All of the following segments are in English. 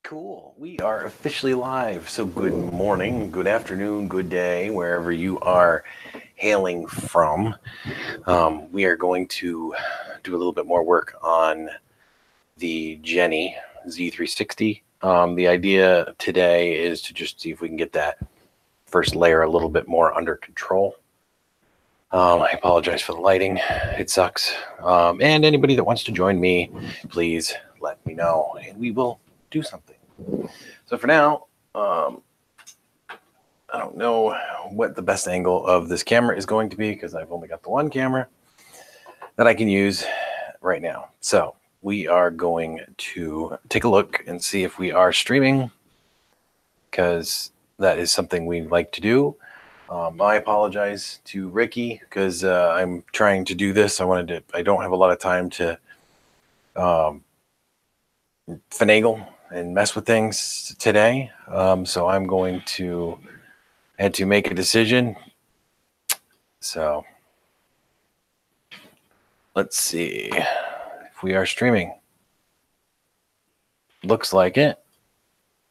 Cool. We are officially live. So good morning, good afternoon, good day, wherever you are hailing from. We are going to do a little bit more work on the Jenny Z360. The idea today is to just see if we can get that first layer a little bit more under control. I apologize for the lighting. It sucks. And anybody that wants to join me, please let me know and we will do something. So for now, I don't know what the best angle of this camera is going to be because I've only got the one camera that I can use right now. So we are going to take a look and see if we are streaming because that is something we like to do. I apologize to Ricky because I'm trying to do this. I don't have a lot of time to finagle and mess with things today. So I'm going to had to make a decision. So let's see if we are streaming. Looks like it.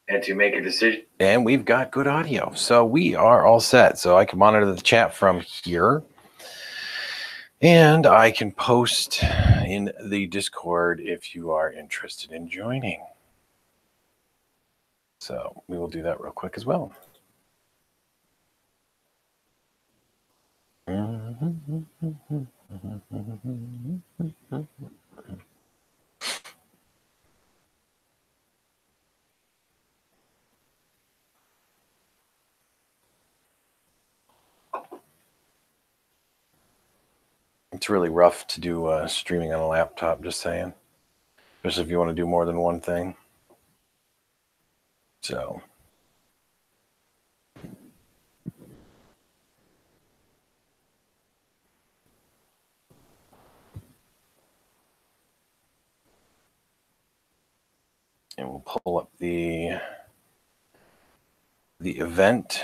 Had to make a decision. And we've got good audio. So we are all set. So I can monitor the chat from here. And I can post in the Discord if you are interested in joining. So we will do that real quick as well. It's really rough to do streaming on a laptop, just saying. Especially if you want to do more than one thing. So. And we'll pull up the event,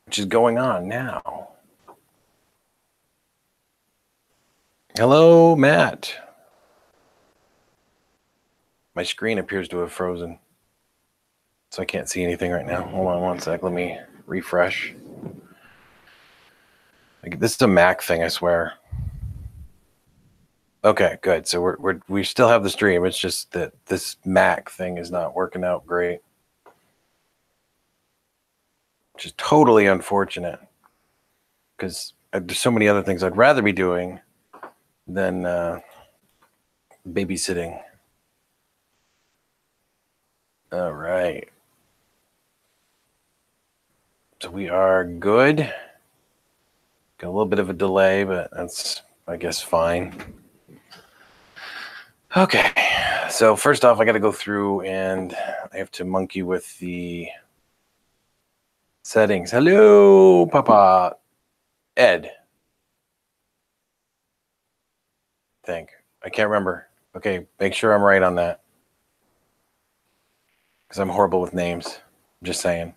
which is going on now. Hello, Matt. My screen appears to have frozen, so I can't see anything right now. Hold on one sec. Let me refresh. This is a Mac thing, I swear. Okay, good. So we still have the stream. It's just that this Mac thing is not working out great, which is totally unfortunate because there's so many other things I'd rather be doing than babysitting. All right. So we are good. Got a little bit of a delay, but that's, I guess, fine. Okay. So first off, I got to go through and I have to monkey with the settings. Hello, Papa. Ed. I can't remember. Okay, make sure I'm right on that. Because I'm horrible with names. I'm just saying.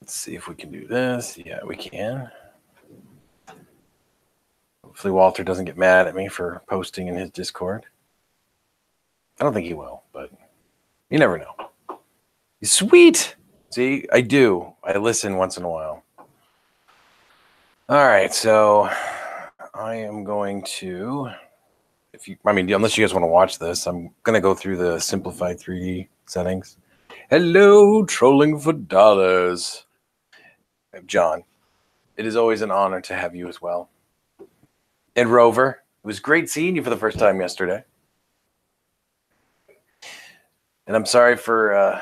Let's see if we can do this. Yeah, we can. Hopefully Walter doesn't get mad at me for posting in his Discord. I don't think he will, but you never know. Sweet! See, I do. I listen once in a while. All right, so I am going to, unless you guys want to watch this, I'm going to go through the simplified 3D settings. Hello, Trolling for Dollars. John, it is always an honor to have you as well. And Rover, it was great seeing you for the first time yesterday. And I'm sorry for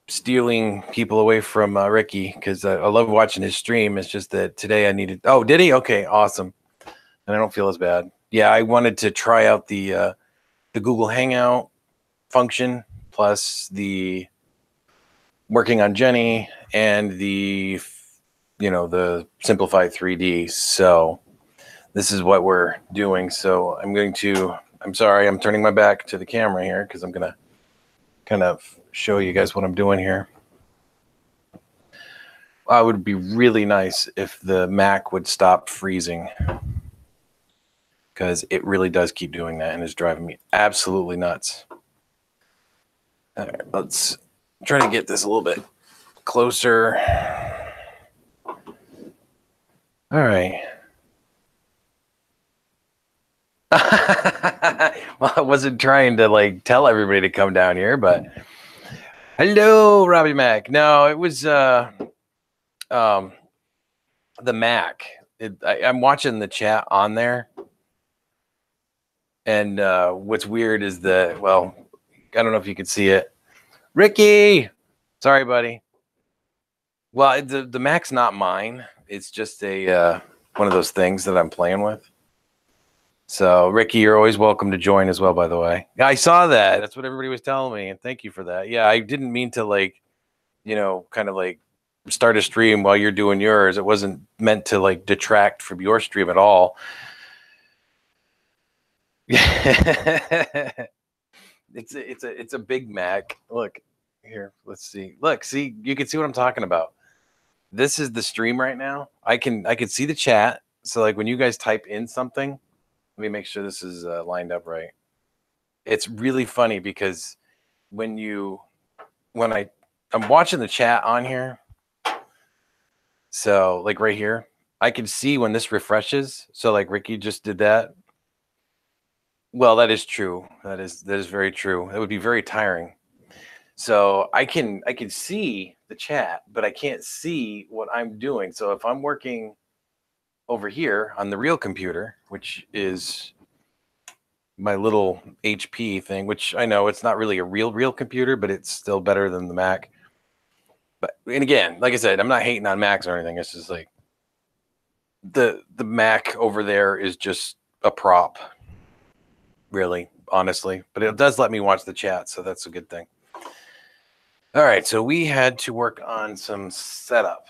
stealing people away from Ricky because I love watching his stream. It's just that today I needed... Oh, did he? Okay, awesome. And I don't feel as bad. Yeah, I wanted to try out the Google Hangout function plus the working on Jenny and the simplified 3D. So this is what we're doing. So I'm sorry, I'm turning my back to the camera here because I'm going to kind of show you guys what I'm doing here. It would be really nice if the Mac would stop freezing because it really does keep doing that and is driving me absolutely nuts. All right, let's try to get this a little bit closer. All right. Well, I wasn't trying to like tell everybody to come down here, but hello, Robbie Mac. No, it was the Mac. I'm watching the chat on there, and what's weird is that, well, I don't know if you can see it. Ricky, sorry, buddy. Well, the Mac's not mine. It's just a one of those things that I'm playing with. So, Ricky, you're always welcome to join as well, by the way. I saw that. That's what everybody was telling me, and thank you for that. Yeah, I didn't mean to, like, kind of like start a stream while you're doing yours. It wasn't meant to, like, detract from your stream at all. It's a Big Mac. Look, here, let's see. Look, see, you can see what I'm talking about. This is the stream right now. I can see the chat. So, like, when you guys type in something, let me make sure this is lined up right. It's really funny because when I'm watching the chat on here, so like right here, I can see when this refreshes. So like Ricky just did that. Well, that is true. That is very true. It would be very tiring. So I can see the chat, but I can't see what I'm doing. So if I'm working over here on the real computer, which is my little HP thing, which I know it's not really a real computer, but it's still better than the Mac. But, and again, like I said, I'm not hating on Macs or anything. It's just like the Mac over there is just a prop, really, honestly. But it does let me watch the chat, so that's a good thing. All right, so we had to work on some setup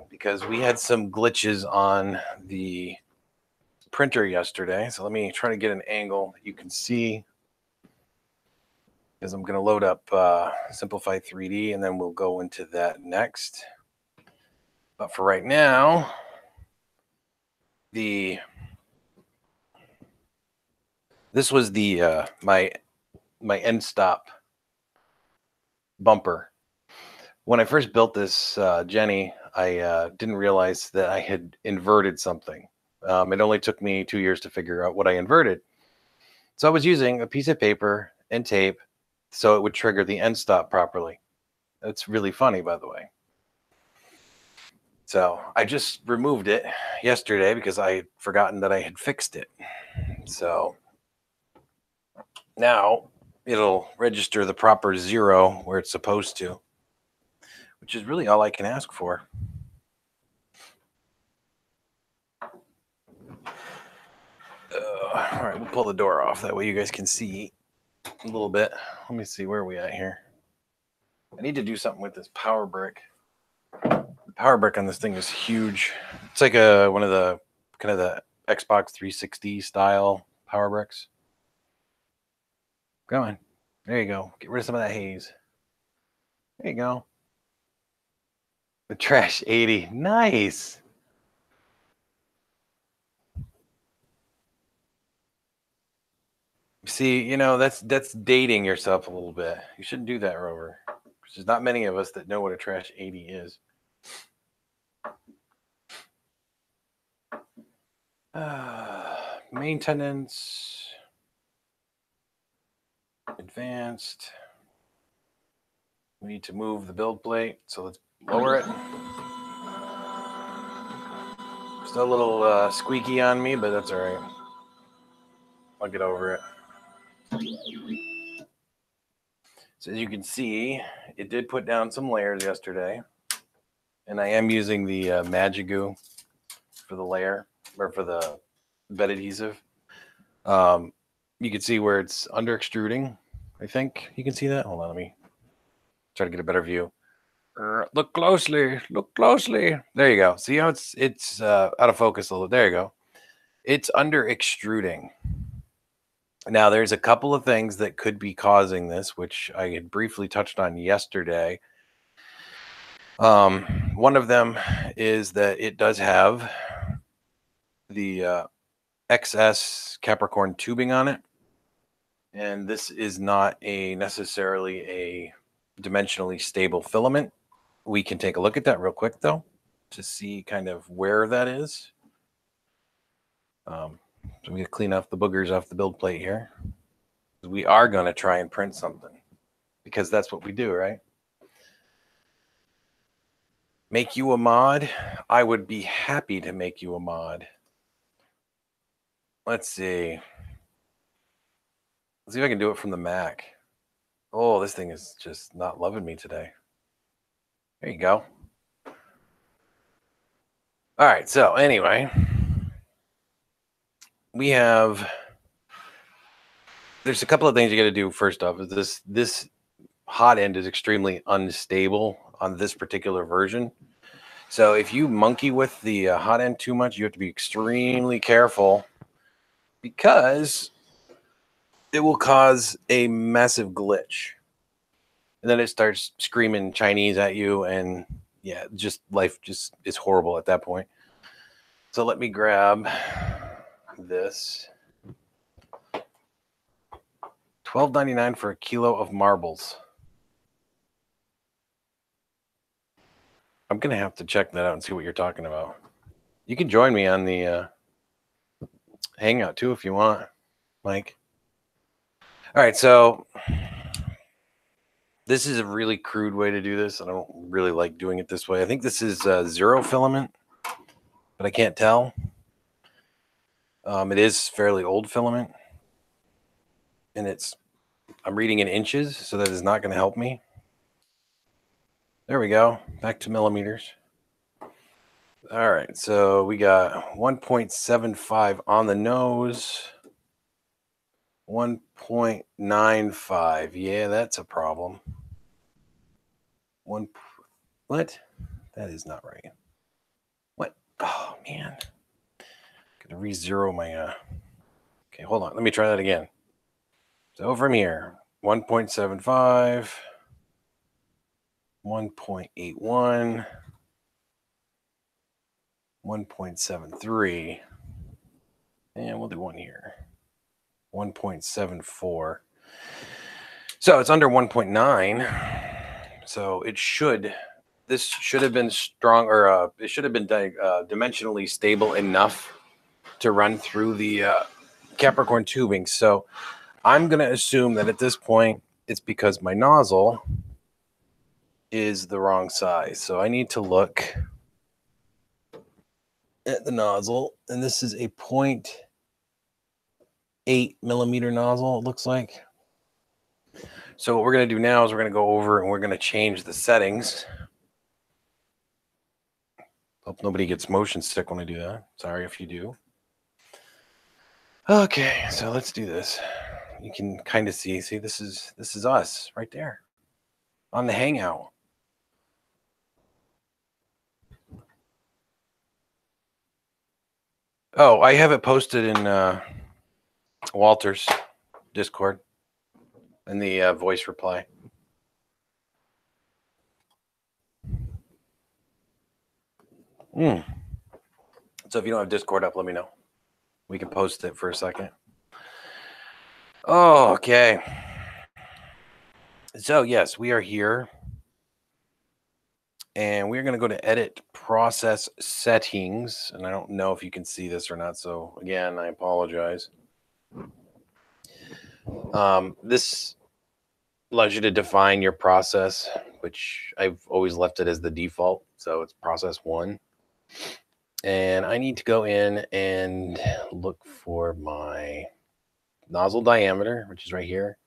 because we had some glitches on the printer yesterday. So let me try to get an angle that you can see, because I'm going to load up Simplify 3D, and then we'll go into that next. But for right now, this was the my end stop bumper. When I first built this, Jenny, I didn't realize that I had inverted something. It only took me 2 years to figure out what I inverted. So I was using a piece of paper and tape so it would trigger the end stop properly. That's really funny, by the way. So I just removed it yesterday because I had forgotten that I had fixed it. So now it'll register the proper 0 where it's supposed to, which is really all I can ask for. All right, we'll pull the door off. That way you guys can see a little bit. Let me see, where are we at here? I need to do something with this power brick. The power brick on this thing is huge. It's like one of the kind of the Xbox 360 style power bricks. Come on. There you go. Get rid of some of that haze. There you go. The trash 80. Nice. See, that's dating yourself a little bit. You shouldn't do that, Rover. There's not many of us that know what a trash 80 is. Maintenance. Advanced. We need to move the build plate, so let's lower it. Still a little squeaky on me, but that's all right. I'll get over it. So as you can see, it did put down some layers yesterday, and I am using the Magigoo for the layer, or for the bed adhesive. You can see where it's under extruding. I think you can see that. Hold on, let me try to get a better view. Look closely. Look closely. There you go. See how it's out of focus a little. There you go. It's under extruding. Now, there's a couple of things that could be causing this, which I had briefly touched on yesterday. One of them is that it does have the excess Capricorn tubing on it. And this is not necessarily a dimensionally stable filament. We can take a look at that real quick, though, to see kind of where that is. So we going to clean off the boogers off the build plate here. We are going to try and print something because that's what we do, right? Make you a mod? I would be happy to make you a mod. Let's see. Let's see if I can do it from the Mac. Oh, this thing is just not loving me today. There you go. All right, so anyway, there's a couple of things you got to do. First off, is this hot end is extremely unstable on this particular version. So if you monkey with the hot end too much, you have to be extremely careful because it will cause a massive glitch. And then it starts screaming Chinese at you, and yeah, just life just is horrible at that point. So let me grab this. $12.99 for a kilo of marbles. I'm going to have to check that out and see what you're talking about. You can join me on the Hangout too if you want, Mike. All right, so this is a really crude way to do this. I don't really like doing it this way. I think this is zero filament, but I can't tell. It is fairly old filament, and I'm reading in inches, so that is not going to help me. There we go. Back to millimeters. All right, so we got 1.75 on the nose. 1.95. Yeah, that's a problem. What? That is not right. What? Oh, man. Gotta re-zero my... Okay, hold on. Let me try that again. So from here, 1.75, 1.81, 1.73, and we'll do one here. 1.74. So it's under 1.9. So this should have been strong, or it should have been dimensionally stable enough to run through the Capricorn tubing. So I'm going to assume that at this point, it's because my nozzle is the wrong size. So I need to look at the nozzle, and this is a 0.8 millimeter nozzle, it looks like. So what we're going to do now is we're going to go over and we're going to change the settings. Hope nobody gets motion sick when I do that. Sorry if you do. Okay, so let's do this. You can kind of see this is us right there on the Hangout. Oh, I have it posted in Walter's Discord in the voice reply. So if you don't have Discord up, let me know. We can post it for a second. Oh, okay. So yes, we are here. And we're going to go to edit process settings. And I don't know if you can see this or not. So again, I apologize. This allows you to define your process, which I've always left it as the default. So it's process 1. And I need to go in and look for my nozzle diameter, which is right here.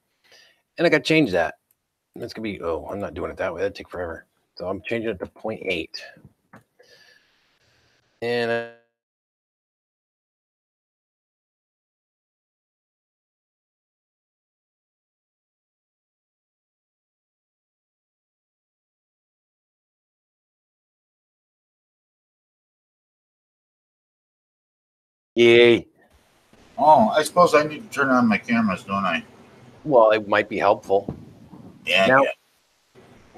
And I got to change that. It's going to be, I'm not doing it that way. That'd take forever. So I'm changing it to 0.8. And yay. Oh, I suppose I need to turn on my cameras, don't I? Well, it might be helpful. Yeah. Now,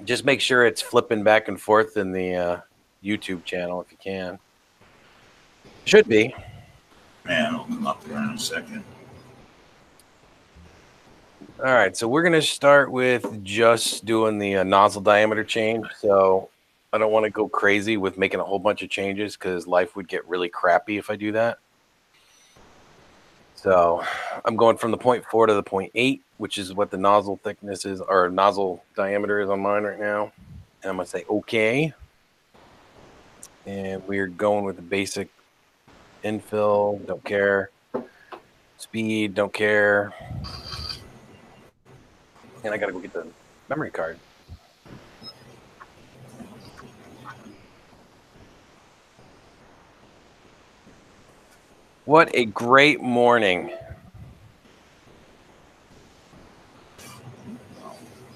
just make sure it's flipping back and forth in the YouTube channel if you can. Should be. Man, it'll come up here in a second. All right, so we're going to start with just doing the nozzle diameter change. So I don't want to go crazy with making a whole bunch of changes because life would get really crappy if I do that. So I'm going from the 0.4 to the 0.8, which is what the nozzle thickness is, or nozzle diameter is on mine right now. And I'm going to say okay. And we're going with the basic infill, don't care. Speed, don't care. And I got to go get the memory card. What a great morning.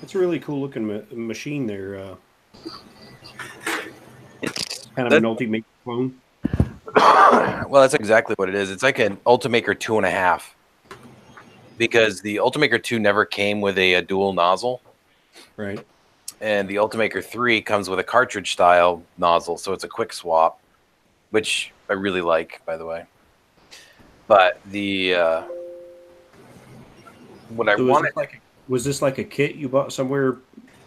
It's a really cool looking machine there. It's kind of an Ultimaker clone. Well, that's exactly what it is. It's like an Ultimaker 2.5. Because the Ultimaker 2 never came with a dual nozzle. Right. And the Ultimaker 3 comes with a cartridge style nozzle, so it's a quick swap, which I really like, by the way. But the what I wanted, was this like a kit you bought somewhere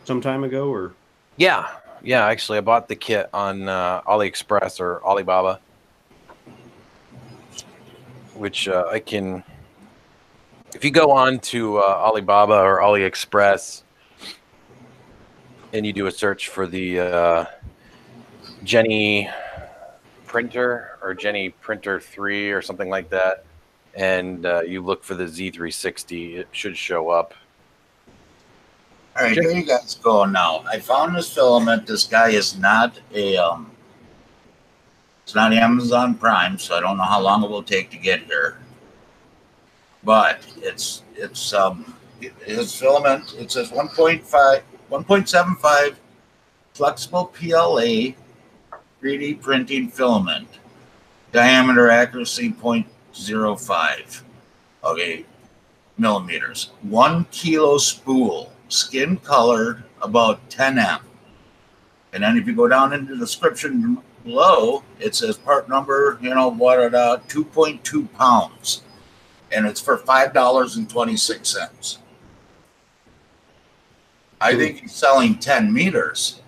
some time ago, or? Yeah. Actually, I bought the kit on AliExpress or Alibaba, which I can. If you go on to Alibaba or AliExpress and you do a search for the Jenny printer or Jenny Printer 3 or something like that, and you look for the Z360, it should show up. All right, here you guys go now. I found this filament. This guy is not it's not Amazon Prime, so I don't know how long it will take to get here. But it's his filament. It says 1.75 flexible PLA 3D printing filament, diameter accuracy 0.05. Okay, millimeters. 1 kilo spool, skin colored, about 10M. And then if you go down into the description below, it says part number, 2.2 pounds. And it's for $5.26. I think he's selling 10 meters.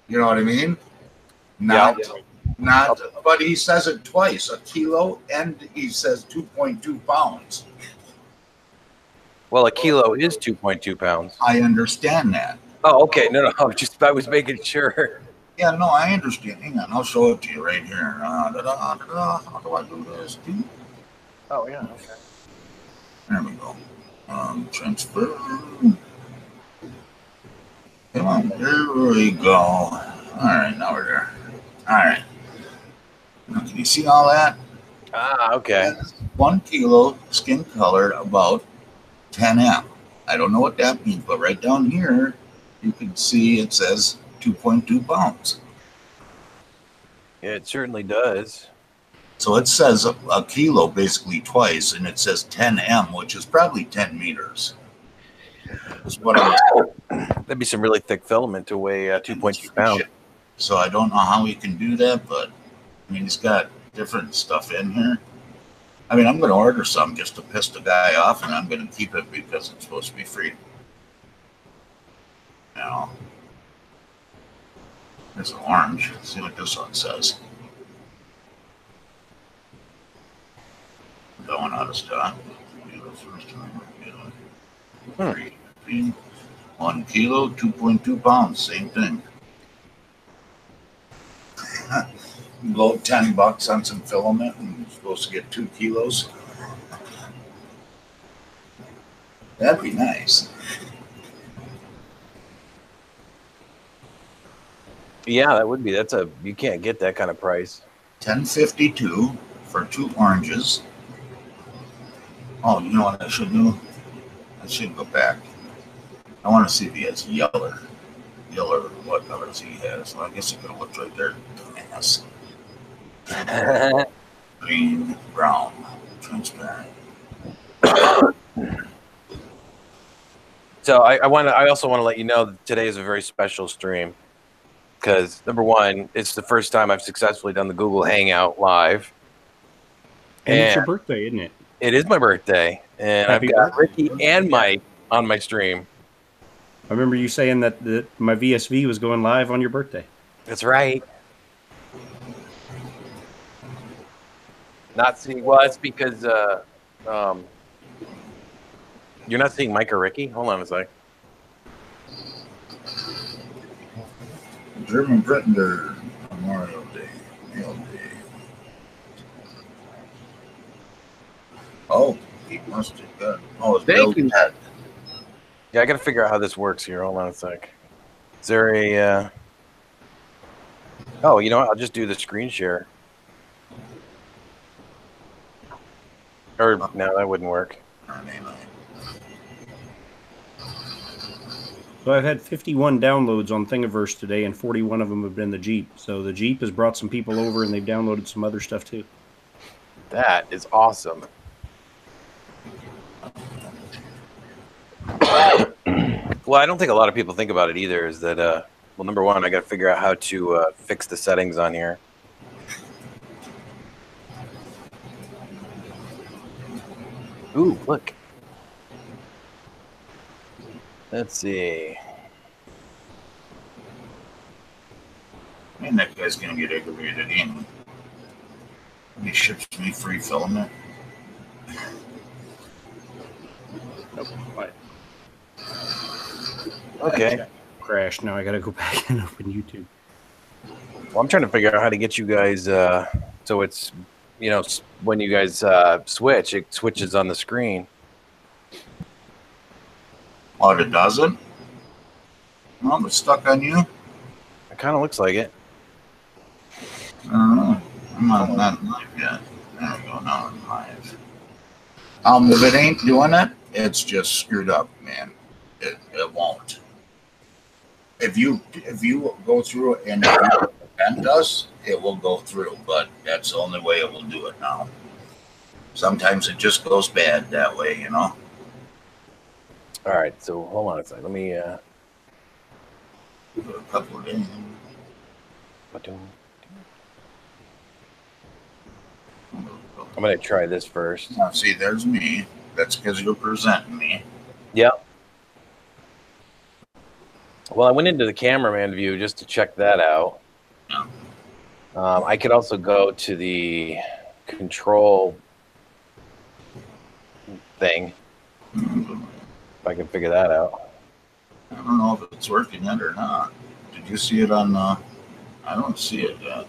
You know what I mean? Not, but he says it twice, a kilo, and he says 2.2 pounds. Well, a kilo is 2.2 pounds. I understand that. Oh, okay. No, I was making sure. Yeah, no, I understand. Hang on, I'll show it to you right here. How do I do this? Oh, yeah, okay. There we go. Transfer. Come on, there we go. All right, now we're there. All right. Now, can you see all that? Ah, okay. 1 kilo, skin colored, about 10M. I don't know what that means, but right down here, you can see it says 2.2 pounds. Yeah, it certainly does. So it says a kilo basically twice, and it says 10M, which is probably 10 meters. That's what That'd be some really thick filament to weigh 2.2 pounds. So I don't know how he can do that, but I mean, he's got different stuff in here. I mean, I'm going to order some just to piss the guy off, and I'm going to keep it because it's supposed to be free. Now, there's an orange. Let's see what this one says. Going out of stock. 1 kilo, 2.2 pounds, same thing. Blow $10 on some filament, and you're supposed to get 2 kilos. That'd be nice. Yeah, that would be. You can't get that kind of price. $10.52 for 2 oranges. Oh, you know what I should do? I should go back. I want to see if he has yellow, what colors he has. Well, I guess you could look right there. Dumbass. Green, brown, transparent. So I also want to let you know that today is a very special stream. because number one, it's the first time I've successfully done the Google Hangout live. And it's your birthday, isn't it? It is my birthday, and Happy I've got birthday. Ricky and Mike on my stream. I remember you saying that my VSV was going live on your birthday. That's right. Not seeing. Well, that's because you're not seeing Mike or Ricky. Hold on a sec. German Brittender Memorial Day. Meal Day. Oh, he must have got. Oh, it's Thank you. Ted. Yeah, I got to figure out how this works here. Hold on a sec. Is there a? Oh, you know what? I'll just do the screen share. Or no, that wouldn't work. So I've had 51 downloads on Thingiverse today, and 41 of them have been the Jeep. So the Jeep has brought some people over, and they've downloaded some other stuff too. That is awesome. Well, I don't think a lot of people think about it either. Is that well, number one, I got to figure out how to fix the settings on here. Ooh, look. Let's see. Man, that guy's gonna get aggravated. He ships me free filament. Nope. What? Okay. Crashed. Now I got to go back and open YouTube. Well, I'm trying to figure out how to get you guys so it's, you know, when you guys switch, it switches on the screen. Oh, it doesn't? Oh, it's stuck on you? It kind of looks like it. I don't know. I'm not live yet. There we go. Now I'm live. If it ain't doing it, it's just screwed up, man. It won't. If you go through it and prevent us, it will go through. But that's the only way it will do it now. Sometimes it just goes bad that way, you know. All right, so hold on a second. Let me. Put a couple of in. I'm gonna try this first. Now, see, there's me. That's because you're presenting me. Yep. Well, I went into the cameraman view just to check that out. Yeah. I could also go to the control thing if I can figure that out. I don't know if it's working yet or not. Did you see it on? I don't see it yet.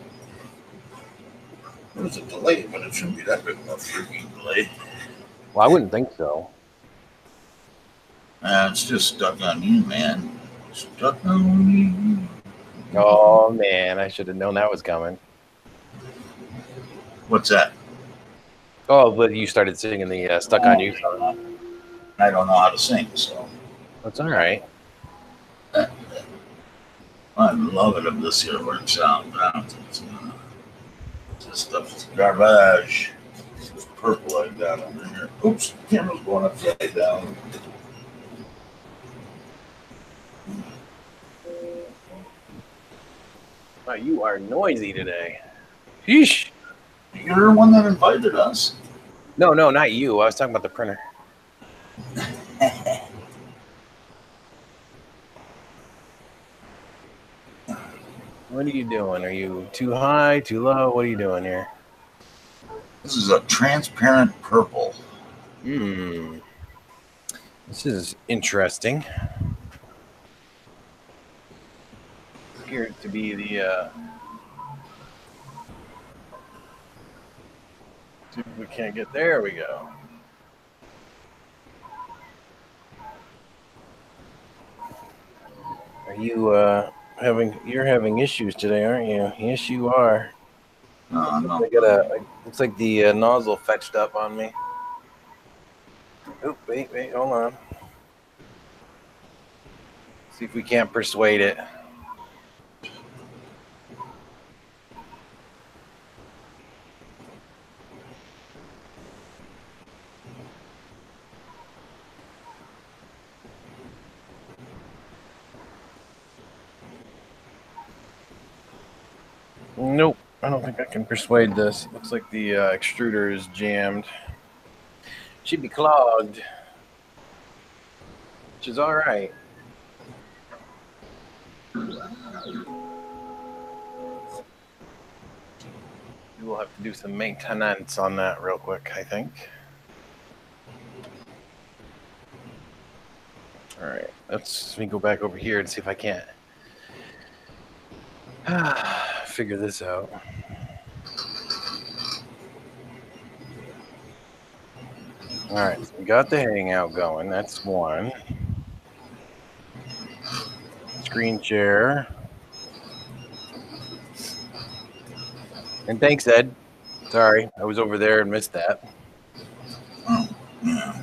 There's a delay, but it shouldn't be that big of a freaking delay. Well, I wouldn't think so. It's just stuck on you, man. Stuck on you. Oh man, I should have known that was coming. What's that? Oh, but you started singing the "Stuck on You" song. I don't know how to sing, so That's all right. I love it if this here works out. This stuff's garbage. It's purple I got under here. Oops, camera's going upside down. Wow, you are noisy today. Yeesh. You're the one that invited us. No, not you. I was talking about the printer. What are you doing? Are you too high, too low? What are you doing here? This is a transparent purple. This is interesting. Appears to be the see if we can't get there. We go. Are you you're having issues today, aren't you? Yes, you are. No. I got looks like the nozzle fetched up on me. Oh, wait, hold on. See if we can't persuade it. Nope. I don't think I can persuade this. Looks like the extruder is jammed. Should be clogged, which is all right. We will have to do some maintenance on that real quick, I think. All right, let me go back over here and see if I can't figure this out. All right, so we got the Hangout going. That's one. Screen share. And thanks, Ed. Sorry, I was over there and missed that. Oh, yeah.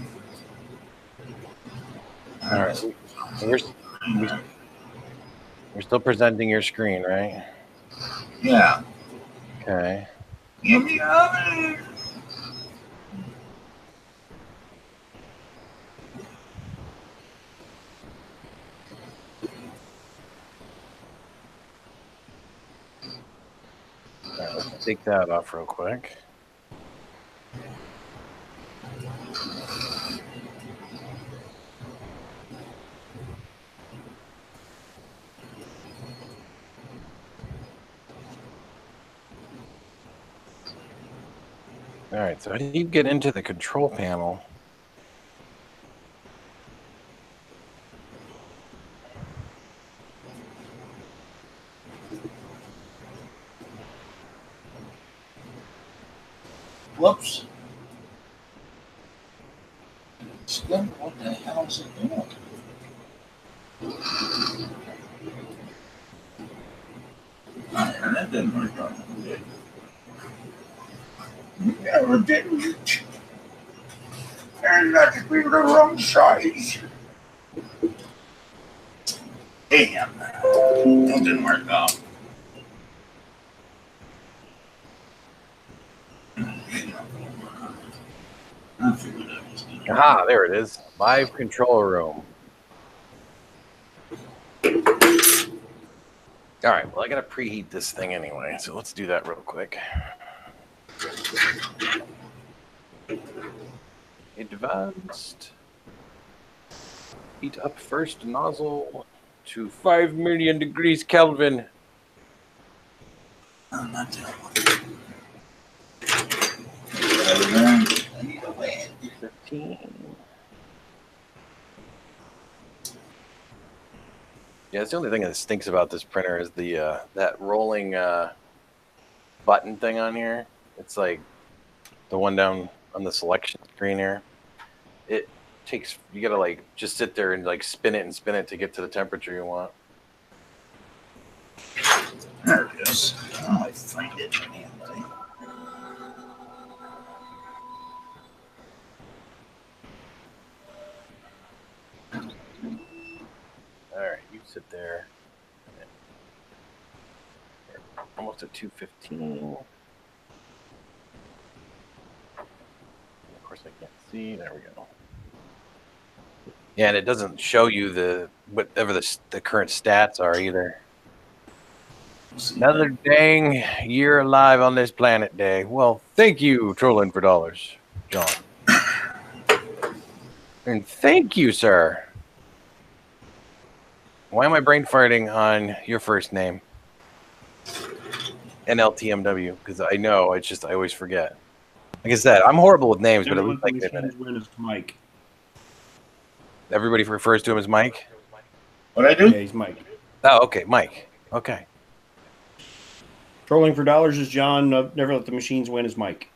All right, we're still presenting your screen, right? Yeah. Okay. Give me oven. All right, let's take that off real quick. All right, so how do you get into the control panel? Whoops. What the hell is it doing? That didn't work out. Never didn't. And that's be the wrong size. Damn. That didn't work out. I figured that was good. Aha, there it is. Live control room. All right, well, I got to preheat this thing anyway, so let's do that real quick. Advanced. Heat up first nozzle to 5 million degrees Kelvin. I'm not telling you. 15. Yeah, it's the only thing that stinks about this printer is the that rolling button thing on here. It's like the one down on the selection screen here. It takes, you gotta like just sit there and like spin it to get to the temperature you want. There it is. Oh, I find it. All right, you sit there. We're almost at 215. Of course, I can't see. There we go. Yeah, and it doesn't show you the whatever the current stats are either. Another dang year alive on this planet day. Well, thank you, Trolling for Dollars, John. And thank you, sir. Why am I brain farting on your first name? NLTMW, because I know it's just I always forget. Like I said, I'm horrible with names, but at least I get it. Win is Mike. Everybody refers to him as Mike? What I do? Yeah, he's Mike. Oh, okay, Mike. Okay. Trolling for Dollars is John. Never Let the Machines Win is Mike.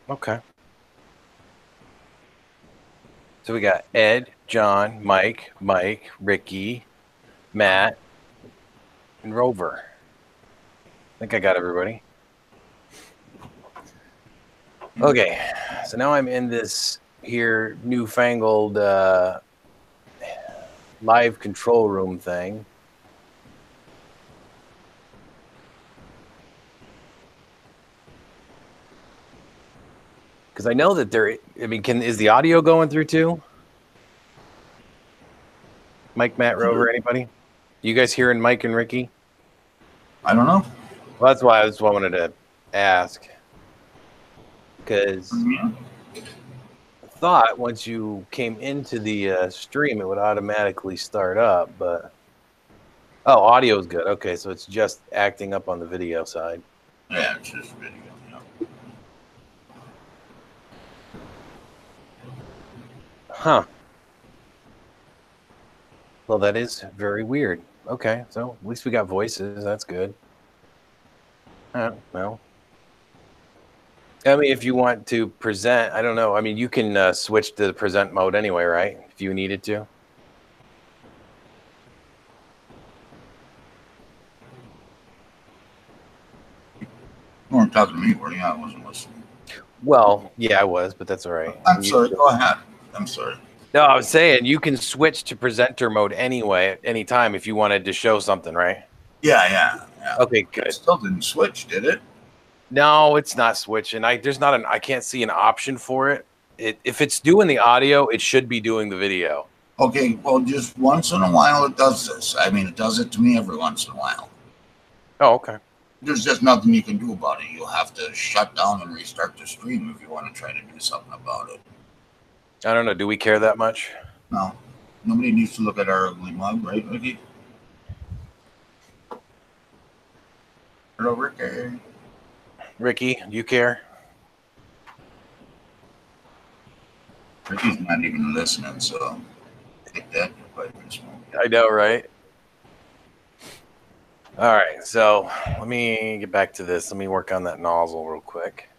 Okay. So we got Ed, John, Mike, Ricky, Matt, and Rover. I think I got everybody. Okay, so now I'm in this here newfangled live control room thing. Because I know that there, I mean, is the audio going through too? Mike, Matt, Rover, anybody? You guys hearing Mike and Ricky? I don't know. Well, that's why I just wanted to ask, because Yeah. I thought once you came into the stream, it would automatically start up. But oh, audio is good. Okay, so it's just acting up on the video side. Yeah, it's just video. Yeah. Huh. Well, that is very weird. Okay, so at least we got voices. That's good. Well, I mean, if you want to present, I don't know. I mean, you can switch to the present mode anyway, right? If you needed to. You weren't talking to me, were you? I wasn't listening. Well, yeah, I was, but that's all right. I'm sorry. Go ahead. I'm sorry. No, I was saying you can switch to presenter mode anyway at any time if you wanted to show something, right? Yeah. Okay, good. It still didn't switch, did it? No, it's not switching. I can't see an option for it. If it's doing the audio, it should be doing the video. Okay, well, just once in a while it does this. I mean, it does it to me every once in a while. Oh, okay. There's just nothing you can do about it. You'll have to shut down and restart the stream if you want to try to do something about it. I don't know. Do we care that much? No, nobody needs to look at our ugly mug, right, Ricky? Hello, Ricky. Ricky, do you care? Ricky's not even listening, so take that. I know, right? All right, so let me get back to this. Let me work on that nozzle real quick.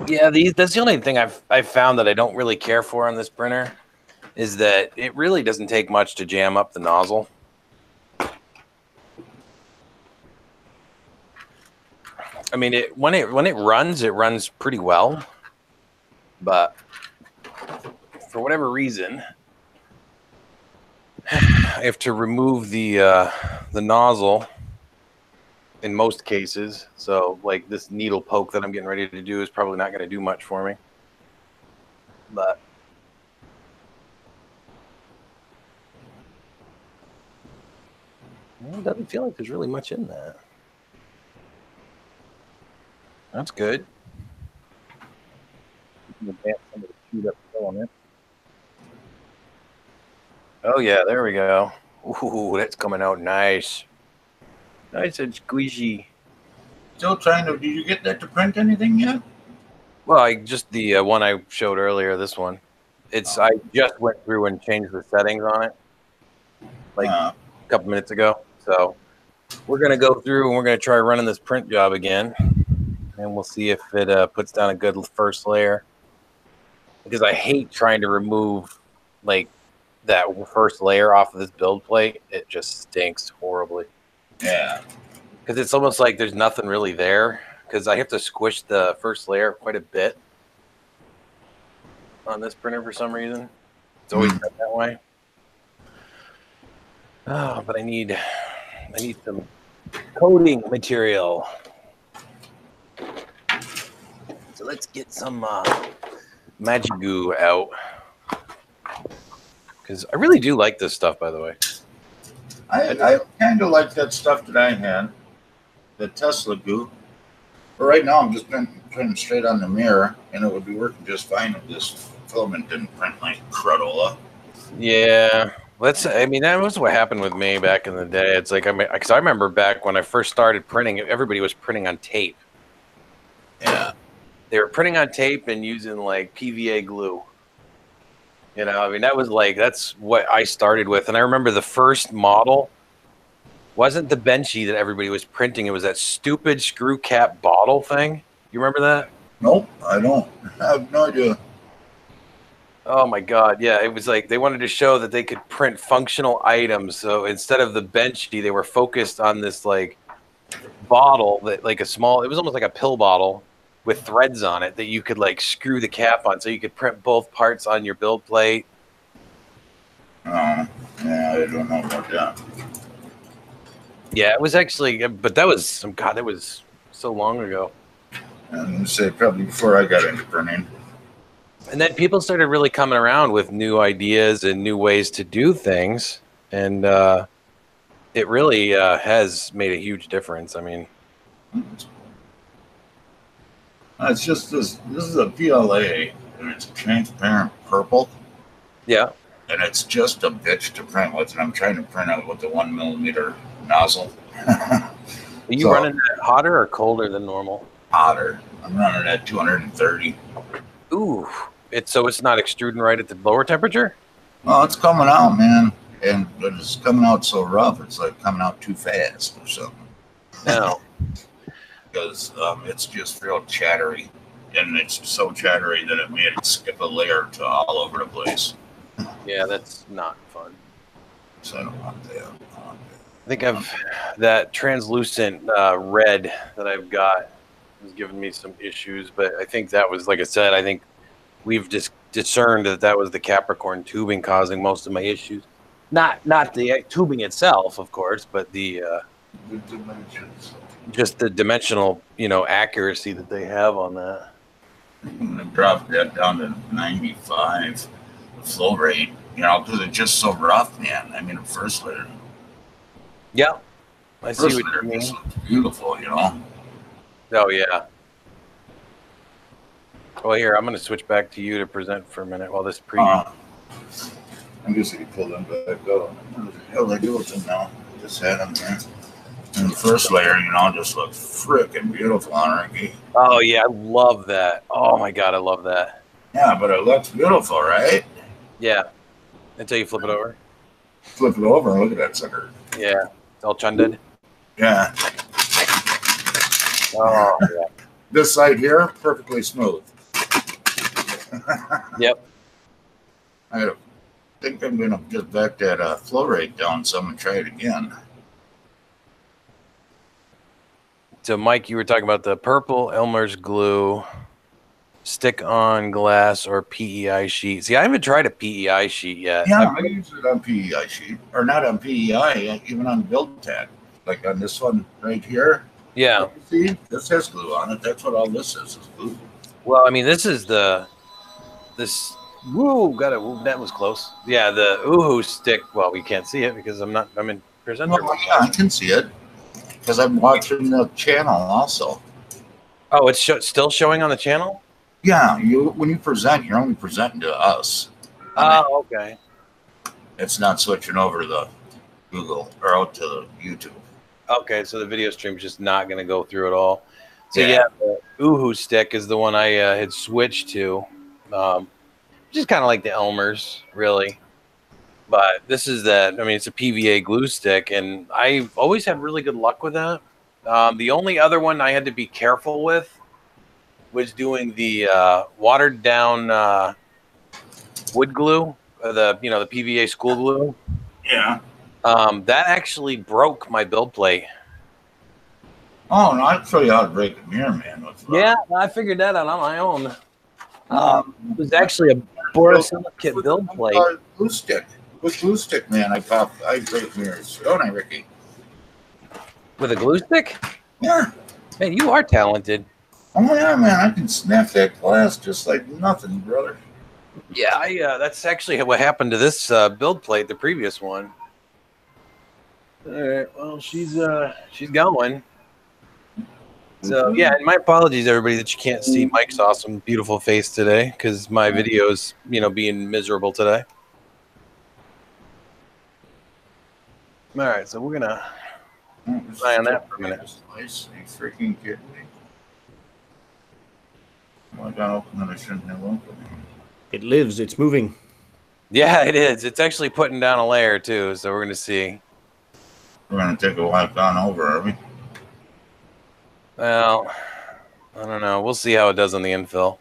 Yeah, that's the only thing I've found that I don't really care for on this printer is that it really doesn't take much to jam up the nozzle. I mean, when it runs pretty well, but for whatever reason, I have to remove the nozzle in most cases. So, like this needle poke that I'm getting ready to do is probably not going to do much for me. But it doesn't feel like there's really much in that. That's good. Oh yeah, there we go. Ooh, that's coming out nice. Nice and squeezy. Still trying to. Did you get that to print anything yet? Well, I just the one I showed earlier. This one, I just went through and changed the settings on it, like a couple minutes ago. So we're gonna go through and we're gonna try running this print job again, and we'll see if it puts down a good first layer. Because I hate trying to remove like that first layer off of this build plate. It just stinks horribly. Yeah. Because it's almost like there's nothing really there. Because I have to squish the first layer quite a bit on this printer for some reason. It's always been that way. Oh, but I need some coating material. So let's get some magic goo out. Because I really do like this stuff, by the way. I kind of like that stuff that I had, the Tesla goo. But right now, I'm just printing straight on the mirror, and it would be working just fine if this filament didn't print like crudola. Yeah, that was what happened with me back in the day. It's like, because I remember back when I first started printing, everybody was printing on tape. Yeah. They were printing on tape and using like PVA glue. You know, I mean, that's what I started with. And I remember the first model wasn't the Benchy that everybody was printing. It was that stupid screw cap bottle thing. You remember that? Nope, I don't. I have no idea. Oh my God. Yeah. It was like, they wanted to show that they could print functional items. So instead of the Benchy, they were focused on this like bottle that like it was almost like a pill bottle with threads on it that you could like screw the cap on so you could print both parts on your build plate. Yeah, I don't know about that. Yeah, it was actually, but that was that was so long ago. And say probably before I got into printing. And then people started really coming around with new ideas and new ways to do things, and it really has made a huge difference. I mean, It's just this. This is a PLA, and it's transparent purple, yeah. and it's just a bitch to print with. And I'm trying to print out with the 1 millimeter nozzle. Are you So- running that hotter or colder than normal? Hotter. I'm running at 230. Ooh, it's not extruding right at the lower temperature. Well, it's coming out, man, and it's coming out so rough. It's like coming out too fast or something. No. Because it's just real chattery, and it's so chattery that it made it skip a layer to all over the place. Yeah, that's not fun. So I don't want that. I think that translucent red that I've got is giving me some issues, but I think that was, like I said, I think we've just discerned that was the Capricorn tubing causing most of my issues. Not the tubing itself, of course, but the dimensions. just the dimensional, accuracy that they have on that. I'm gonna drop that down to 95. The flow rate, because it's just so rough, man. I mean, the first layer. Yeah, I see First what layer you mean. just looks beautiful, Oh yeah. Well, here I'm going to switch back to you to present for a minute while this I'm just gonna pull them back up. What the hell I do with them now? Just had them there. And the first layer, just looks freaking beautiful on Ricky. Oh yeah, I love that. Oh my god, I love that. Yeah, but it looks beautiful, right? Yeah. Until you flip it over. Flip it over and look at that sucker. Yeah. It's all chunded. Yeah. Oh yeah. This side here, perfectly smooth. Yep. I think I'm gonna get back that flow rate down some and try it again. So Mike, you were talking about the purple Elmer's glue, stick on glass or PEI sheet. See, I haven't tried a PEI sheet yet. Yeah, I use it on PEI sheet, or not on PEI, even on build tag. Like on this one right here. Yeah. See, this has glue on it. That's what all this is glue. Well, I mean, this is woo, got it. Woo, that was close. Yeah, the Oohoo stick. Well, we can't see it because I'm in presenter. Well, yeah, I can see it because I'm watching the channel also. Oh, it's still showing on the channel? Yeah, when you present, you're only presenting to us. Oh, okay. It's not switching over to the Google or out to the YouTube. Okay, so the video stream's just not going to go through at all. So yeah, the Oohoo stick is the one I had switched to, just kind of like the Elmer's, really. But this is it's a PVA glue stick, and I've always had really good luck with that. The only other one I had to be careful with was doing the watered down wood glue, the PVA school glue. Yeah. That actually broke my build plate. Oh, no, I'll show you how to break a mirror, man. Yeah, I figured that out on my own. It was actually a borosilicate build plate. Glue stick. With glue stick, man, I break mirrors. Don't I, Ricky? With a glue stick? Yeah. Man, you are talented. Oh, yeah, man. I can snap that glass just like nothing, brother. Yeah, that's actually what happened to this build plate, the previous one. All right, well, she's going. So, yeah, and my apologies, everybody, that you can't see Mike's awesome, beautiful face today because my video's, being miserable today. All right, so we're going to eye on that for a minute. Nice. Are you freaking kidding me? Well, I got to open it. I shouldn't have opened it. It lives. It's moving. Yeah, it is. It's actually putting down a layer, too, so we're going to see. We're going to take a walk on over, are we? Well, I don't know. We'll see how it does on the infill.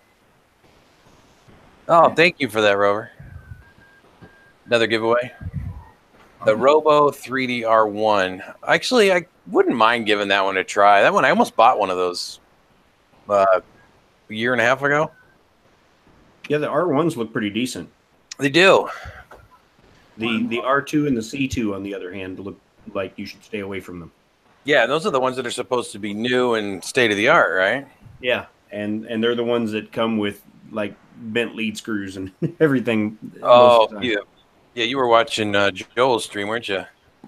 Oh, thank you for that, Rover. Another giveaway. The Robo 3D R1. Actually, I wouldn't mind giving that one a try. That one, I almost bought one of those a year and a half ago. Yeah, the R1s look pretty decent. They do. The R2 and the C2, on the other hand, look like you should stay away from them. Yeah, those are the ones that are supposed to be new and state of the art, right? Yeah, and they're the ones that come with like bent lead screws and everything. most Oh, of the time. yeah. Yeah, you were watching Joel's stream, weren't you?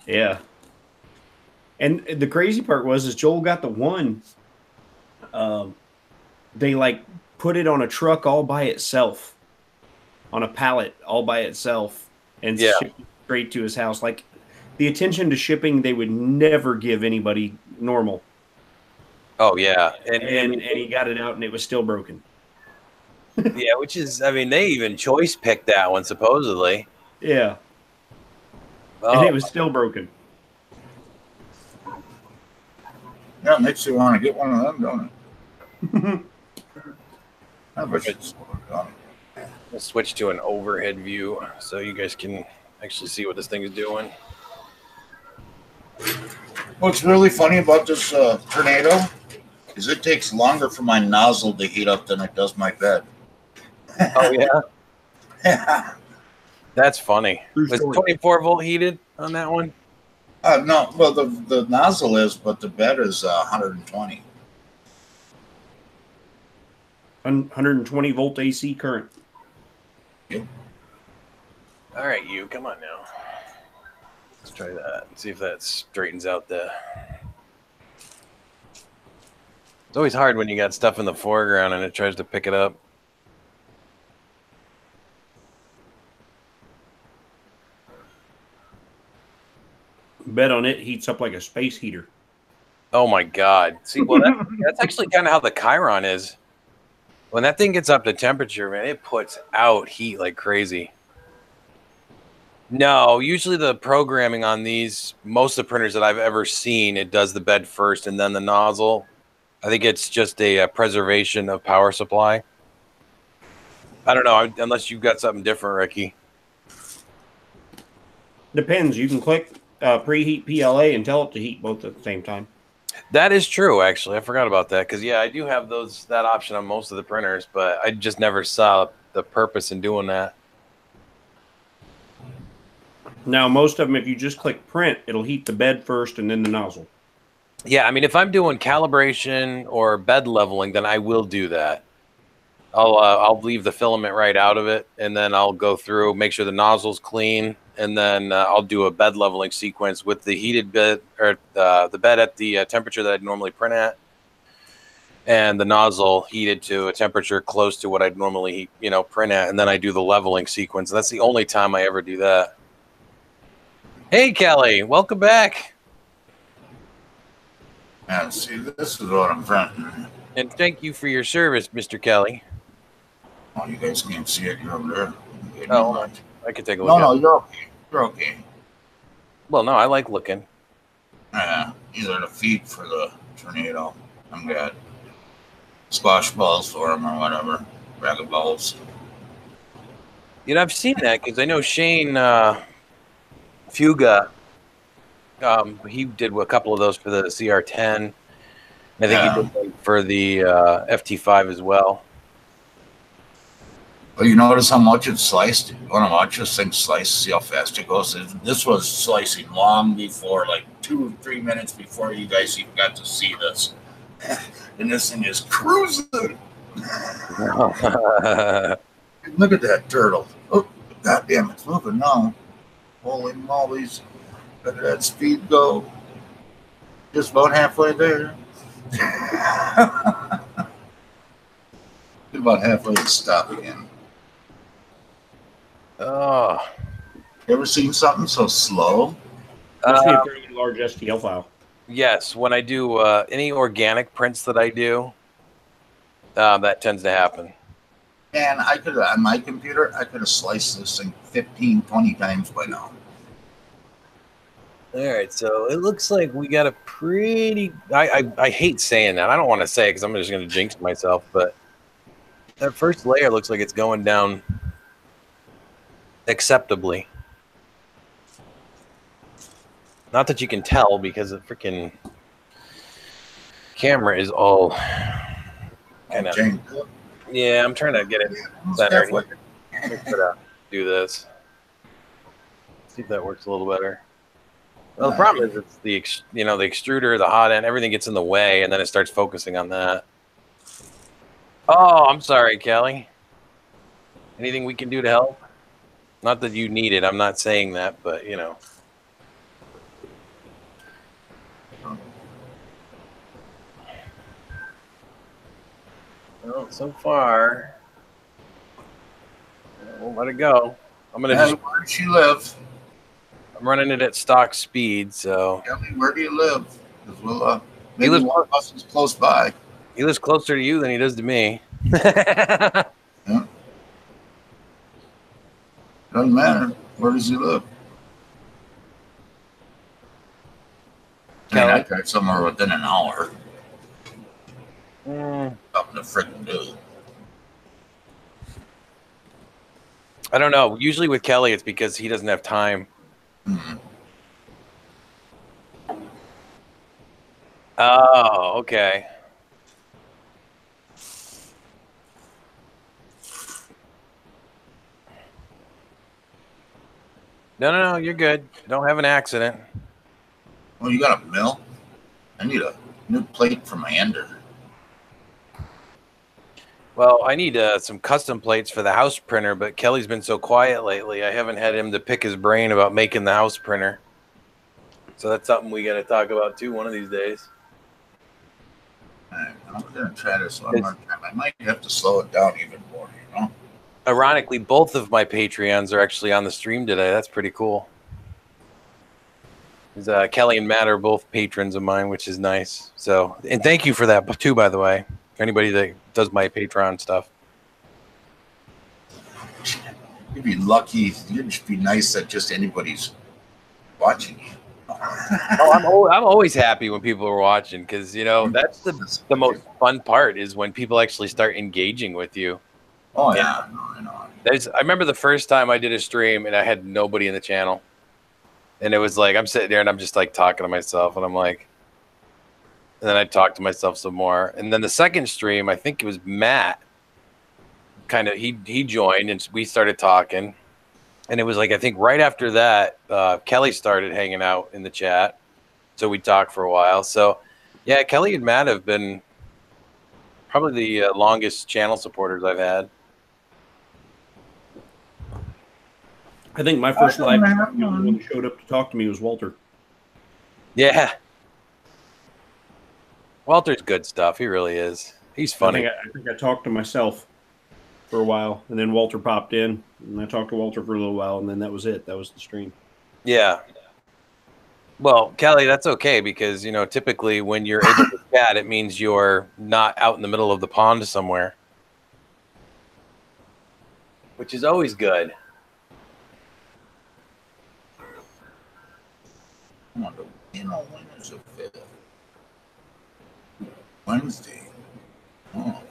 Yeah. And the crazy part was Joel got the one. They like put it on a truck all by itself, on a pallet all by itself, and Yeah. shipped it straight to his house. Like the attention to shipping, they would never give anybody normal. Oh, yeah. And he got it out, and it was still broken. Yeah, which is, I mean, they even choice picked that one, supposedly. Yeah. Oh, And it was still broken. Yeah, it makes you want to get one of them, don't it? I bet it's done. we'll switch to an overhead view so you guys can actually see what this thing is doing. What's really funny about this tornado is it takes longer for my nozzle to heat up than it does my bed. Oh, yeah? Yeah. That's funny. True Was story. 24 volt heated on that one? No, well, the nozzle is, but the bed is 120. 120 volt AC current. Yep. All right, you come on now. Let's try that. See if that straightens out the. It's always hard when you got stuff in the foreground and it tries to pick it up. Bet on it heats up like a space heater. Oh my God! See, well, that's actually kind of how the Chiron is. When that thing gets up to temperature, man, it puts out heat like crazy. No, usually the programming on these, most of the printers that I've ever seen, it does the bed first and then the nozzle. I think it's just a preservation of power supply. I don't know, unless you've got something different, Ricky. Depends. You can click preheat PLA and tell it to heat both at the same time. That is true, actually. I forgot about that because, yeah, I do have that option on most of the printers, but I just never saw the purpose in doing that. Now, most of them, if you just click print, it'll heat the bed first and then the nozzle. Yeah, I mean, if I'm doing calibration or bed leveling, then I will do that. I'll leave the filament right out of it, and then I'll go through, make sure the nozzle's clean, and then I'll do a bed leveling sequence with the heated bed or the bed at the temperature that I'd normally print at, and the nozzle heated to a temperature close to what I'd normally, print at, and then I do the leveling sequence. That's the only time I ever do that. Hey, Kelly, welcome back. And see, this is what I'm printing. And thank you for your service, Mr. Kelly. Oh, you guys can't see it. You're over there. Oh, I could take a look No, at it. you're okay. You're okay. Well, no, I like looking. Either the feet for the tornado. I'm good. Squash balls for them or whatever. Bag of balls. I've seen that because I know Shane Fuga, he did a couple of those for the CR10. I think he did one for the FT5 as well. Well, you notice how much it's sliced? You want to watch this thing slice, see how fast it goes? This was slicing long before, like 2-3 minutes before you guys even got to see this. And this thing is cruising. Look at that turtle. Oh, God damn, it's moving now. Holy mollies. Look at that speed go. Just about halfway there. About halfway to stop again. Oh. You ever seen something so slow? Must be a pretty large STL file. Yes, when I do any organic prints that I do, that tends to happen. And I could, on my computer, I could have sliced this thing 15, 20 times by now. All right, so it looks like we got a pretty... I hate saying that. I don't want to say it because I'm just going to jinx myself, but that first layer looks like it's going down acceptably. Not that you can tell because the freaking camera is all kind of... Yeah, I'm trying to get it centered. Let me do this. See if that works a little better. Well, the problem is it's the the extruder, the hot end, everything gets in the way, and then it starts focusing on that. Oh, I'm sorry, Kelly. Anything we can do to help? Not that you need it. I'm not saying that, but you know. Well, so far, we'll let it go. I'm gonna just. Where does she live? I'm running it at stock speed, so. Tell me, where do you live? Because we'll maybe lives- one of us is close by. He lives closer to you than he does to me. Yeah. Doesn't matter. Where does he live? I tried somewhere within an hour. Something to freaking do. I don't know. Usually with Kelly, it's because he doesn't have time. Mm-hmm. Oh, okay. No, you're good. Don't have an accident. Well, you got a mill? I need a new plate for my ender. Well, I need some custom plates for the house printer, but Kelly's been so quiet lately. I haven't had him to pick his brain about making the house printer. So that's something we got to talk about too one of these days. I'm going to try this one more time. I might have to slow it down even more, you know? Ironically, both of my Patreons are actually on the stream today. That's pretty cool. Kelly and Matt are both patrons of mine, which is nice. So, and thank you for that too, by the way. For anybody that does my Patreon stuff. You'd be lucky. You'd just be nice that just anybody's watching you. Oh, I'm always happy when people are watching because, you know, that's the most fun part is when people actually start engaging with you. Oh, yeah. I know. I remember the first time I did a stream and I had nobody in the channel. And it was like, I'm sitting there and I'm just like talking to myself and I'm like, and then I talked to myself some more. And then the second stream, I think it was Matt, he joined and we started talking. And it was like, I think right after that, Kelly started hanging out in the chat. So we talked for a while. So yeah, Kelly and Matt have been probably the longest channel supporters I've had. I think my first live when he showed up to talk to me was Walter. Yeah. Walter's good stuff. He really is. He's funny. I think I talked to myself for a while, and then Walter popped in, and I talked to Walter for a little while, and then that was it. That was the stream. Yeah. Well, Kelly, that's okay because, you know, typically when you're able to chat, it means you're not out in the middle of the pond somewhere, which is always good. When is the 5th? Wednesday. Oh.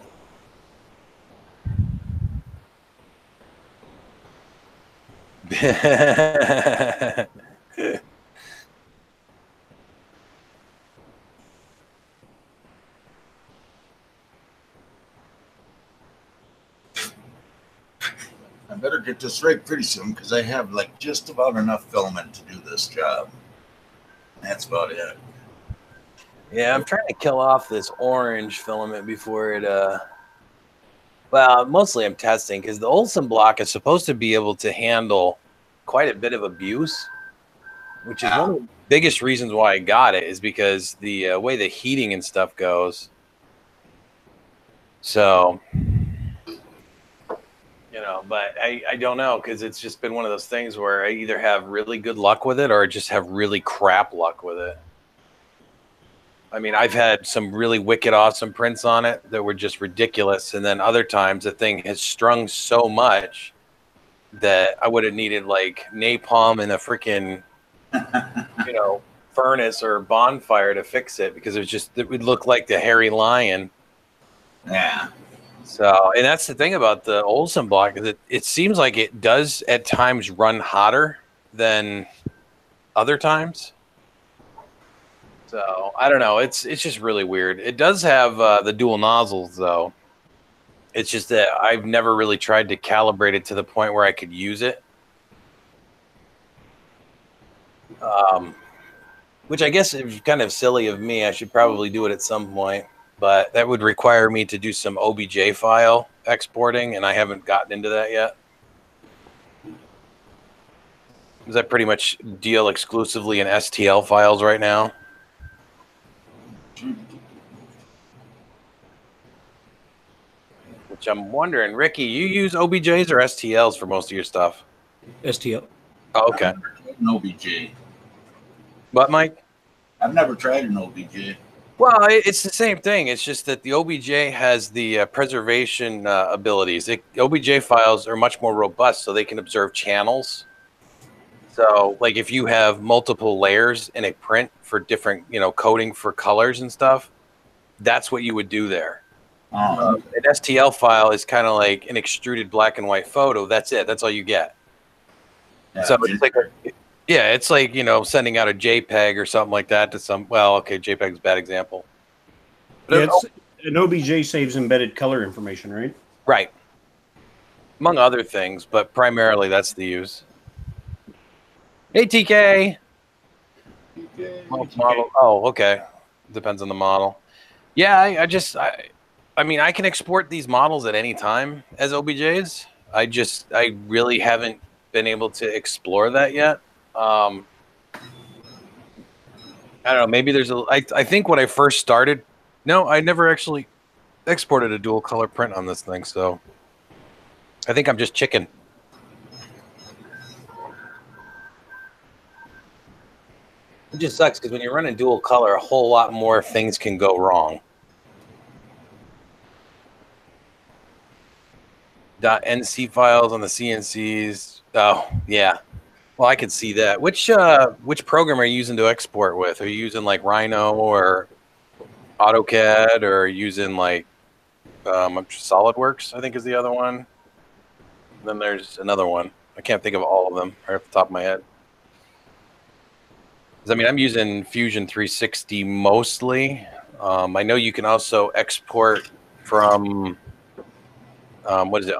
I better get this right pretty soon because I have like just about enough filament to do this job. That's about it. Yeah, I'm trying to kill off this orange filament before it well, mostly I'm testing because the Olsen block is supposed to be able to handle quite a bit of abuse, which is one of the biggest reasons why I got it is because the way the heating and stuff goes. So, you know, but I don't know because it's just been one of those things where I either have really good luck with it or I just have really crap luck with it. I mean, I've had some really wicked awesome prints on it that were just ridiculous. And then other times the thing has strung so much that I would have needed like napalm and a freaking, you know, furnace or bonfire to fix it because it would look like the hairy lion. Yeah. So, and that's the thing about the Olsen block is it seems like it does at times run hotter than other times. So I don't know. It's just really weird. It does have the dual nozzles though. It's just that I've never really tried to calibrate it to the point where I could use it. Which I guess is kind of silly of me. I should probably do it at some point, but that would require me to do some OBJ file exporting, and I haven't gotten into that yet. Does that pretty much deal exclusively in STL files right now? Which I'm wondering, Ricky, you use OBJs or STLs for most of your stuff? STL. Oh, okay. I've never tried an OBJ. What, Mike? I've never tried an OBJ. Well, it's the same thing. It's just that the OBJ has the preservation abilities. OBJ files are much more robust, so they can observe channels. So, like if you have multiple layers in a print for different, coding for colors and stuff, that's what you would do there. An STL file is kind of like an extruded black and white photo. That's it. That's all you get. Yeah, So it's like, it's like, sending out a JPEG or something like that to some. Well, okay, JPEG's a bad example. But an OBJ saves embedded color information, right? Right. Among other things, but primarily that's the use. Hey, TK. Model. Oh, okay. Depends on the model. Yeah, I mean, I can export these models at any time as OBJs. I really haven't been able to explore that yet. I don't know. Maybe there's I think when I first started, no, I never actually exported a dual color print on this thing. So I think I'm just chicken. It just sucks because when you're running dual color, a whole lot more things can go wrong. .nc files on the CNCs. Oh, yeah. Well, I could see that. Which program are you using to export with? Are you using like Rhino or AutoCAD, or are you using like SolidWorks? I think is the other one. And then there's another one. I can't think of all of them right off the top of my head. I mean, I'm using Fusion 360 mostly. I know you can also export from what is it?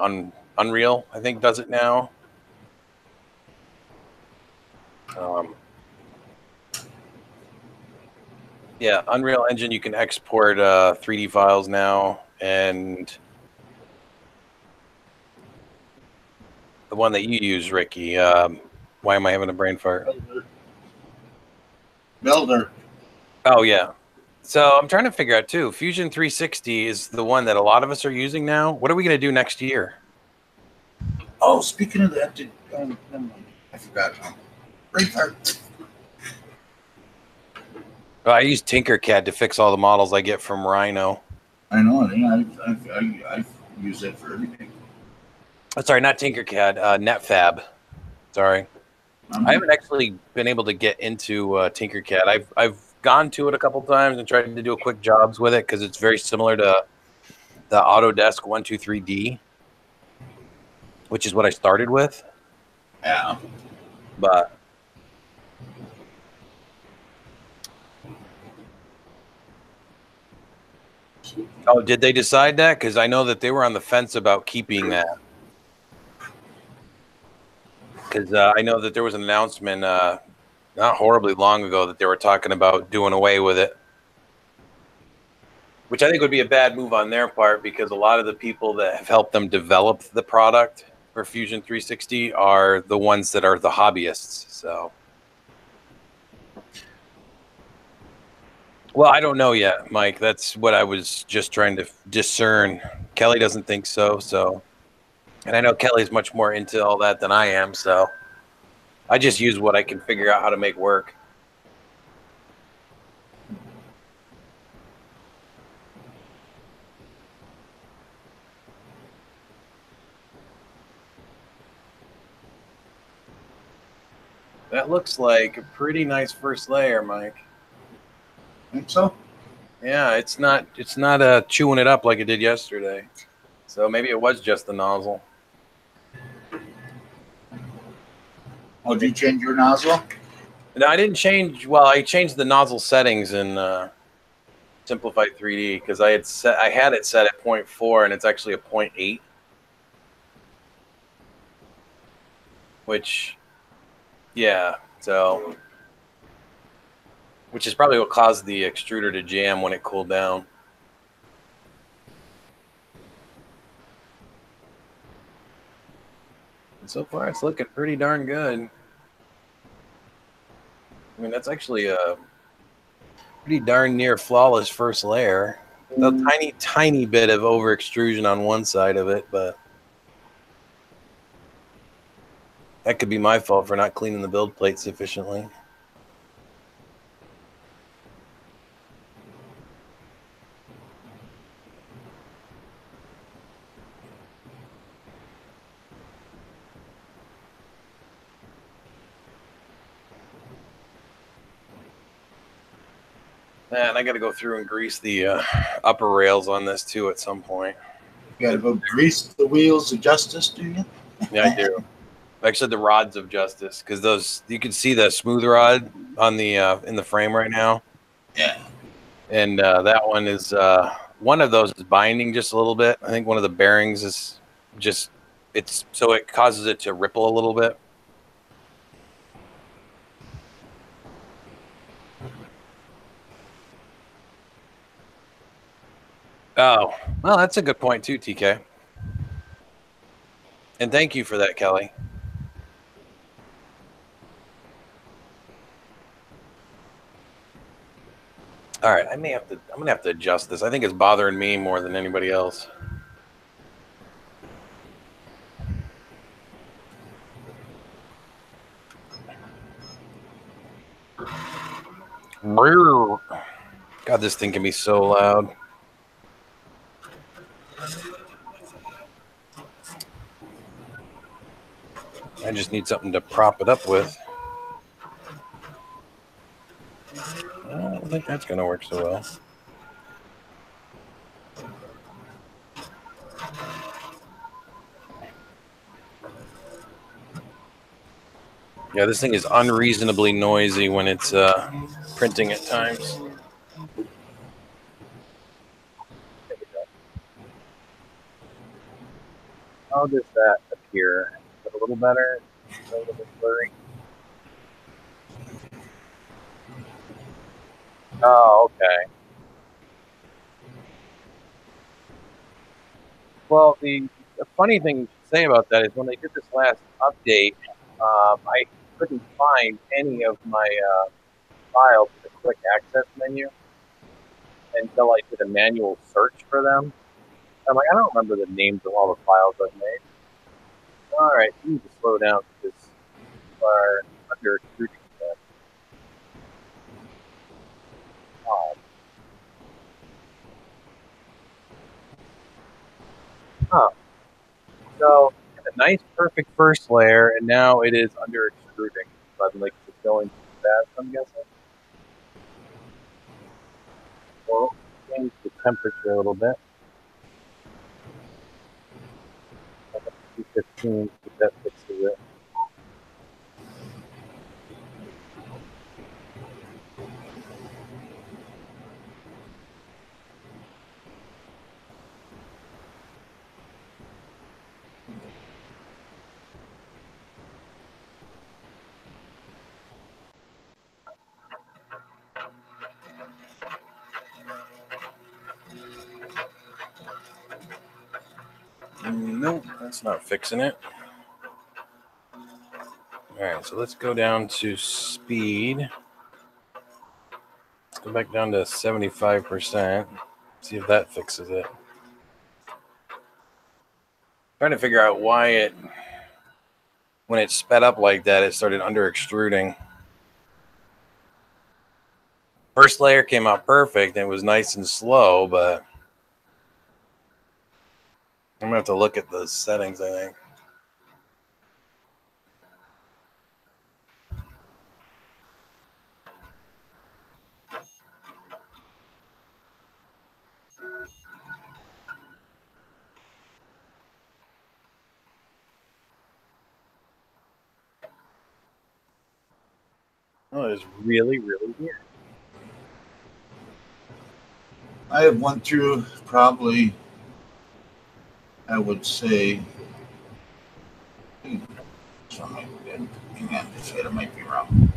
Unreal, I think, does it now. Yeah, Unreal Engine, you can export 3D files now, and the one that you use, Ricky. Why am I having a brain fart? Builder. Oh, yeah. So I'm trying to figure out, too. Fusion 360 is the one that a lot of us are using now. What are we going to do next year? Oh, speaking of that, I forgot. Brain fart. I use Tinkercad to fix all the models I get from Rhino. I know. I use that for everything. Oh, sorry, not Tinkercad. NetFab. Sorry. I haven't actually been able to get into Tinkercad. I've gone to it a couple times and tried to do a quick jobs with it because it's very similar to the Autodesk 123D, which is what I started with. Yeah. But oh, did they decide that? Because I know that they were on the fence about keeping that. Because I know that there was an announcement not horribly long ago that they were talking about doing away with it, which I think would be a bad move on their part because a lot of the people that have helped them develop the product for Fusion 360 are the ones that are the hobbyists. So, well, I don't know yet, Mike. That's what I was just trying to discern. Kelly doesn't think so. So, and I know Kelly's much more into all that than I am. So I just use what I can figure out how to make work. That looks like a pretty nice first layer, Mike. Think so? Yeah, it's not chewing it up like it did yesterday. So maybe it was just the nozzle. Oh, did you change your nozzle? No, I didn't change. Well, I changed the nozzle settings in Simplified 3D because I had it set at 0.4 and it's actually a 0.8, which, yeah, so, which is probably what caused the extruder to jam when it cooled down. So far, it's looking pretty darn good. I mean, that's actually a pretty darn near flawless first layer. A tiny bit of over extrusion on one side of it, but that could be my fault for not cleaning the build plate sufficiently. And I got to go through and grease the upper rails on this too at some point. You gotta go grease the wheels of justice, do you? Yeah, I do. Actually, the rods of justice, because those you can see the smooth rod on the in the frame right now. Yeah. And that one is one of those is binding just a little bit. I think one of the bearings is just so it causes it to ripple a little bit. Oh, well, that's a good point too, TK. And thank you for that, Kelly. All right, I'm gonna have to adjust this. I think it's bothering me more than anybody else. God, this thing can be so loud. I just need something to prop it up with. I don't think that's going to work so well. Yeah, this thing is unreasonably noisy when it's printing at times. How does that appear? Is it a little better? A little bit blurry? Oh, okay. Well, the funny thing to say about that is when they did this last update, I couldn't find any of my files with a quick access menu until I did a manual search for them. I'm like, I don't remember the names of all the files I've made. All right, you need to slow down because you are under extruding that. Oh. Huh. So a nice, perfect first layer, and now it is under extruding. Suddenly, it's going too fast, I'm guessing. Well, change the temperature a little bit. 215, that fixes it. Nope, that's not fixing it. All right, so let's go down to speed. Let's go back down to 75%. See if that fixes it. Trying to figure out why it, when it sped up like that, it started under extruding. First layer came out perfect and it was nice and slow, but I'm gonna have to look at the settings, I think. Oh, it's really, really weird. I have went through probably, I would say, so I might be wrong.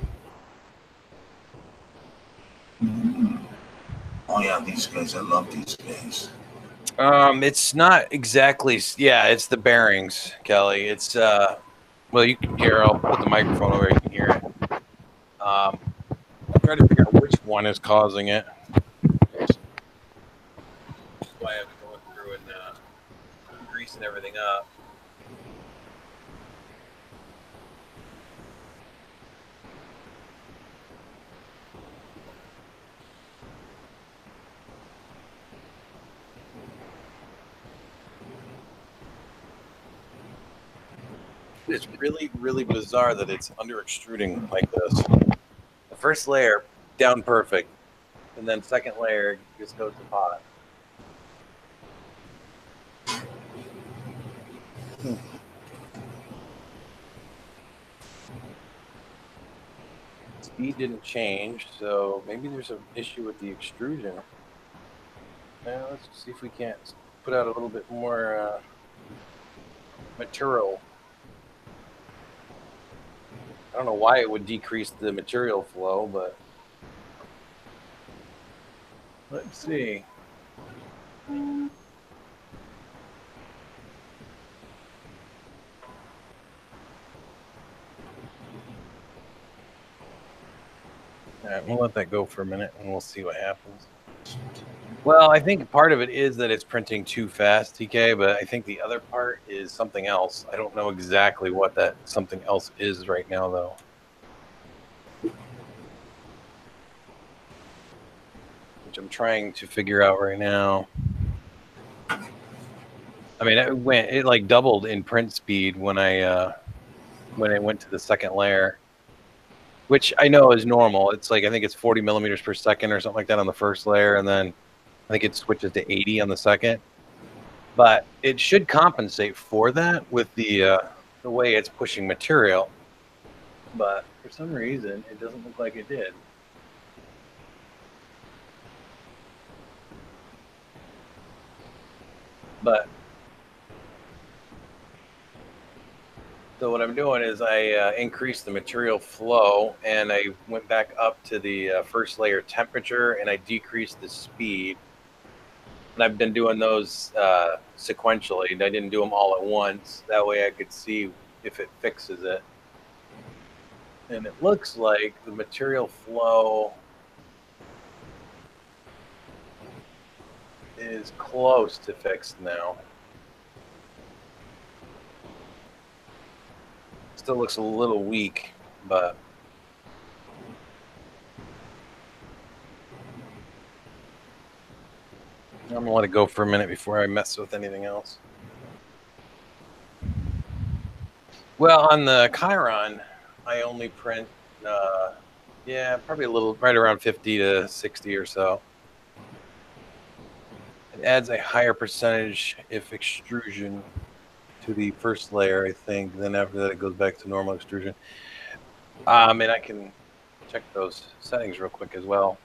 Oh yeah, these guys, I love these guys. It's not exactly, yeah, it's the bearings, Kelly. It's Well, you can hear. I'll put the microphone over. You can hear it. I'm trying to figure out which one is causing it. That's why I've been going through and greasing everything up. It's really, really bizarre that it's under extruding like this. The first layer down perfect, and then second layer just goes to pot. Speed didn't change, so maybe there's an issue with the extrusion. Now let's see if we can't put out a little bit more material. I don't know why it would decrease the material flow, but let's see. All right, we'll let that go for a minute and we'll see what happens. Well, I think part of it is that it's printing too fast, TK, but I think the other part is something else. I don't know exactly what that something else is right now, though. Which I'm trying to figure out right now. I mean, it like doubled in print speed when I went to the second layer, which I know is normal. It's like I think it's 40 millimeters per second or something like that on the first layer, and then I think it switches to 80 on the second. But it should compensate for that with the way it's pushing material. But for some reason, it doesn't look like it did. But so what I'm doing is I increased the material flow, and I went back up to the first layer temperature, and I decreased the speed. And I've been doing those sequentially. I didn't do them all at once. That way I could see if it fixes it. And it looks like the material flow is close to fixed now. Still looks a little weak, but I'm gonna let it go for a minute before I mess with anything else. Well, on the Chiron, I only print, yeah, probably a little, right around 50 to 60 or so. It adds a higher percentage if extrusion to the first layer, I think. Then after that, it goes back to normal extrusion. And I can check those settings real quick as well.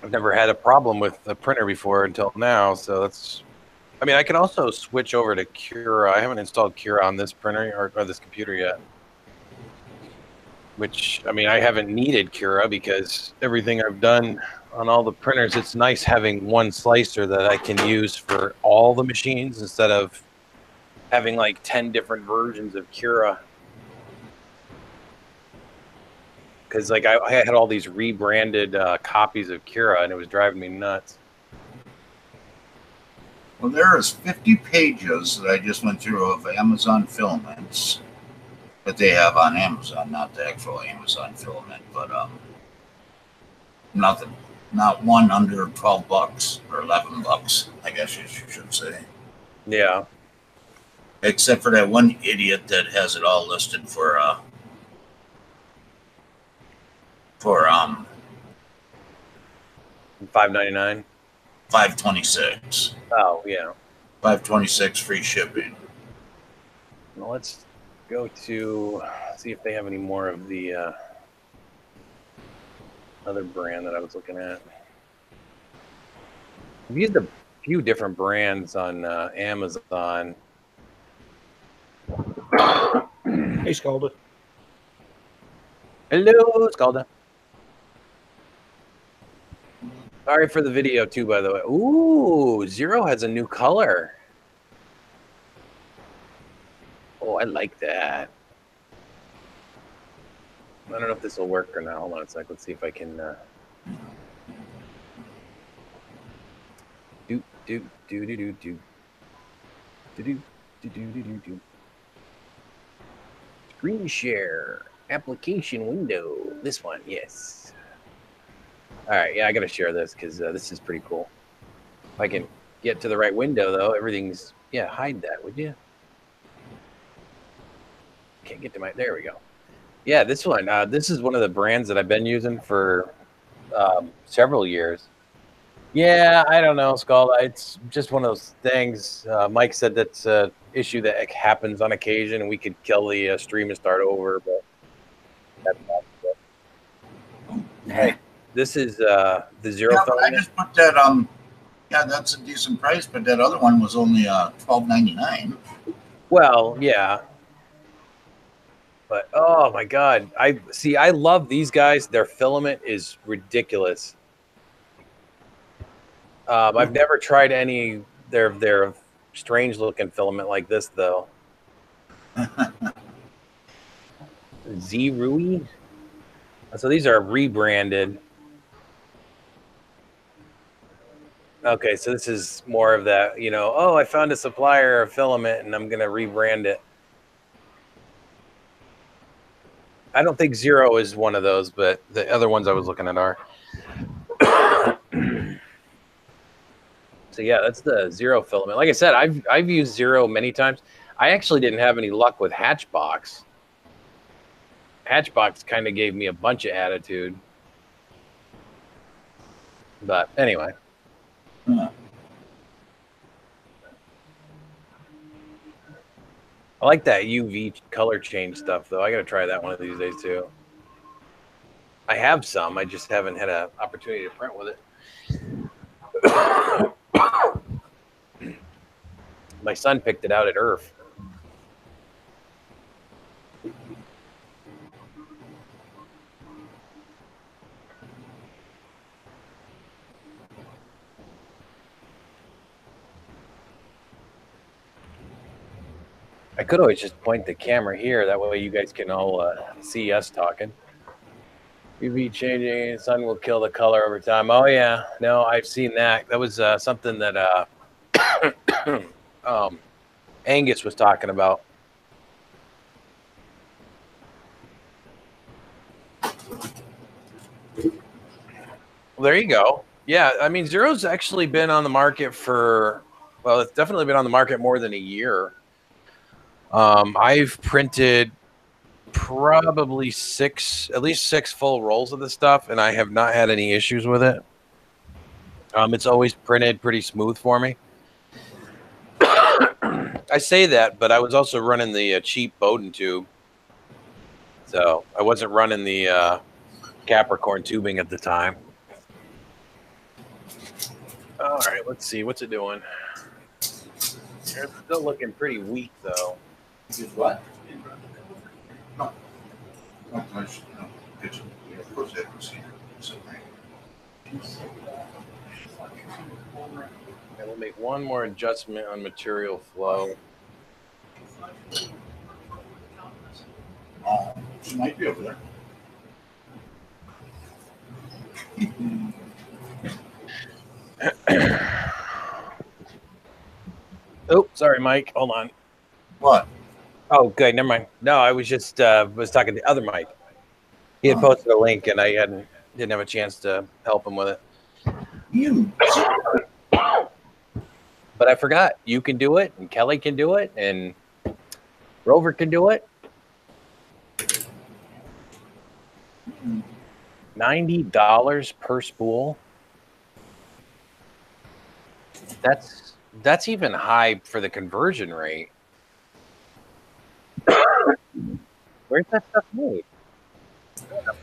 I've never had a problem with the printer before until now, so that's. I mean, I can also switch over to Cura. I haven't installed Cura on this printer or this computer yet. Which, I mean, I haven't needed Cura because everything I've done on all the printers, it's nice having one slicer that I can use for all the machines instead of having like 10 different versions of Cura. Because like I had all these rebranded copies of Cura, and it was driving me nuts. Well, there is 50 pages that I just went through of Amazon filaments that they have on Amazon, not the actual Amazon filament, but nothing, not one under $12 or $11, I guess you should say. Yeah. Except for that one idiot that has it all listed for $5.99. $5.26. Oh yeah. $5.26 free shipping. Well, let's go to see if they have any more of the other brand that I was looking at. I've used a few different brands on Amazon. Hey, Scalda. Hello, Scalda. Sorry for the video too, by the way. Ooh, Zero has a new color. I like that. I don't know if this will work or not. Hold on a sec. Let's see if I can. Do. Screen share application window. This one, yes. All right, yeah, I got to share this because this is pretty cool. If I can get to the right window, though, everything's hide that, would you? Can't get to my. There we go. Yeah, this one. This is one of the brands that I've been using for several years. Yeah, I don't know, Skull. It's just one of those things. Mike said that's an issue that happens on occasion, and we could kill the stream and start over. But that's not good. Hey, this is the zero. Yeah, I just put that. Yeah, that's a decent price, but that other one was only $12.99. Well, yeah. But oh my God, I love these guys. Their filament is ridiculous. I've never tried any their strange looking filament like this though. Z-Rui. So these are rebranded. Okay, so this is more of that, oh, I found a supplier of filament and I'm gonna rebrand it. I don't think Zero is one of those, but the other ones I was looking at are. So yeah, that's the Zero filament. Like I said, I've used Zero many times. I actually didn't have any luck with Hatchbox. Hatchbox kind of gave me a bunch of attitude. But anyway. I like that UV color change stuff, though. I got to try that one of these days, too. I have some. I just haven't had an opportunity to print with it. My son picked it out at IRF. I could always just point the camera here. That way you guys can all see us talking. UV changing, sun will kill the color over time. Oh, yeah. No, I've seen that. That was something that Angus was talking about. Well, there you go. Yeah, I mean, Zero's actually been on the market for, well, it's definitely been on the market more than a year. I've printed probably at least six full rolls of this stuff, and I have not had any issues with it. It's always printed pretty smooth for me. I say that, but I was also running the cheap Bowden tube, so I wasn't running the Capricorn tubing at the time. All right, let's see. What's it doing? It's still looking pretty weak, though. What? No. No, kitchen. Of course, they haven't seen it. And we'll make one more adjustment on material flow. Oh, she might be over there. Oh, sorry, Mike. Hold on. What? Oh, okay. Never mind. No, I was just was talking to the other Mike. He had posted a link, and I didn't have a chance to help him with it. But I forgot. You can do it, and Kelly can do it, and Rover can do it. $90 per spool. That's even high for the conversion rate. Where's that stuff made? That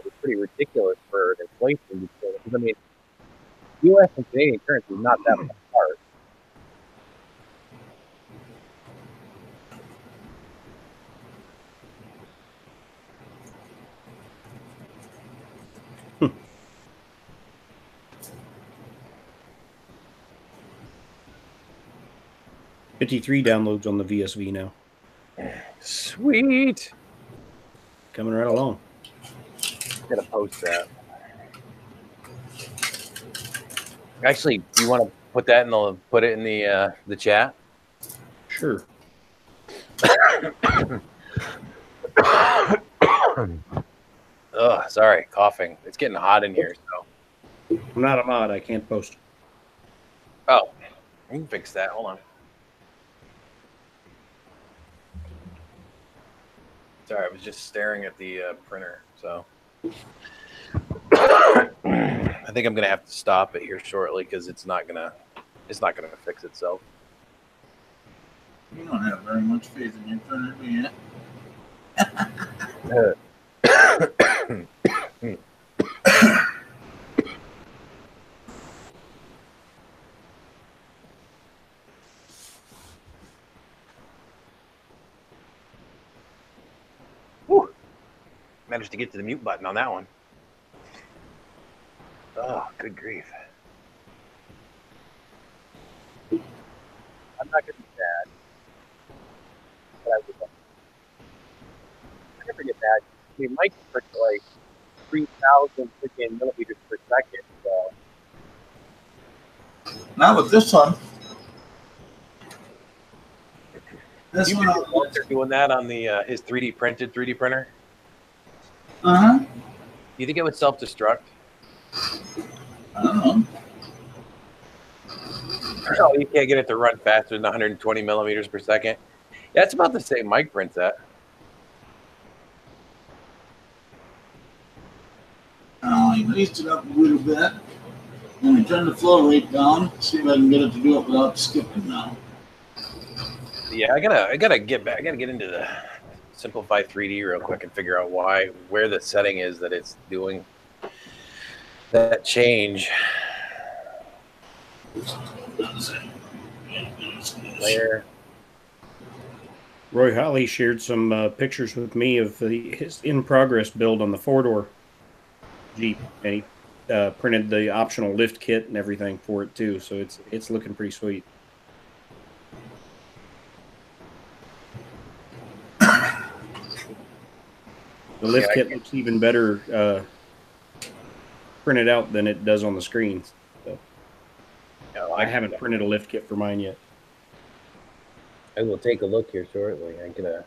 was pretty ridiculous for inflation. I mean, U.S. and Canadian currency is not that much apart. 53 downloads on the VSV now. Sweet. Coming right along. I'm gonna post that. Actually, do you want to put it in the chat? Sure. Ugh, sorry, coughing. It's getting hot in here, so. I'm not a mod. I can't post. Oh, we can fix that. Hold on. Sorry, I was just staring at the printer. So I think I'm gonna have to stop it here shortly because it's not gonna fix itself. You don't have very much faith in your printer, do you? Whew. Managed to get to the mute button on that one. Oh, good grief. I'm not gonna be bad. But I never get mad. I mean, Mike's for like 3,000 freaking millimeters per second. So. Not with this one. This You one. they're doing that on the his 3D printer. Uh-huh. Do you think it would self-destruct? I don't know. Oh, you can't get it to run faster than 120 millimeters per second. Yeah, it's about the same Mike prints at. I raised it up a little bit. And I turned the flow rate down. See if I can get it to do it without skipping now. Yeah, I gotta get back. I gotta get into the Simplify 3D real quick and figure out where the setting is that it's doing that change. Layer. Roy Holly shared some pictures with me of his in-progress build on the four-door Jeep, and he printed the optional lift kit and everything for it too. So it's looking pretty sweet. The lift kit looks even better printed out than it does on the screen. So I haven't printed a lift kit for mine yet. I will take a look here shortly. I'm gonna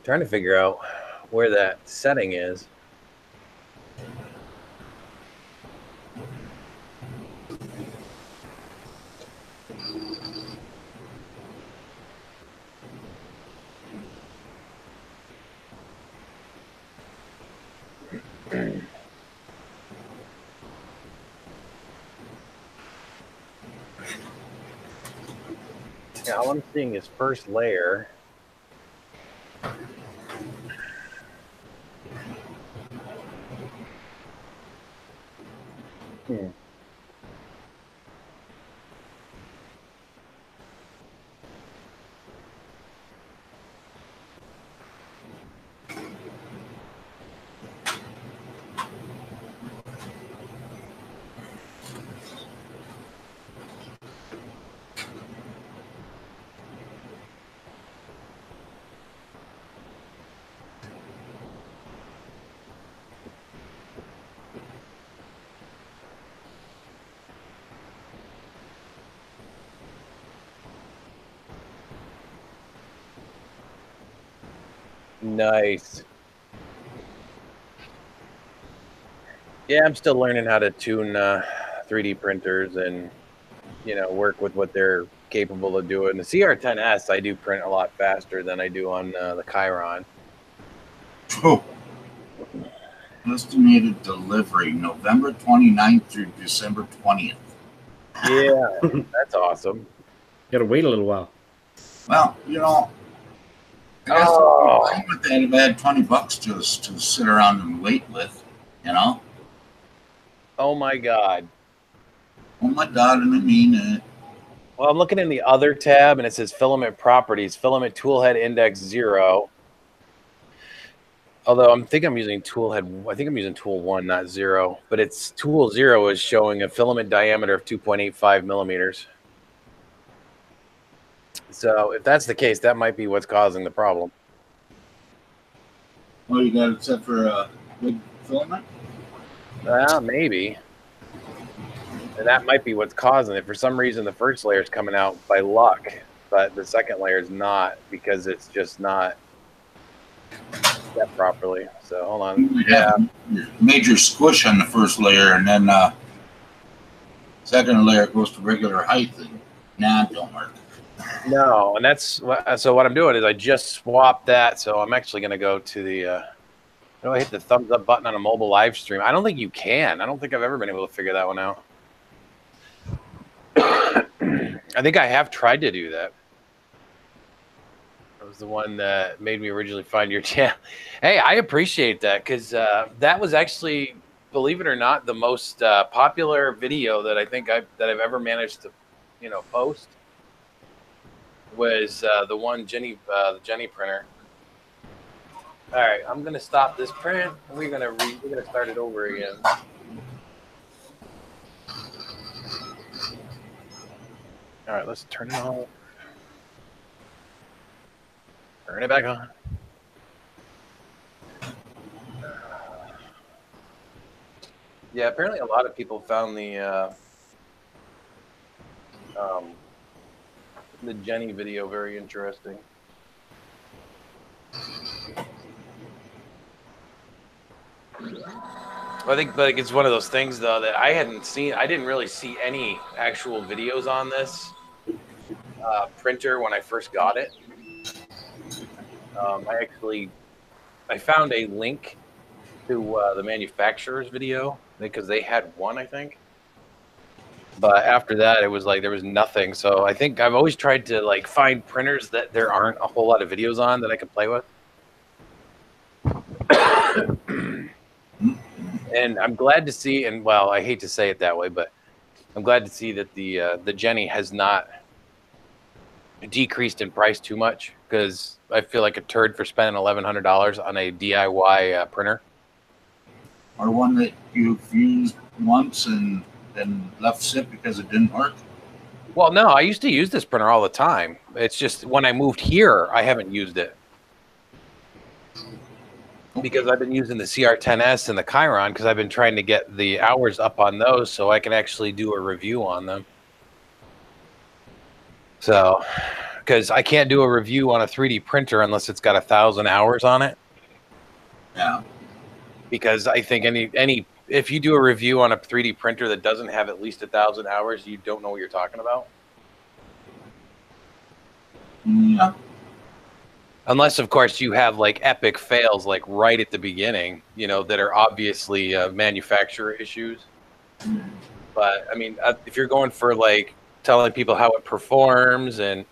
trying to figure out where that setting is. Yeah, all I'm seeing is first layer. Nice. Yeah, I'm still learning how to tune 3D printers and, work with what they're capable of doing. The CR10S, I do print a lot faster than I do on the Chiron. Oh. Estimated delivery November 29th through December 20th. Yeah, that's awesome. Got to wait a little while. Well, I guess I would think if I had $20 to sit around and wait with, Oh my God. Oh my God, and I mean it. Well, I'm looking in the other tab and it says filament properties, filament toolhead index 0. Although I think I'm using tool 1, not 0. But it's tool 0 is showing a filament diameter of 2.85 millimeters. So if that's the case, that might be what's causing the problem. Well, you got it set for a big filament? Maybe. And that might be what's causing it. For some reason, the first layer is coming out by luck, but the second layer is not because it's just not set properly. So hold on. Yeah. Major squish on the first layer, and then second layer goes to regular height, and it don't work. No, and that's so what I'm doing is I just swapped that. So I'm actually going to go to the. I hit the thumbs up button on a mobile live stream. I don't think you can. I don't think I've ever been able to figure that one out. I think I have tried to do that. That was the one that made me originally find your channel. Hey, I appreciate that because that was actually, believe it or not, the most popular video that I think I've ever managed to, post. Was the one the Jenny printer. All right, I'm gonna stop this print. We're gonna start it over again. All right, let's turn it off. Turn it back on. Yeah, apparently a lot of people found the Jenny video very interesting. I think, but it's one of those things though that I hadn't seen. I didn't really see any actual videos on this printer when I first got it. I found a link to the manufacturer's video because they had one, I think. But after that, it was like there was nothing. So I think I've always tried to like find printers that there aren't a whole lot of videos on that I can play with. And I'm glad to see, and well, I hate to say it that way, but I'm glad to see that the Jenny has not decreased in price too much because I feel like a turd for spending $1,100 on a DIY printer. Or one that you've used once and then left sit because it didn't work? Well, no, I used to use this printer all the time. It's just when I moved here, I haven't used it. Because I've been using the CR10S and the Chiron because I've been trying to get the hours up on those so I can actually do a review on them. So, because I can't do a review on a 3D printer unless it's got 1,000 hours on it. Yeah. Because I think if you do a review on a 3D printer that doesn't have at least 1,000 hours, you don't know what you're talking about. Yeah. Unless, of course, you have like epic fails like right at the beginning, that are obviously manufacturer issues. But I mean, if you're going for like telling people how it performs and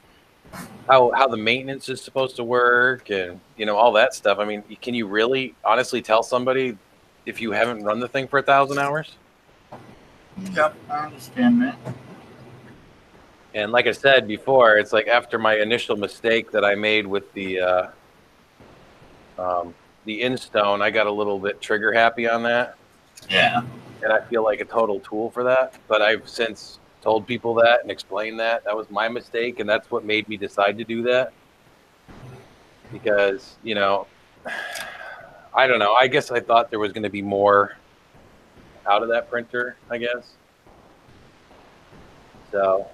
how the maintenance is supposed to work and all that stuff, I mean, can you really honestly tell somebody if you haven't run the thing for 1,000 hours? Yep, I understand that. And like I said before, it's like after my initial mistake that I made with the InStone, I got a little bit trigger happy on that. Yeah. And I feel like a total tool for that. But I've since told people that and explained that was my mistake, and that's what made me decide to do that. Because, I don't know. I guess I thought there was going to be more out of that printer, I guess. So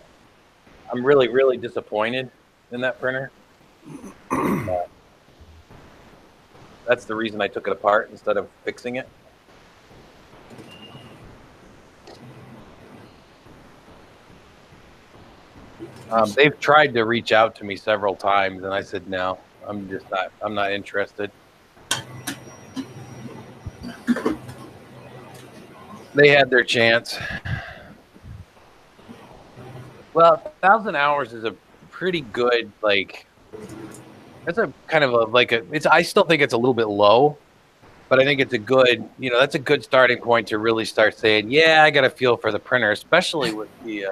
I'm really, really disappointed in that printer. That's the reason I took it apart instead of fixing it. They've tried to reach out to me several times, and I said, no, I'm not interested. They had their chance. Well, 1,000 hours is a pretty good, like, that's a kind of I still think it's a little bit low, but I think it's a good, that's a good starting point to really start saying, yeah, I got a feel for the printer, especially with the,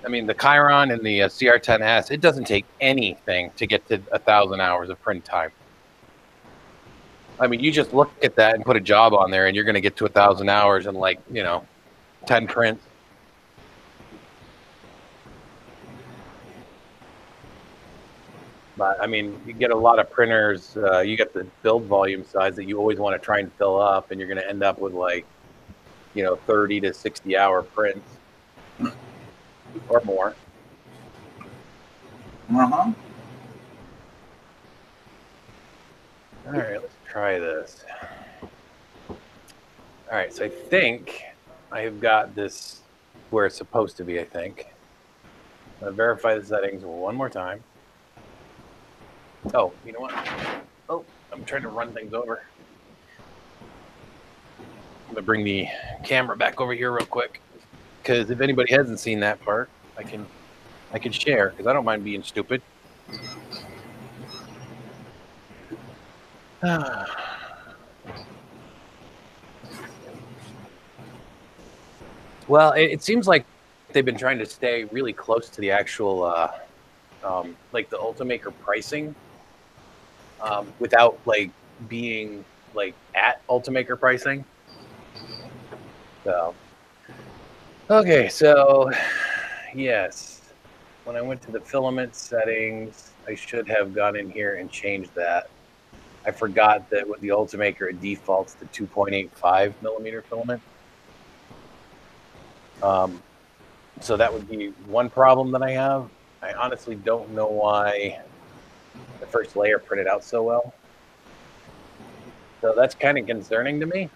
the Chiron and the CR10S. It doesn't take anything to get to 1,000 hours of print time. I mean, you just look at that and put a job on there, and you're going to get to 1,000 hours in 10 prints. But I mean, you get a lot of printers. You get the build volume size that you always want to try and fill up, and you're going to end up with like, 30 to 60 hour prints or more. Uh-huh. All right, let's try this. All right, so I think I have got this where it's supposed to be, I think. I'm going to verify the settings one more time. Oh, you know what? Oh, I'm trying to run things over. I'm going to bring the camera back over here real quick, because if anybody hasn't seen that part, I can share, because I don't mind being stupid. Well, it seems like they've been trying to stay really close to the actual, like the Ultimaker pricing, without like being like at Ultimaker pricing. So, okay, so yes, when I went to the filament settings, I should have gone in here and changed that. I forgot that with the Ultimaker, it defaults to 2.85 millimeter filament. So that would be one problem that I have. I honestly don't know why the first layer printed out so well. So that's kind of concerning to me.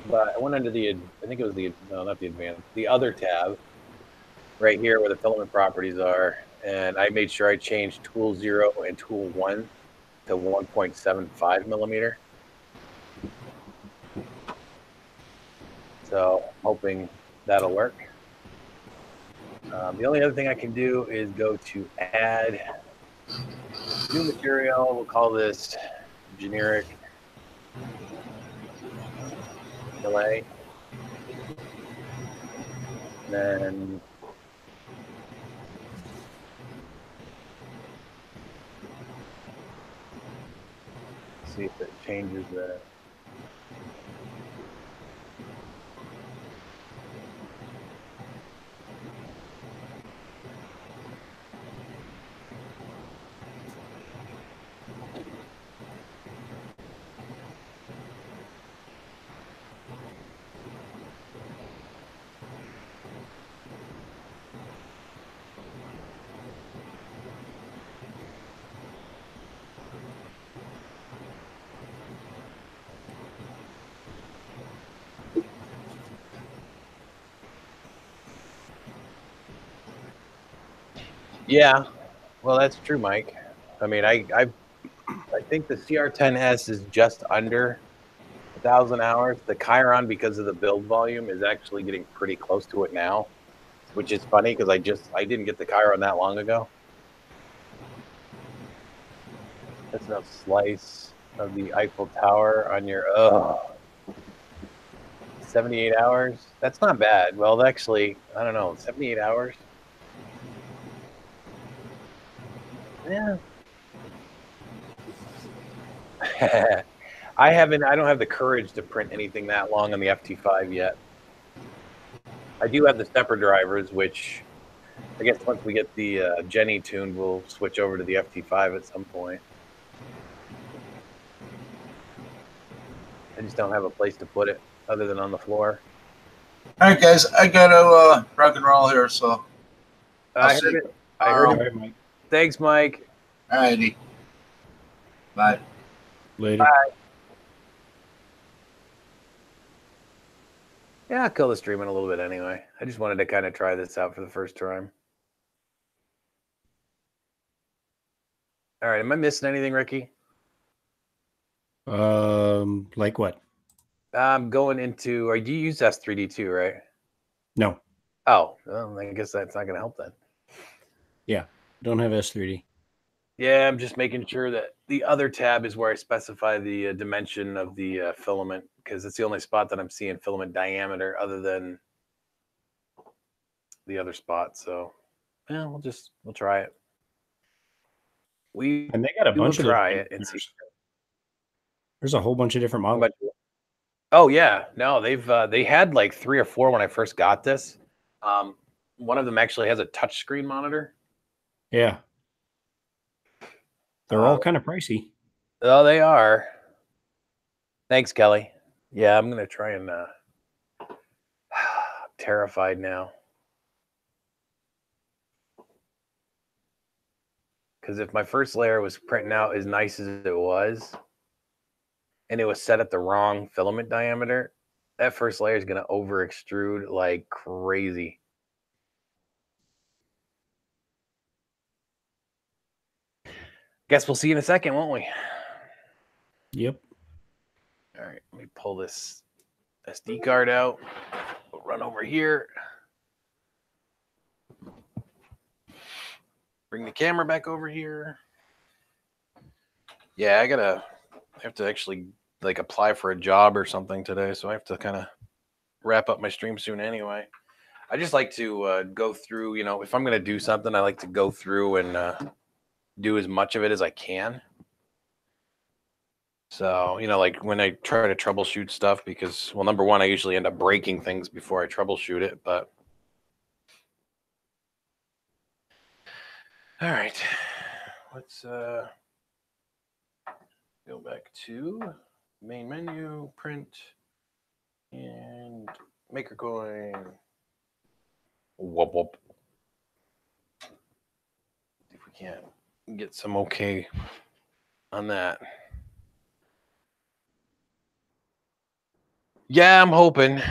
But I went into I think it was no, not the advanced, the other tab right here where the filament properties are. And I made sure I changed tool 0 and tool 1 to 1.75 millimeter. So I'm hoping that'll work. The only other thing I can do is go to add new material. We'll call this generic delay. Then see if it changes the. Yeah, well, that's true, Mike. I mean, I think the CR10S is just under 1,000 hours. The Chiron, because of the build volume, is actually getting pretty close to it now, which is funny because I didn't get the Chiron that long ago. That's enough slice of the Eiffel Tower on your 78 hours. That's not bad. Well, actually, I don't know, 78 hours. Yeah. I don't have the courage to print anything that long on the FT5 yet. I do have the stepper drivers, which I guess once we get the Jenny tuned, we'll switch over to the FT5 at some point. I just don't have a place to put it other than on the floor. All right, guys, I gotta rock and roll here, so I heard it. I heard it. Mike. Thanks, Mike. All righty. Bye. Later. Bye. Yeah, I'll kill the stream in a little bit anyway. I just wanted to kind of try this out for the first time. All right, am I missing anything, Ricky? Like what? I'm going into. Or do you use S3D2, right? No. Oh, well, I guess that's not going to help then. Yeah, don't have S3D. Yeah, I'm just making sure that the other tab is where I specify the dimension of the filament, because it's the only spot that I'm seeing filament diameter other than the other spot. So, yeah, we'll try it. And they got a bunch of try it and see. There's a whole bunch of different models. Oh yeah, no, they had like 3 or 4 when I first got this. One of them actually has a touchscreen monitor. Yeah. They're all kind of pricey. Oh, they are. Thanks, Kelly. Yeah, I'm gonna try and. I'm terrified now. Because if my first layer was printing out as nice as it was, and it was set at the wrong filament diameter, that first layer is gonna over extrude like crazy. Guess we'll see in a second, won't we? Yep. All right, let me pull this SD card out. We'll run over here. Bring the camera back over here. Yeah, I have to actually like apply for a job or something today, so I have to kind of wrap up my stream soon anyway. I just like to go through, if I'm going to do something, I like to go through and do as much of it as I can. So, like when I try to troubleshoot stuff, because, well, number one, I usually end up breaking things before I troubleshoot it, but. All right, let's go back to main menu, print, and maker coin. Whoop, whoop. See if we can't get some okay on that. Yeah, I'm hoping.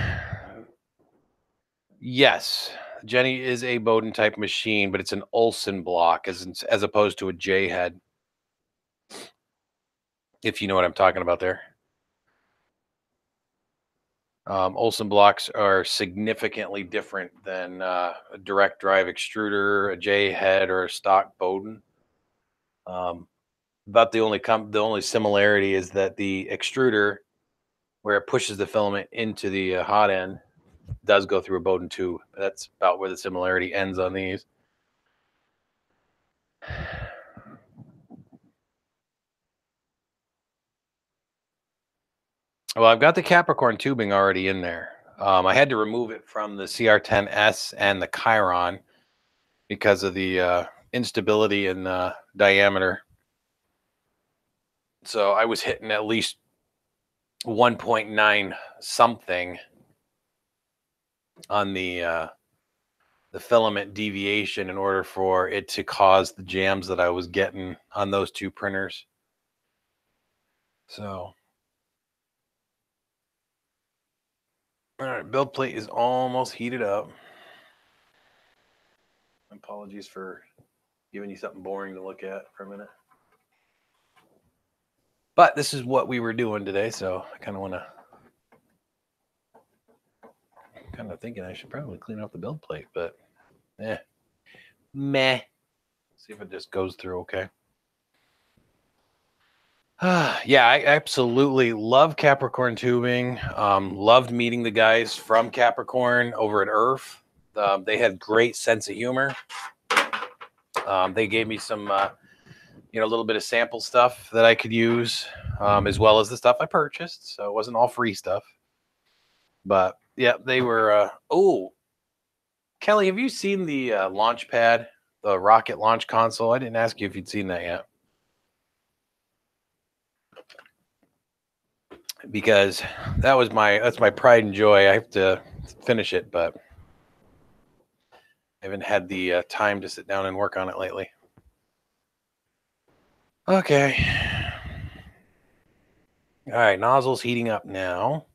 Yes, Jenny is a Bowden type machine, but it's an Olsen block as opposed to a J head. If you know what I'm talking about there. Olsen blocks are significantly different than a direct drive extruder, a J head, or a stock Bowden. About the only similarity is that the extruder, where it pushes the filament into the hot end, does go through a Bowden tube. That's about where the similarity ends on these. Well, I've got the Capricorn tubing already in there. I had to remove it from the CR10S and the Chiron because of the instability in diameter. So I was hitting at least 1.9 something on the filament deviation in order for it to cause the jams that I was getting on those two printers. So, all right, build plate is almost heated up. Apologies for giving you something boring to look at for a minute. But this is what we were doing today, so I kind of want to. Kind of thinking I should probably clean off the build plate, but meh. See if it just goes through okay. Yeah, I absolutely love Capricorn tubing. Loved meeting the guys from Capricorn over at Earth. They had great sense of humor. They gave me some, a little bit of sample stuff that I could use, as well as the stuff I purchased. So it wasn't all free stuff. But yeah, they were. Oh, Kelly, have you seen the launch pad, the rocket launch console? I didn't ask you if you'd seen that yet. Because that's my pride and joy. I have to finish it, but I haven't had the time to sit down and work on it lately. Okay. All right, nozzle's heating up now.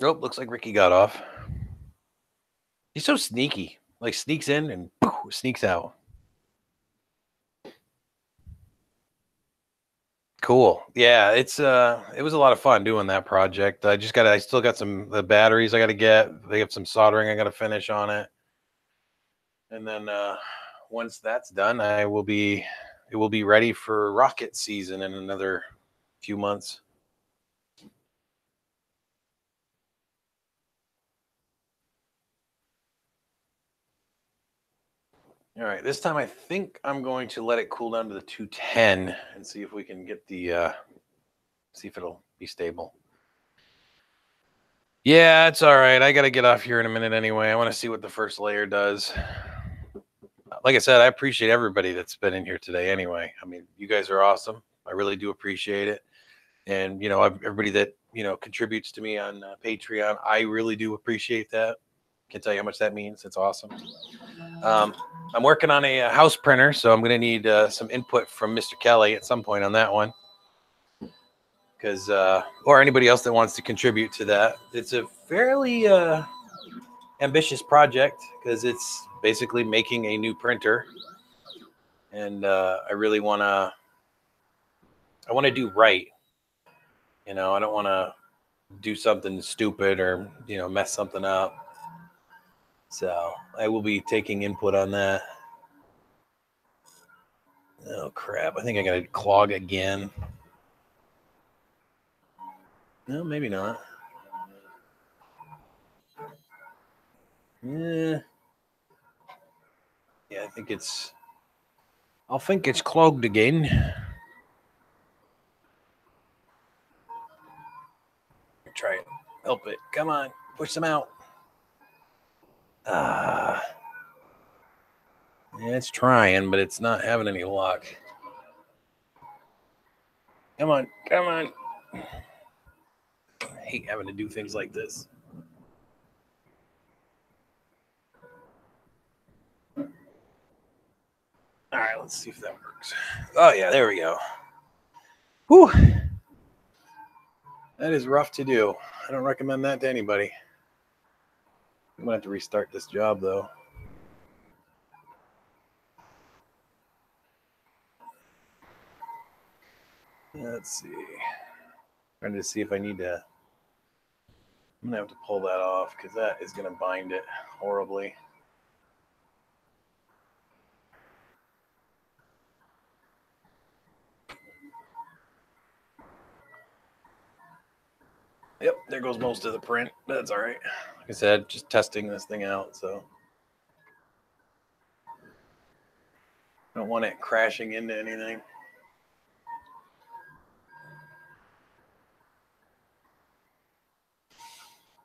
Nope, looks like Ricky got off. He's so sneaky. Like sneaks in and poof, sneaks out. Cool. Yeah, it was a lot of fun doing that project. I still got the batteries I got to get. They have some soldering I got to finish on it. And then once that's done, it will be ready for rocket season in another few months. All right, this time I think I'm going to let it cool down to the 210 and see if we can get the, see if it'll be stable. Yeah, it's all right. I got to get off here in a minute anyway. I want to see what the first layer does. Like I said, I appreciate everybody that's been in here today anyway. I mean, you guys are awesome. I really do appreciate it. And, you know, everybody that, you know, contributes to me on Patreon, I really do appreciate that. Can't tell you how much that means. It's awesome. I'm working on a house printer, so I'm going to need some input from Mr. Kelly at some point on that one. Because, or anybody else that wants to contribute to that. It's a fairly ambitious project because it's basically making a new printer. And I really want to do right. You know, I don't want to do something stupid or, you know, mess something up. So I will be taking input on that. Oh, crap. I think I got to clog again. No, maybe not. Yeah. Yeah, I think it's clogged again. Try it. Help it. Come on. Push them out. Yeah, it's trying, but it's not having any luck. Come on. Come on. I hate having to do things like this. All right, let's see if that works. Oh, yeah, there we go. Whew. That is rough to do. I don't recommend that to anybody. I'm going to have to restart this job, though. Let's see. Trying to see if I need to. I'm going to have to pull that off because that is going to bind it horribly. Yep, there goes most of the print. That's all right. Like I said, just testing this thing out, so I don't want it crashing into anything.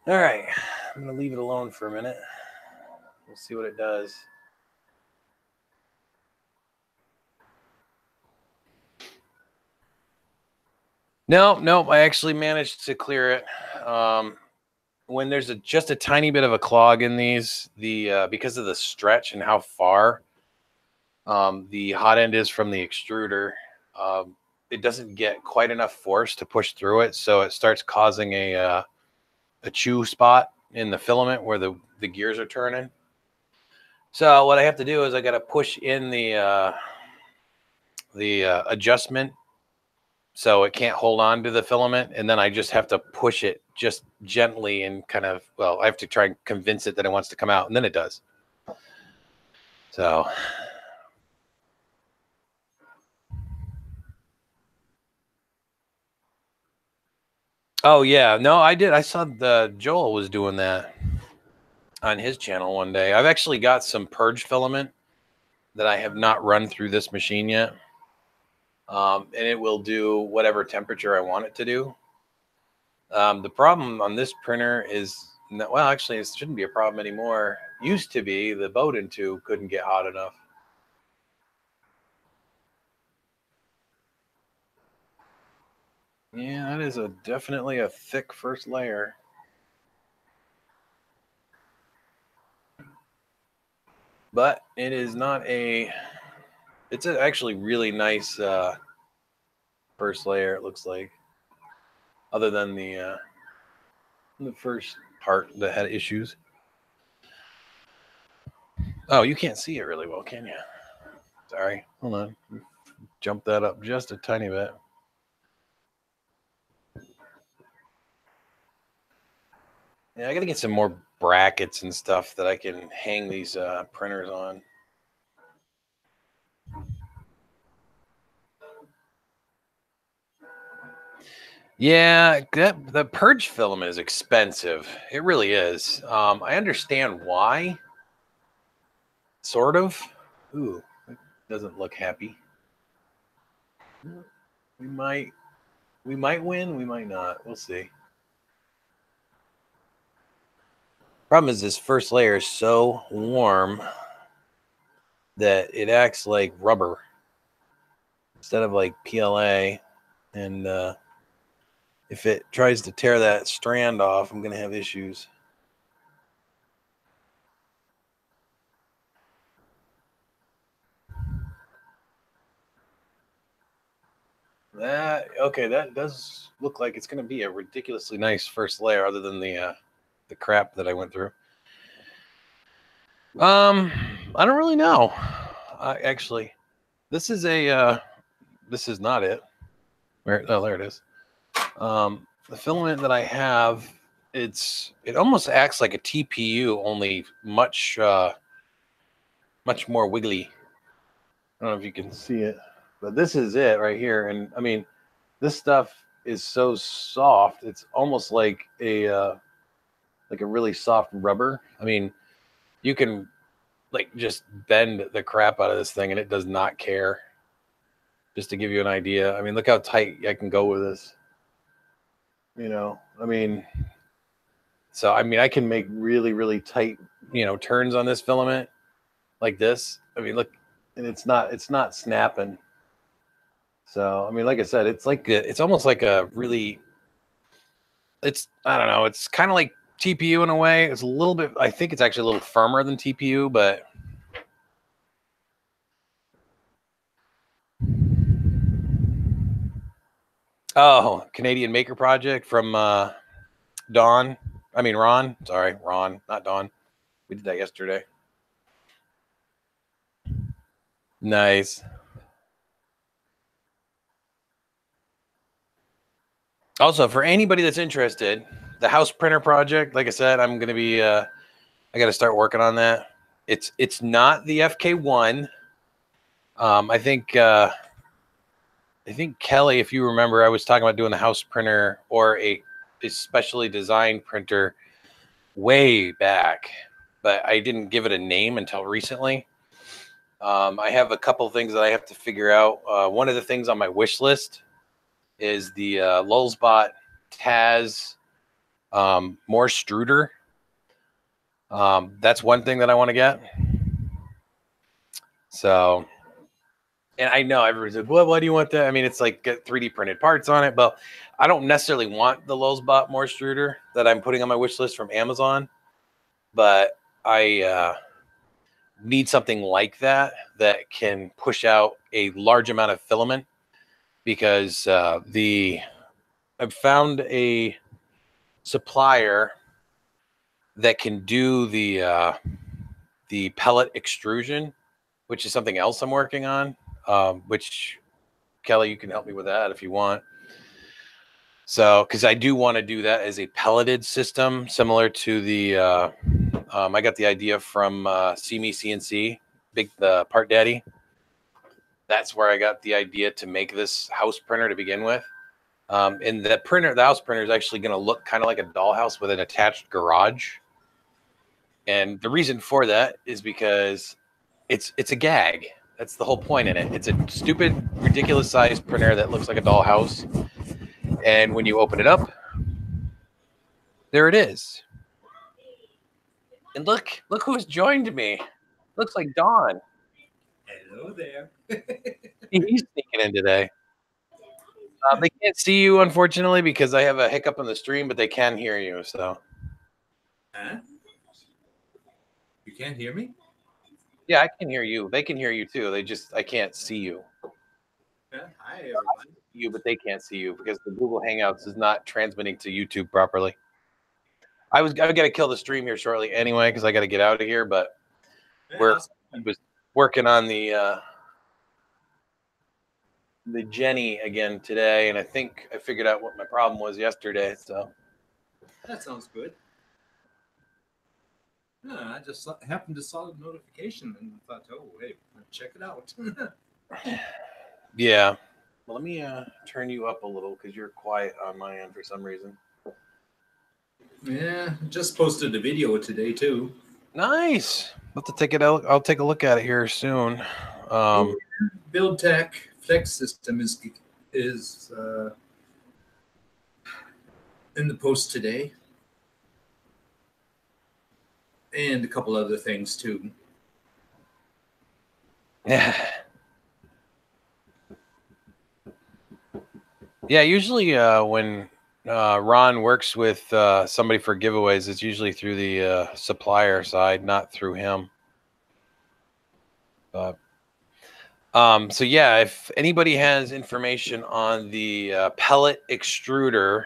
All right, I'm going to leave it alone for a minute. We'll see what it does. Nope, I actually managed to clear it. When there's just a tiny bit of a clog in these, because of the stretch and how far the hot end is from the extruder, it doesn't get quite enough force to push through it, so it starts causing a chew spot in the filament where the gears are turning. So what I have to do is I got to push in the adjustment so it can't hold on to the filament, and then I just have to push it just gently and kind of, well, I have to try and convince it that it wants to come out, and then it does. So oh yeah, no, I did. I saw Joel was doing that on his channel one day. I've actually got some purge filament that I have not run through this machine yet. And it will do whatever temperature I want it to do. The problem on this printer is, well, actually, it shouldn't be a problem anymore. Used to be the Bowden tube couldn't get hot enough. Yeah, that is definitely a thick first layer. But it is not it's actually really nice first layer, it looks like. Other than the first part that had issues. Oh, you can't see it really well, can you? Sorry. Hold on. Jump that up just a tiny bit. Yeah, I got to get some more brackets and stuff that I can hang these printers on. Yeah, the purge filament is expensive. It really is. I understand why, sort of. Ooh, that doesn't look happy. We might win, we might not. We'll see. Problem is this first layer is so warm that it acts like rubber instead of like PLA. And if it tries to tear that strand off, I'm going to have issues. That does look like it's going to be a ridiculously nice first layer, other than the crap that I went through. I don't really know. Actually, this is this is not it. Oh, there it is. The filament that I have, it almost acts like a TPU, only much more wiggly. I don't know if you can see it, but this is it right here. And I mean, this stuff is so soft. It's almost like a really soft rubber. I mean, you can like just bend the crap out of this thing and it does not care. Just to give you an idea. I mean, look how tight I can go with this. You know, I mean, so I mean, I can make really, really tight, turns on this filament like this. I mean, look, and it's not snapping. So, I mean, like I said, it's almost like a really, I don't know, it's kind of like TPU in a way. It's a little bit, I think it's actually a little firmer than TPU, but oh, Canadian Maker Project from Ron. Sorry, Ron, not Dawn. We did that yesterday. Nice. Also, for anybody that's interested, the house printer project, like I said, I'm going to be, I got to start working on that. It's not the FK1. I think Kelly, if you remember, I was talking about doing the house printer or a specially designed printer way back, but I didn't give it a name until recently. I have a couple things that I have to figure out. One of the things on my wish list is the Lulzbot Taz Morse Struder. That's one thing that I want to get. So, and I know everybody's like, well, why do you want that? I mean, it's like get 3D printed parts on it, but I don't necessarily want the Lulzbot Morse Struder that I'm putting on my wish list from Amazon. But I need something like that can push out a large amount of filament, because I've found a supplier that can do the pellet extrusion, which is something else I'm working on. Which Kelly, you can help me with that if you want. So, because I do want to do that as a pelleted system, similar to the. I got the idea from See Me CNC, the Part Daddy. That's where I got the idea to make this house printer to begin with. And the house printer is actually going to look kind of like a dollhouse with an attached garage. And the reason for that is because it's a gag. That's the whole point in it. It's a stupid, ridiculous sized printer that looks like a dollhouse. And when you open it up, there it is. And look who's joined me. Looks like Dawn. Hello there. He's sneaking in today. They can't see you, unfortunately, because I have a hiccup in the stream, but they can hear you. So, Huh? You can't hear me? yeah, I can hear you. They can hear you too. I can't see you. Yeah. Hi, everyone. You, but they can't see you because the Google Hangouts is not transmitting to YouTube properly. I got to kill the stream here shortly anyway because I got to get out of here. But Yeah, I was working on the Jenny again today, and I think I figured out what my problem was yesterday. So that sounds good. Yeah, I just happened to saw the notification and thought, oh, wait, check it out. yeah. Well, let me turn you up a little because you're quiet on my end for some reason. Yeah, just posted a video today too. Nice. have to take it out. I'll take a look at it here soon. Build Tech Flex system is in the post today, and a couple other things too. Yeah. Yeah, usually when Ron works with somebody for giveaways, it's usually through the supplier side, not through him. But so yeah, if anybody has information on the pellet extruder,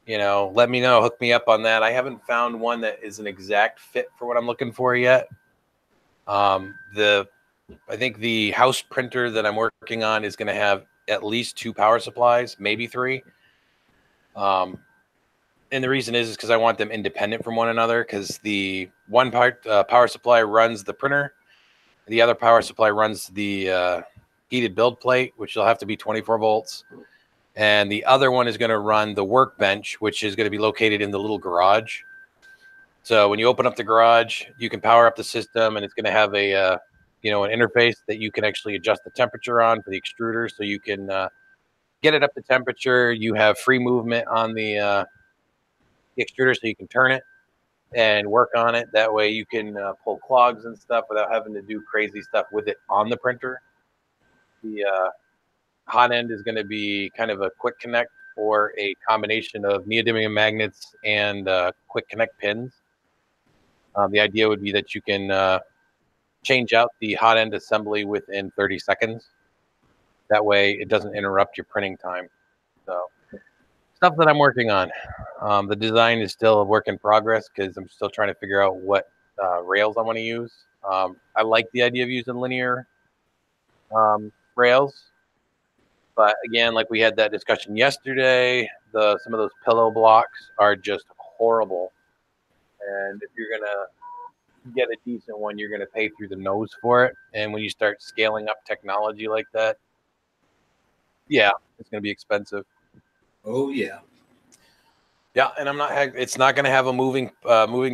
let me know. Hook me up on that. I haven't found one that is an exact fit for what I'm looking for yet. I think the house printer that I'm working on is going to have at least 2 power supplies, maybe 3. And the reason is because I want them independent from one another, because the one power supply runs the printer, the other power supply runs the heated build plate, which will have to be 24 volts, and the other one is going to run the workbench, which is going to be located in the little garage. So when you open up the garage, you can power up the system, and it's going to have a an interface that you can actually adjust the temperature on for the extruder, so you can get it up to temperature. You have free movement on the extruder, so you can turn it and work on it. That way you can pull clogs and stuff without having to do crazy stuff with it on the printer. The hot end is going to be kind of a quick connect or a combination of neodymium magnets and quick connect pins. The idea would be that you can change out the hot end assembly within 30 seconds. That way it doesn't interrupt your printing time. So stuff that I'm working on. The design is still a work in progress because I'm still trying to figure out what rails I want to use. I like the idea of using linear rails, but again, like we had that discussion yesterday, some of those pillow blocks are just horrible. And if you're gonna get a decent one, you're gonna pay through the nose for it. And when you start scaling up technology like that, yeah, it's gonna be expensive. Oh yeah. Yeah, and it's not going to have a moving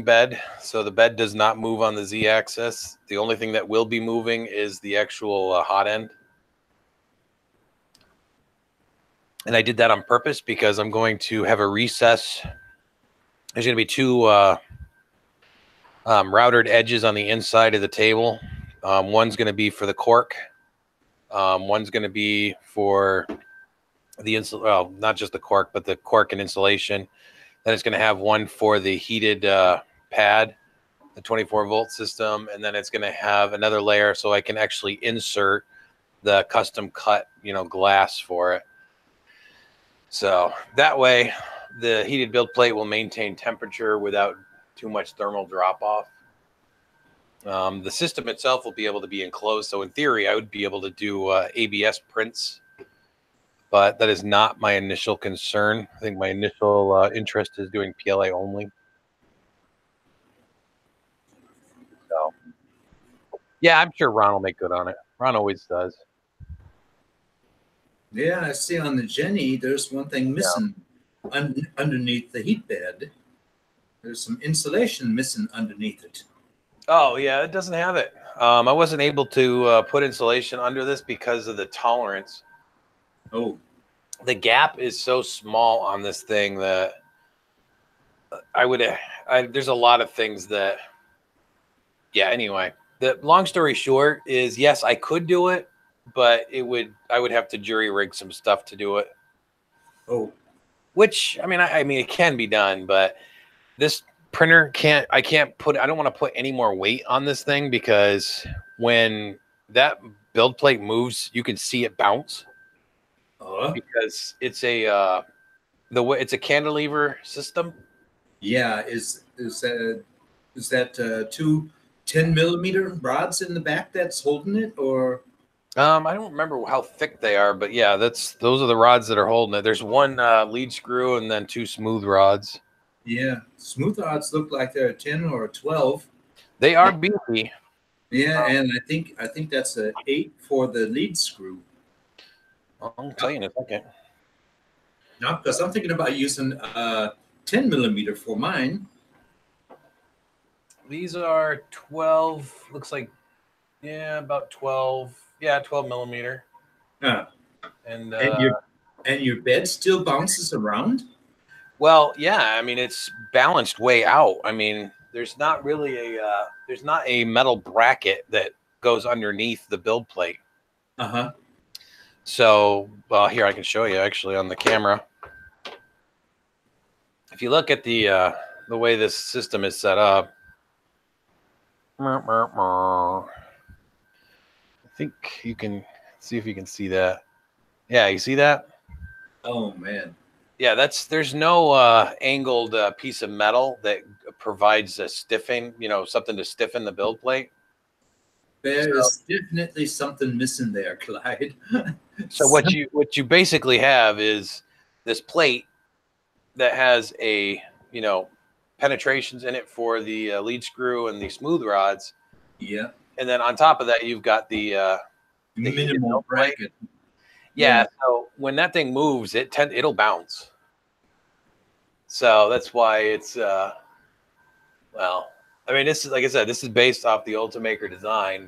bed, so the bed does not move on the Z-axis. The only thing that will be moving is the actual hot end. And I did that on purpose because I'm going to have a recess. There's going to be 2 routed edges on the inside of the table. One's going to be for the cork. One's going to be for the not just the cork, but the cork and insulation. Then it's going to have one for the heated pad, the 24-volt system, and then it's going to have another layer so I can actually insert the custom cut, glass for it. So that way, the heated build plate will maintain temperature without too much thermal drop off. The system itself will be able to be enclosed, so in theory, I would be able to do ABS prints. But that is not my initial concern. I think my initial interest is doing PLA only. So, yeah, I'm sure Ron will make good on it. Ron always does. Yeah, I see on the Jenny, there's one thing missing underneath the heat bed. There's some insulation missing underneath it. Oh, yeah, it doesn't have it. I wasn't able to put insulation under this because of the tolerance. Oh. The gap is so small on this thing that there's a lot of things that, yeah, anyway. The long story short is, yes, I could do it, but I would have to jury rig some stuff to do it. Oh. Which, I mean, it can be done, but this printer I don't want to put any more weight on this thing because when that build plate moves, you can see it bounce. Because it's it's a cantilever system. Yeah, is that 2 10-millimeter rods in the back that's holding it, or? I don't remember how thick they are, but yeah, those are the rods that are holding it. There's one lead screw and then 2 smooth rods. Yeah, smooth rods look like they're a 10 or a 12. They are beefy. Yeah, and I think that's a 8 for the lead screw. I'll tell you in a second. No, because I'm thinking about using 10 millimeter for mine. these are 12. Looks like, yeah, about 12. Yeah, 12 millimeter. Uh, And and your bed still bounces around? well, yeah. I mean, it's balanced way out. I mean, there's not really there's not a metal bracket that goes underneath the build plate. Uh-huh. So, well, here I can show you actually on the camera. If you look at the way this system is set up, I think you can see if you can see that. Yeah, you see that? Oh man. Yeah, there's no angled piece of metal that provides a stiffening, something to stiffen the build plate. There So, is definitely something missing there, Clyde. so what you basically have is this plate that has a penetrations in it for the lead screw and the smooth rods, Yeah. and then on top of that you've got the heated Minimal build plate. bracket. Yeah, so when that thing moves, it'll bounce. So that's why it's well, I mean, this is, like I said, this is based off the Ultimaker design,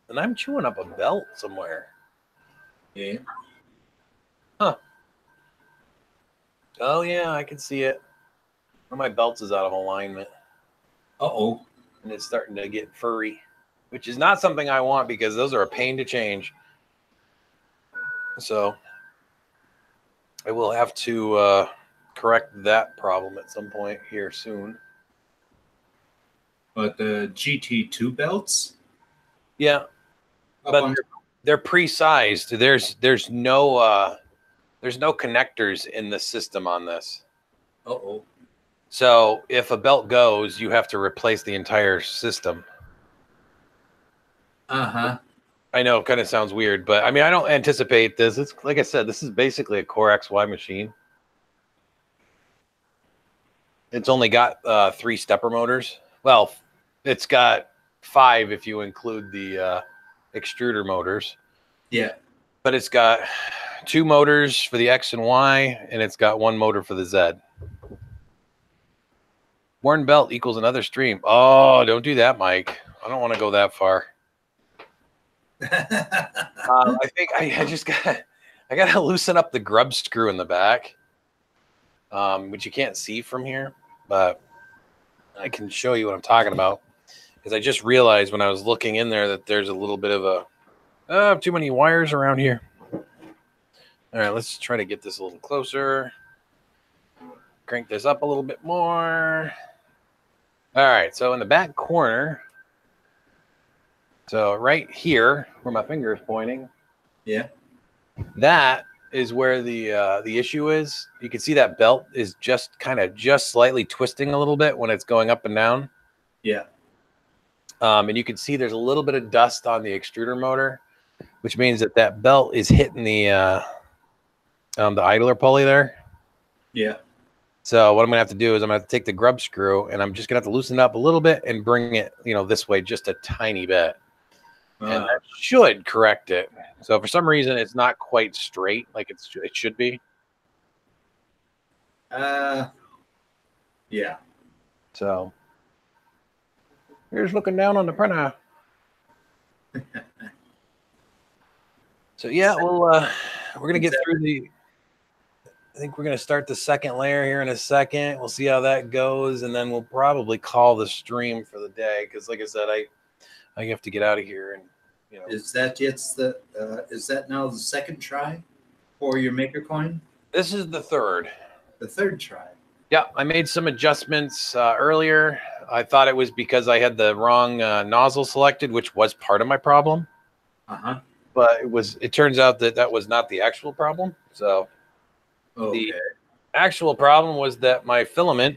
and I'm chewing up a belt somewhere. Yeah. Huh. Oh yeah, I can see it. One of my belts is out of alignment. Uh-oh. And it's starting to get furry, which is not something I want because those are a pain to change. So I will have to correct that problem at some point here soon. But the GT2 belts? Yeah, but they're pre-sized. There's no connectors in the system on this. Uh-oh. So if a belt goes, you have to replace the entire system. Uh-huh. I know it kind of sounds weird, but I mean, I don't anticipate this. It's like I said, this is basically a Core XY machine. It's only got 3 stepper motors. Well, it's got 5 if you include the extruder motors. Yeah. But it's got 2 motors for the X and Y, and it's got 1 motor for the Z. Worn belt equals another stream. Oh, don't do that, Mike. I don't want to go that far. I think I just got to loosen up the grub screw in the back, which you can't see from here, but I can show you what I'm talking about. Because I just realized when I was looking in there that there's a little bit of too many wires around here. All right, let's try to get this a little closer. Crank this up a little bit more. All right, so in the back corner, so right here where my finger is pointing, Yeah. that is where the issue is. You can see that belt is just slightly twisting a little bit when it's going up and down. Yeah. And you can see there's a little bit of dust on the extruder motor, which means that belt is hitting the idler pulley there. Yeah. So what I'm gonna have to do is I'm gonna have to take the grub screw and I'm just gonna have to loosen it up a little bit and bring it, this way just a tiny bit. And that should correct it. So for some reason it's not quite straight like it should be. Yeah. So here's looking down on the printer. So yeah, we're gonna get through I think we're gonna start the second layer here in a second. We'll see how that goes, and then we'll probably call the stream for the day because, like I said, I have to get out of here and Is that is that now the second try for your maker coin? This is the third. The third try. Yeah, I made some adjustments earlier. I thought it was because I had the wrong nozzle selected, which was part of my problem. Uh-huh. But it turns out that was not the actual problem. So Okay. the actual problem was that my filament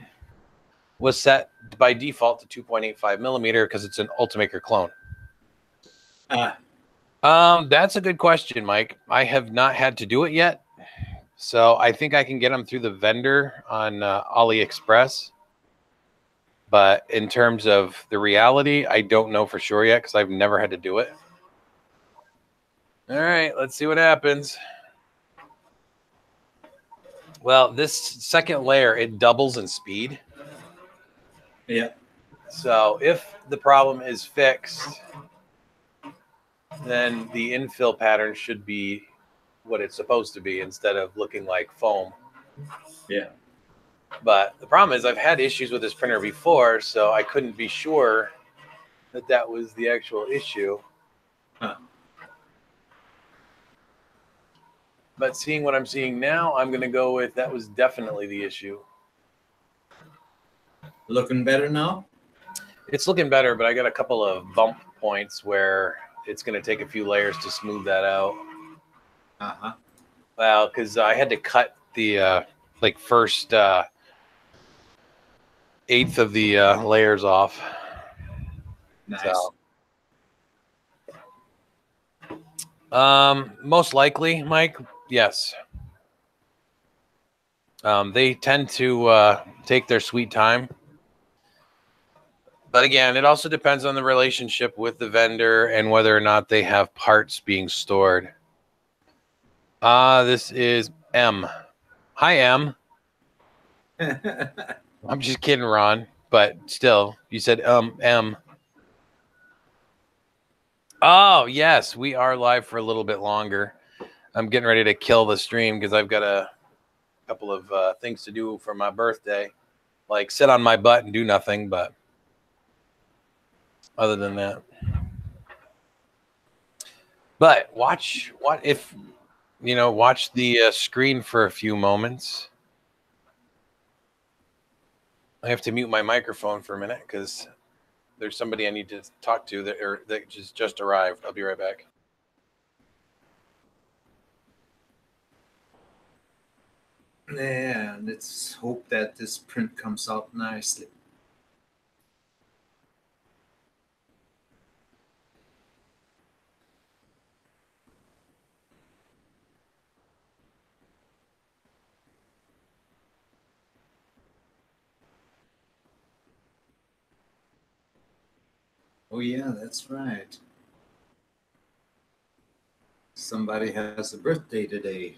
was set by default to 2.85 millimeter because it's an Ultimaker clone. That's a good question, Mike. I have not had to do it yet. So I think I can get them through the vendor on AliExpress. But in terms of the reality, I don't know for sure yet because I've never had to do it. All right, let's see what happens. Well, this second layer, it doubles in speed. Yeah. So if the problem is fixed, then the infill pattern should be what it's supposed to be instead of looking like foam. Yeah. But the problem is I've had issues with this printer before, so I couldn't be sure that that was the actual issue. Huh. But seeing what I'm seeing now, I'm going to go with that was definitely the issue. Looking better now? It's looking better, but I got a couple of bump points where it's going to take a few layers to smooth that out. Uh-huh. Well, because I had to cut the first eighth of the layers off. Nice. So, most likely, Mike, yes. They tend to take their sweet time. But again, it also depends on the relationship with the vendor and whether or not they have parts being stored. This is M. Hi, M. I'm just kidding, Ron. But still, you said M. Oh, yes, we are live for a little bit longer. I'm getting ready to kill the stream because I've got a couple of things to do for my birthday. Like sit on my butt and do nothing, but other than that. But watch the screen for a few moments. I have to mute my microphone for a minute because there's somebody I need to talk to that just arrived. I'll be right back. Yeah, let's hope that this print comes out nicely. Oh yeah, that's right. Somebody has a birthday today.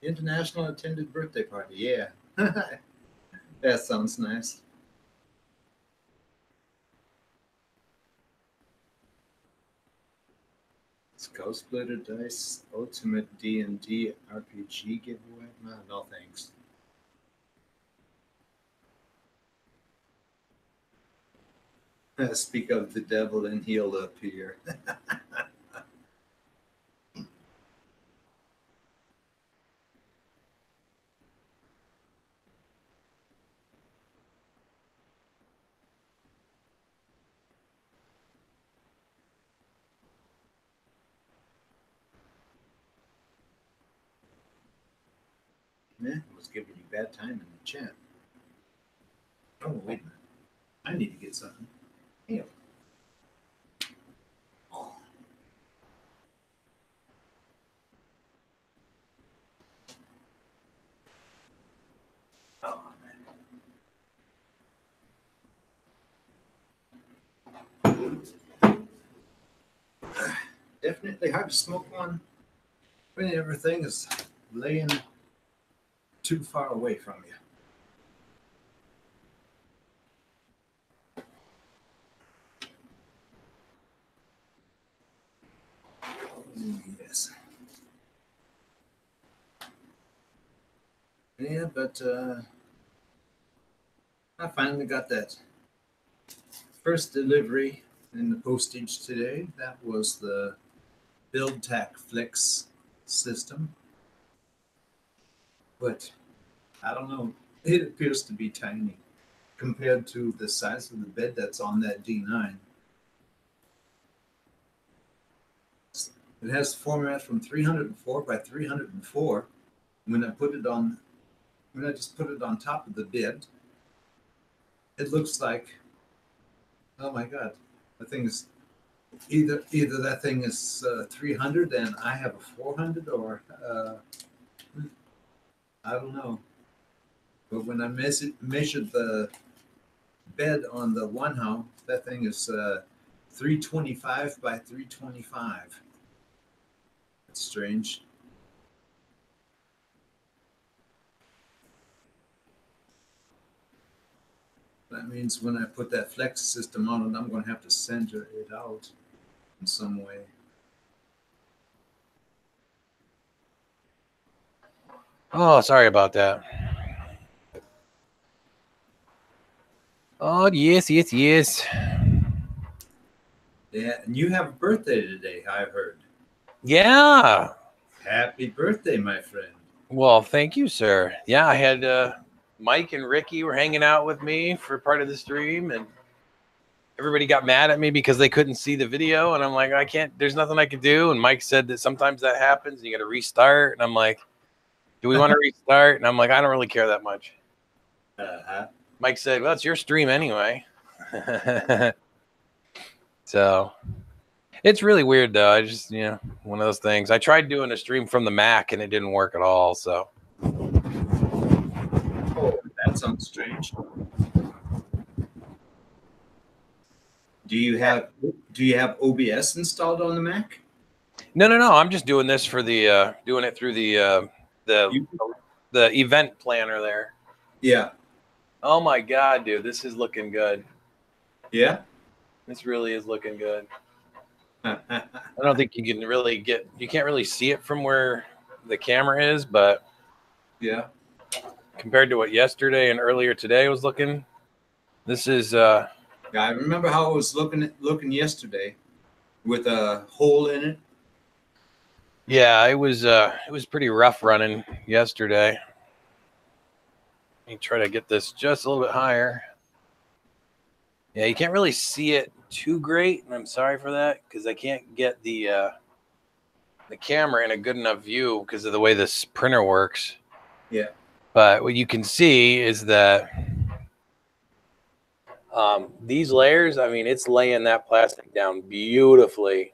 International attended birthday party. Yeah. That sounds nice. Skull Splitter Dice Ultimate D&D RPG giveaway? No thanks. Speak of the devil and he'll appear. Man, I was giving you bad time in the chat. Oh, wait a minute. I need to get something. Hey. Oh. Oh, man. Definitely hard to smoke one when everything is laying too far away from you. Yes. Yeah, but I finally got that first delivery in the postage today. That was the BuildTak Flex system. But I don't know, it appears to be tiny compared to the size of the bed that's on that D9. It has format from 304 by 304. When I just put it on top of the bed, it looks like, oh my God, the thing is either that thing is 300 and I have a 400, or I don't know. But when I measured the bed on the one house, that thing is 325 by 325. That's strange. That means when I put that flex system on it, I'm going to have to center it out in some way. Oh, sorry about that. Oh, yes, yes, yes. Yeah, and you have a birthday today, I heard. Yeah. Happy birthday, my friend. Well, thank you, sir. Yeah, I had Mike and Ricky were hanging out with me for part of the stream, and everybody got mad at me because they couldn't see the video. And I'm like, I can't, there's nothing I can do. And Mike said that sometimes that happens and you got to restart. And I'm like, do we want to restart? And I'm like, I don't really care that much. Mike said, well, it's your stream anyway. So it's really weird, though. I just, you know, one of those things. I tried doing a stream from the Mac and it didn't work at all. So. Oh, that sounds strange. Do you have OBS installed on the Mac? No. I'm just doing this for the doing it through the event planner there. Yeah. Oh my God, dude, this is looking good. Yeah. This really is looking good. I don't think you can really you can't really see it from where the camera is, but yeah, compared to what yesterday and earlier today was looking, this is yeah, I remember how it was looking yesterday with a hole in it. Yeah, it was pretty rough running yesterday. Let me try to get this just a little bit higher. Yeah, you can't really see it too great, and I'm sorry for that because I can't get the camera in a good enough view because of the way this printer works. Yeah. But what you can see is that these layers, I mean, it's laying that plastic down beautifully.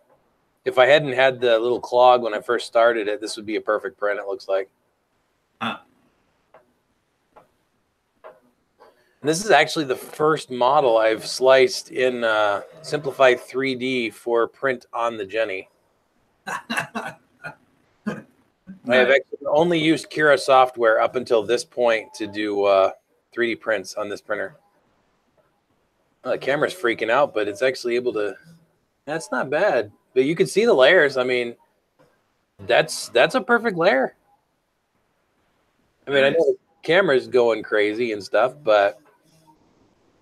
If I hadn't had the little clog when I first started it, this would be a perfect print, it looks like. Huh. And this is actually the first model I've sliced in Simplified 3D for print on the Jenny. I have actually only used Kira software up until this point to do 3D prints on this printer. The camera's freaking out, but it's actually able to. That's not bad, but you can see the layers. I mean, that's a perfect layer. I mean, I know the camera's going crazy and stuff, but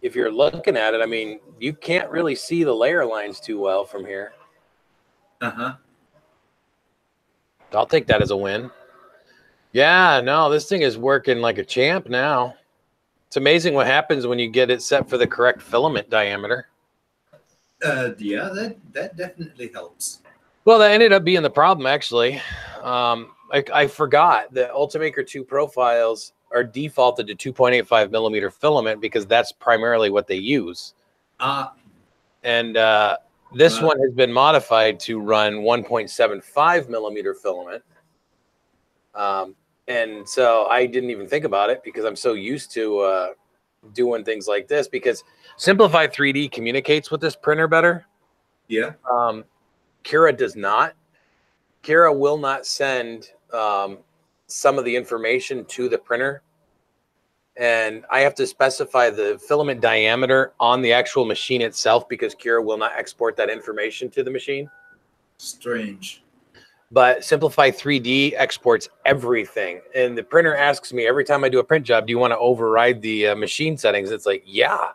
if you're looking at it, I mean, you can't really see the layer lines too well from here. Uh-huh. I'll take that as a win. Yeah, no, this thing is working like a champ now. It's amazing what happens when you get it set for the correct filament diameter. Yeah, that definitely helps. Well, that ended up being the problem, actually. I forgot that Ultimaker 2 profiles are defaulted to 2.85 millimeter filament because that's primarily what they use. And this one has been modified to run 1.75 millimeter filament. And so I didn't even think about it because I'm so used to doing things like this because Simplified 3D communicates with this printer better. Yeah. Kira does not. Kira will not send some of the information to the printer. And I have to specify the filament diameter on the actual machine itself because Kira will not export that information to the machine. Strange. But Simplify 3D exports everything. And the printer asks me every time I do a print job, do you want to override the machine settings? It's like, yeah.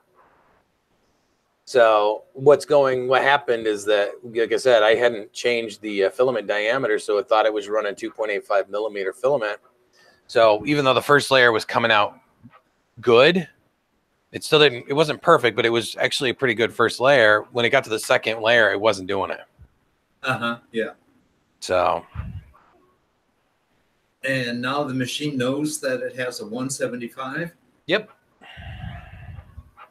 So what happened is that, like I said, I hadn't changed the filament diameter, so it thought it was running 2.85 millimeter filament. So even though the first layer was coming out good, it wasn't perfect, but it was actually a pretty good first layer. When it got to the second layer, it wasn't doing it. Uh-huh, yeah. So. And now the machine knows that it has a 175? Yep.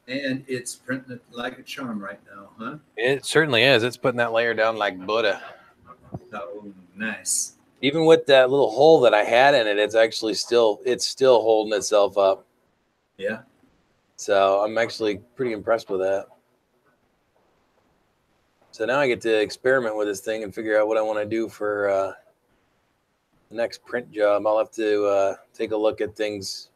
And it's printing it like a charm right now, huh? It certainly is. It's putting that layer down like Buddha. Oh, nice. Even with that little hole that I had in it, it's still holding itself up. Yeah. So I'm actually pretty impressed with that. So now I get to experiment with this thing and figure out what I want to do for the next print job. I'll have to take a look at things,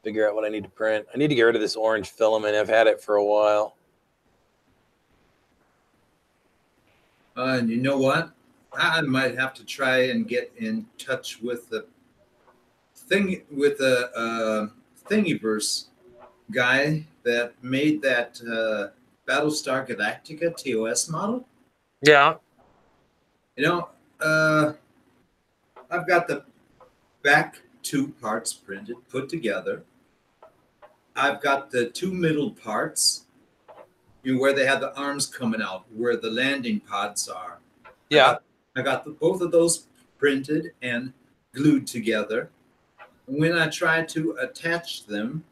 figure out what I need to print. I need to get rid of this orange filament. I've had it for a while. And you know what? I might have to try and get in touch with the Thingiverse guy that made that Battlestar Galactica TOS model. Yeah. You know, I've got the back two parts printed, put together. I've got the two middle parts, where they have the arms coming out, where the landing pods are. Yeah. I got both of those printed and glued together. When I try to attach them,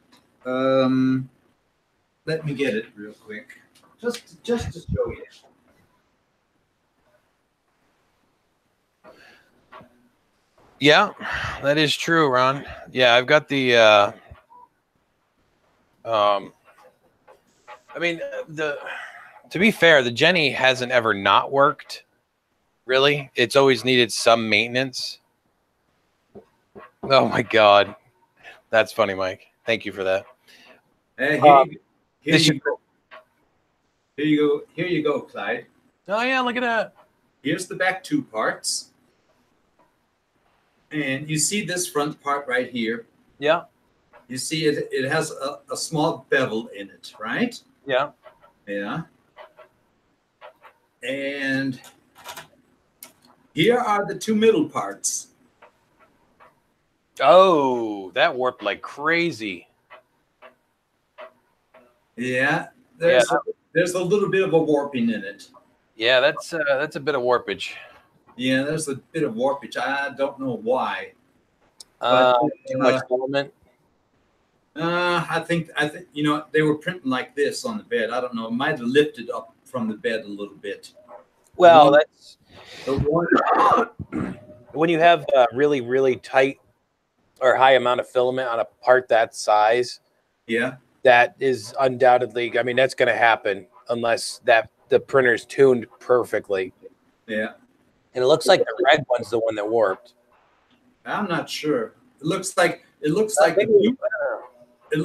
let me get it real quick, just to show you. Yeah, that is true, Ron. Yeah, I've got the I mean, to be fair, the Jenny hasn't ever not worked. Really, it's always needed some maintenance. Oh my God, that's funny, Mike. Thank you for that. Here you go, Clyde. Oh yeah, look at that. Here's the back two parts. And you see this front part right here. Yeah. You see it has a small bevel in it, right? Yeah. Yeah. And here are the two middle parts. Oh, that warped like crazy. Yeah. There's a little bit of a warping in it. Yeah, that's a bit of warpage. Yeah, there's a bit of warpage. I don't know why. Too much filament. I think they were printing like this on the bed. I don't know. It might have lifted up from the bed a little bit. Well, that's the one. When you have a really, really tight or high amount of filament on a part that size. Yeah. That is undoubtedly, I mean, that's going to happen unless the printer's tuned perfectly. Yeah. And it looks like the red one's the one that warped. I'm not sure. It looks like the blue. It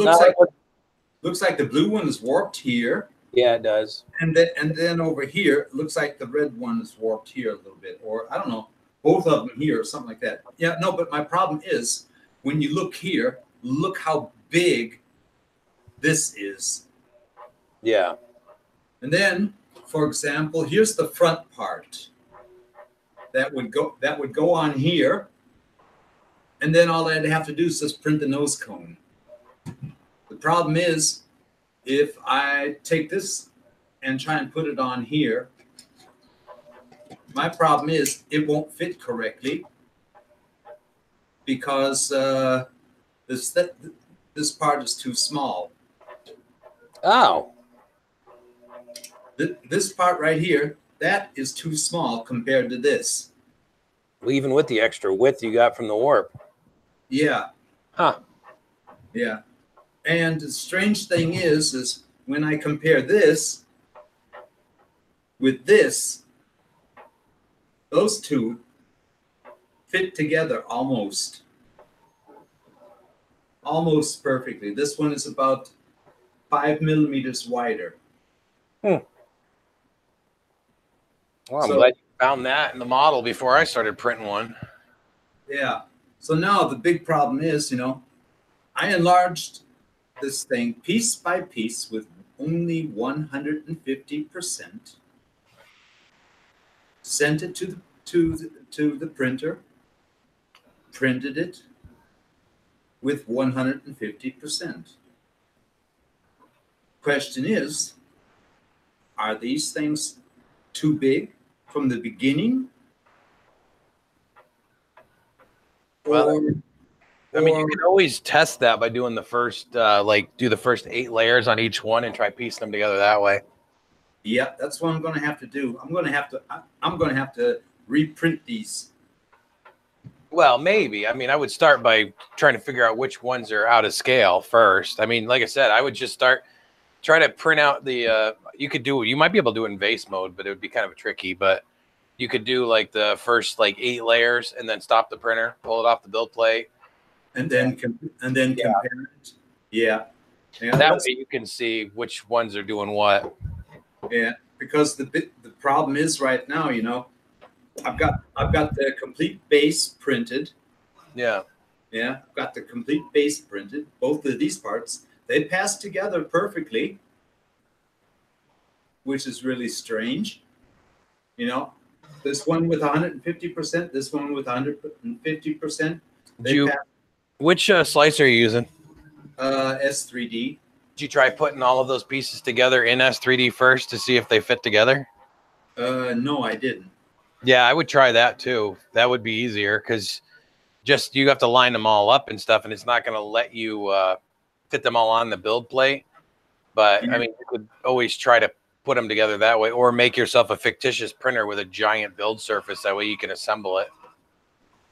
looks like the blue one is warped here. Yeah, it does. And then over here, it looks like the red one is warped here a little bit, or I don't know, both of them here or something like that. Yeah, no, but my problem is when you look here, look how big this is. Yeah. And then, for example, here's the front part that would go on here. And then all I'd have to do is just print the nose cone. The problem is, if I take this and try and put it on here, my problem is it won't fit correctly because this part is too small. Oh. This part right here, that is too small compared to this. Well, even with the extra width you got from the warp. Yeah. Huh. Yeah. And the strange thing is when I compare this with this, those two fit together almost perfectly. This one is about 5 millimeters wider. Well, I'm glad you found that in the model before I started printing one. Yeah. So now the big problem is, I enlarged this thing piece by piece with only 150%. Sent it to the printer, printed it with 150%. Question is, are these things too big from the beginning? Well, I mean, you can always test that by doing the first, do the first 8 layers on each one and try piecing them together that way. Yeah, that's what I'm going to have to do. I'm going to have to reprint these. Well, maybe. I mean, I would start by trying to figure out which ones are out of scale first. I mean, like I said, I would just start try to print out the. You might be able to do it in vase mode, but it would be kind of tricky. But you could do like the first like 8 layers and then stop the printer, pull it off the build plate, and then compare it. Yeah, that way you can see which ones are doing what. Yeah, because the problem is right now, you know, I've got the complete base printed. Yeah. Yeah, I've got the complete base printed. Both of these parts, they pass together perfectly, which is really strange. You know, this one with 150%, this one with 150%. Which slicer are you using? S3D. Did you try putting all of those pieces together in S3D first to see if they fit together? No, I didn't. Yeah, I would try that too. That would be easier because just you have to line them all up and stuff, and it's not going to let you fit them all on the build plate. But I mean, you could always try to put them together that way, or make yourself a fictitious printer with a giant build surface. That way you can assemble it.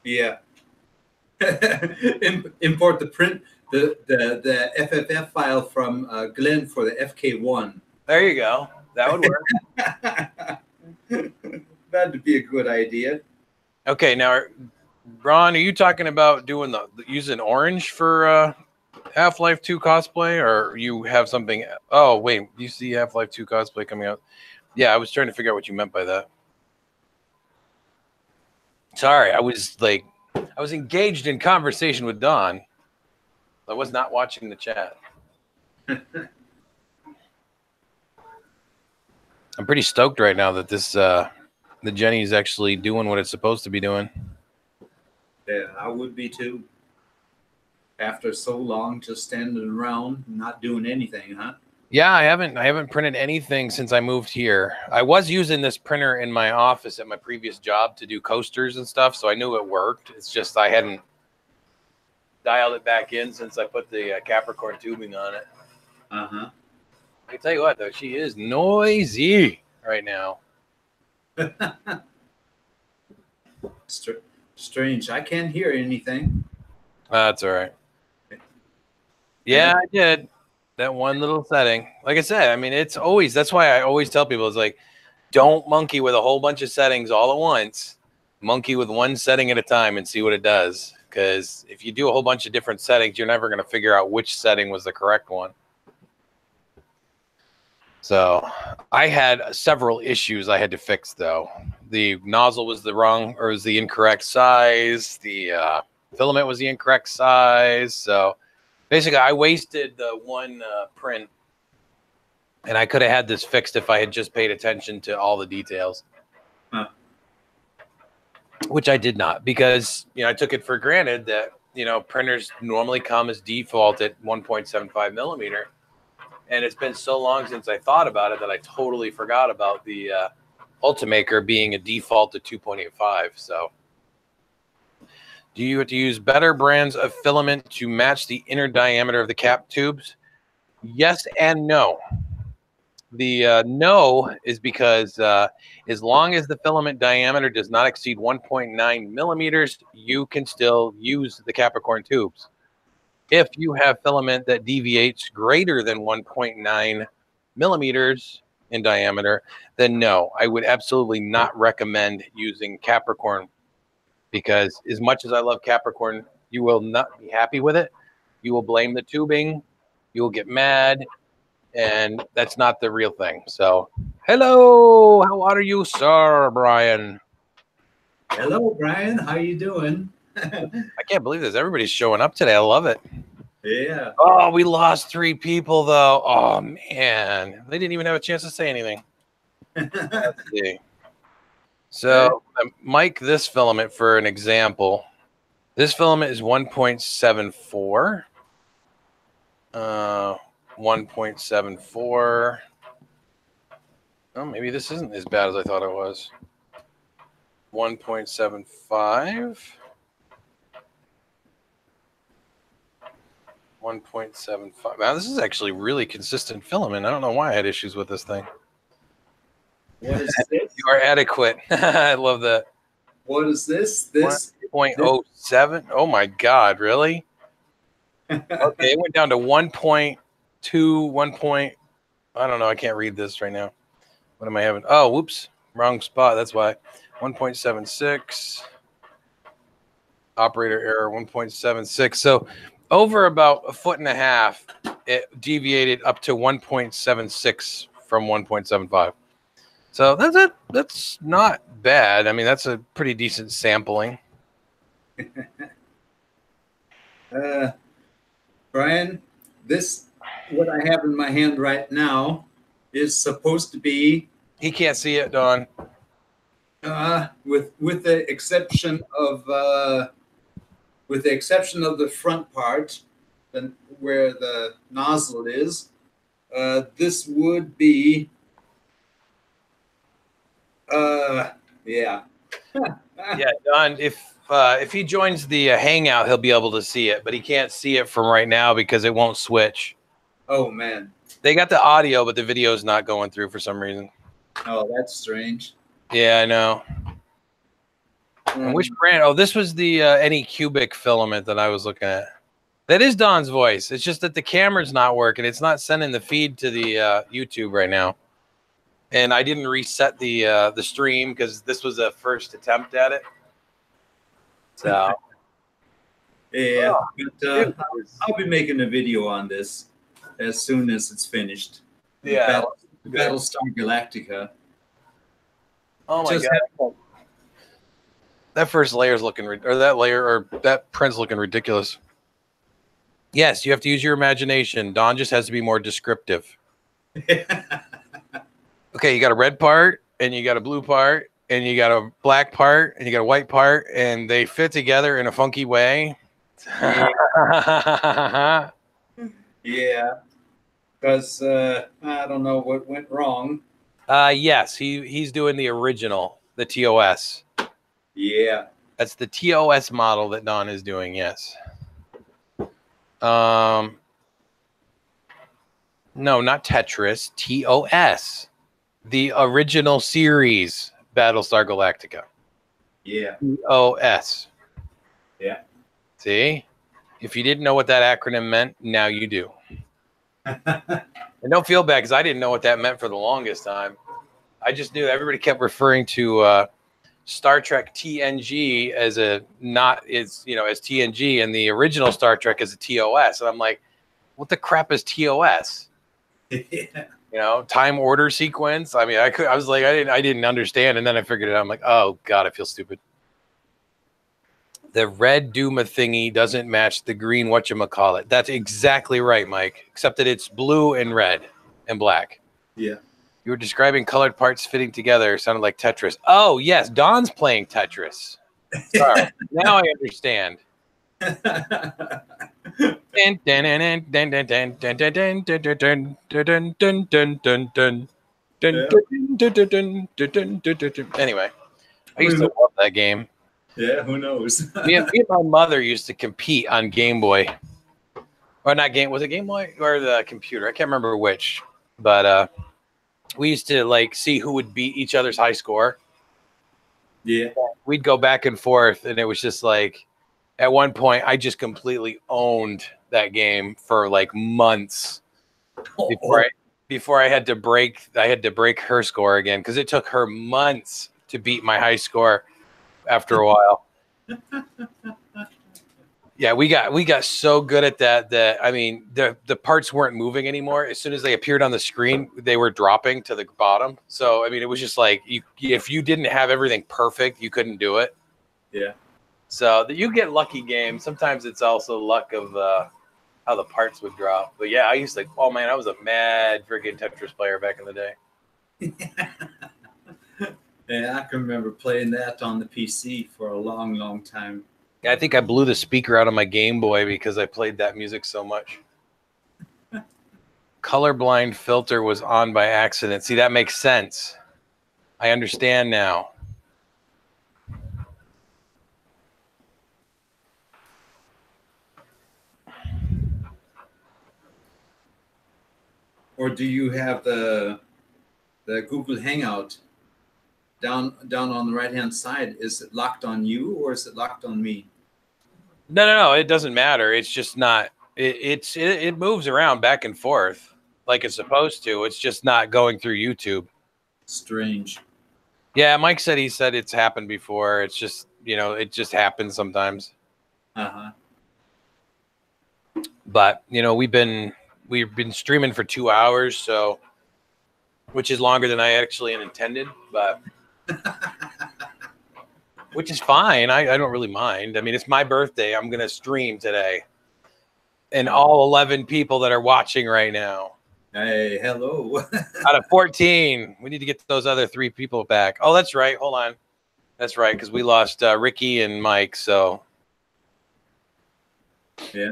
Yeah. Import the FFF file from Glenn for the FK1. There you go. That would work. That'd be a good idea. Okay, now, Ron, are you talking about doing using orange for Half-Life 2 cosplay, or you have something? Oh, wait, you see Half-Life 2 cosplay coming out? Yeah, I was trying to figure out what you meant by that. Sorry, I was engaged in conversation with Don. I was not watching the chat. I'm pretty stoked right now that the Jenny is actually doing what it's supposed to be doing. Yeah, I would be too. After so long just standing around, not doing anything, huh? Yeah, I haven't printed anything since I moved here. I was using this printer in my office at my previous job to do coasters and stuff, so I knew it worked. It's just I hadn't dialed it back in since I put the Capricorn tubing on it. Uh-huh. I can tell you what, though, she is noisy right now. Strange. I can't hear anything. That's all right. Yeah, I did. That one little setting. Like I said, I mean, that's why I always tell people, it's like, don't monkey with a whole bunch of settings all at once. Monkey with one setting at a time and see what it does. Because if you do a whole bunch of different settings, you're never going to figure out which setting was the correct one. So I had several issues I had to fix, though. The nozzle was was the incorrect size. The filament was the incorrect size. So basically, I wasted the one print, and I could have had this fixed if I had just paid attention to all the details. Huh. Which I did not, because I took it for granted that printers normally come as default at 1.75 millimeter, and it's been so long since I thought about it that I totally forgot about the Ultimaker being a default to 2.85. So, do you have to use better brands of filament to match the inner diameter of the cap tubes? Yes and no. The no is because as long as the filament diameter does not exceed 1.9 millimeters, you can still use the Capricorn tubes. If you have filament that deviates greater than 1.9 millimeters in diameter, then no, I would absolutely not recommend using Capricorn, because as much as I love Capricorn, you will not be happy with it. You will blame the tubing. You will get mad. And that's not the real thing. So, hello, how are you, sir, Brian? Hello, Brian. How you doing? I can't believe this. Everybody's showing up today. I love it. Yeah. Oh, we lost 3 people, though. Oh, man. They didn't even have a chance to say anything. Let's see. So, Mike, this filament, for an example, this filament is 1.74. 1.74. Oh, maybe this isn't as bad as I thought it was. 1.75. 1.75. Wow, this is actually really consistent filament. I don't know why I had issues with this thing. What is this? You are adequate. I love that. What is this? This 1.07. Oh my God, really? Okay, it went down to 1.2, I don't know. I can't read this right now. What am I having? Oh, whoops. Wrong spot. That's why. 1.76. Operator error 1.76. So over about a foot and a half, it deviated up to 1.76 from 1.75. So that's it. That's not bad. I mean, that's a pretty decent sampling. Brian, what I have in my hand right now is supposed to be. He can't see it, Don. With the exception of the front part, then where the nozzle is, this would be. Yeah. Yeah, Don. If he joins the Hangout, he'll be able to see it, but he can't see it from right now because it won't switch. Oh man. They got the audio, but the video is not going through for some reason. Oh, that's strange. Yeah, I know. And which brand? Oh, this was the Anycubic filament that I was looking at. That is Don's voice. It's just that the camera's not working. It's not sending the feed to the YouTube right now. And I didn't reset the stream because this was a first attempt at it. So yeah, but, I'll be making a video on this as soon as it's finished. Yeah, Battlestar Galactica. Oh my god. That first layer's looking, or that print's looking ridiculous. Yes, you have to use your imagination. Don just has to be more descriptive. Okay, you got a red part, and you got a blue part, and you got a black part, and you got a white part, and they fit together in a funky way. Yeah, because I don't know what went wrong. Yes, he's doing the original, the TOS. Yeah. That's the TOS model that Don is doing, yes. No, not Tetris, TOS. The original series, Battlestar Galactica. Yeah. TOS. Yeah. See? If you didn't know what that acronym meant, now you do. And don't feel bad because I didn't know what that meant for the longest time. I just knew everybody kept referring to Star Trek TNG as as TNG, and the original Star Trek as a TOS. And I'm like, what the crap is TOS? Yeah. Time order sequence. I mean, I didn't understand, and then I figured it out. I'm like, oh god, I feel stupid. The red Duma thingy doesn't match the green whatchamacallit. That's exactly right, Mike. Except that it's blue and red and black. Yeah. You were describing colored parts fitting together. Sounded like Tetris. Oh, yes. Don's playing Tetris. Sorry. Now I understand. Anyway, I used to love that game. Yeah, who knows? me and my mother used to compete on Game Boy. Or not Game, was it Game Boy or the computer? I can't remember which. But we used to see who would beat each other's high score. Yeah. We'd go back and forth, and it was just at one point I just completely owned that game for months before I had to break her score again, because it took her months to beat my high score after a while. Yeah, we got so good at that I mean, the parts weren't moving anymore. As soon as they appeared on the screen, they were dropping to the bottom. So I mean, it was just if you didn't have everything perfect, you couldn't do it. Yeah. So you get lucky games. Sometimes it's also luck of how the parts would drop. But yeah, I used to. Oh man, I was a mad freaking Tetris player back in the day. Yeah, I can remember playing that on the PC for a long, long time. Yeah, I think I blew the speaker out of my Game Boy because I played that music so much. Colorblind filter was on by accident. See, that makes sense. I understand now. Or do you have the Google Hangout down on the right-hand side? Is it locked on you or is it locked on me? No. It doesn't matter. It's just not. It moves around back and forth. like it's supposed to. It's just not going through YouTube. Strange. Yeah, Mike said he said it's happened before. It's just, you know, it just happens sometimes. Uh-huh. But, you know, we've been streaming for 2 hours, so which is longer than I actually intended, but which is fine. I don't really mind. I mean, it's my birthday. I'm gonna stream today. And all 11 people that are watching right now. Hey, hello. Out of 14, we need to get those other 3 people back. Oh, that's right. Hold on. That's right, because we lost Ricky and Mike. So Yeah,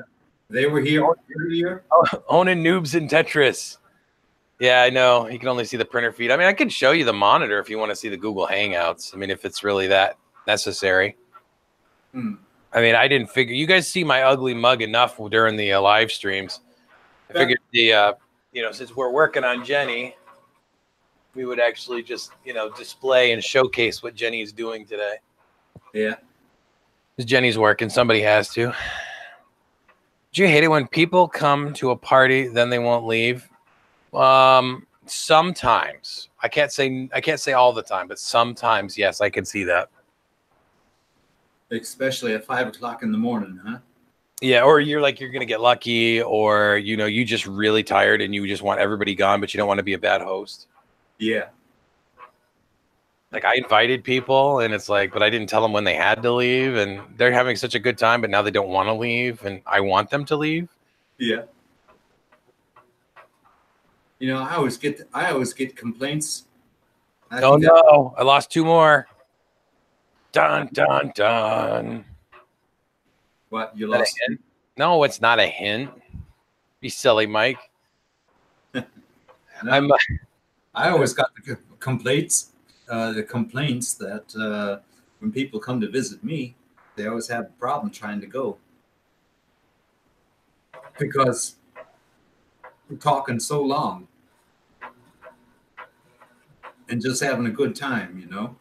they were here earlier. Owning noobs in Tetris. Yeah, I know. You can only see the printer feed. I mean, I could show you the monitor if you want to see the Google Hangouts. I mean, if it's really that necessary. I mean, I didn't figure. You guys see my ugly mug enough during the live streams. I figured the you know, since we're working on Jenny, we would actually just, you know, display and showcase what Jenny is doing today. Yeah. Because Jenny's working. Somebody has to. Do you hate it when people come to a party, then they won't leave? Sometimes. I can't say all the time, but sometimes, yes, I can see that. Especially at 5 o'clock in the morning, huh? Yeah, or you're like, you're going to get lucky, or, you know, you just really tired and you just want everybody gone, but you don't want to be a bad host. Yeah. Like, I invited people, and it's like, but I didn't tell them when they had to leave, and they're having such a good time, but now they don't want to leave, and I want them to leave. Yeah. You know, I always get complaints. Oh, no, I lost 2 more. Dun, dun, dun. What, you lost? No, it's not a hint. Be silly, Mike. No, I'm. I always got the complaints that when people come to visit me, they always have a problem trying to go because we're talking so long and just having a good time, you know.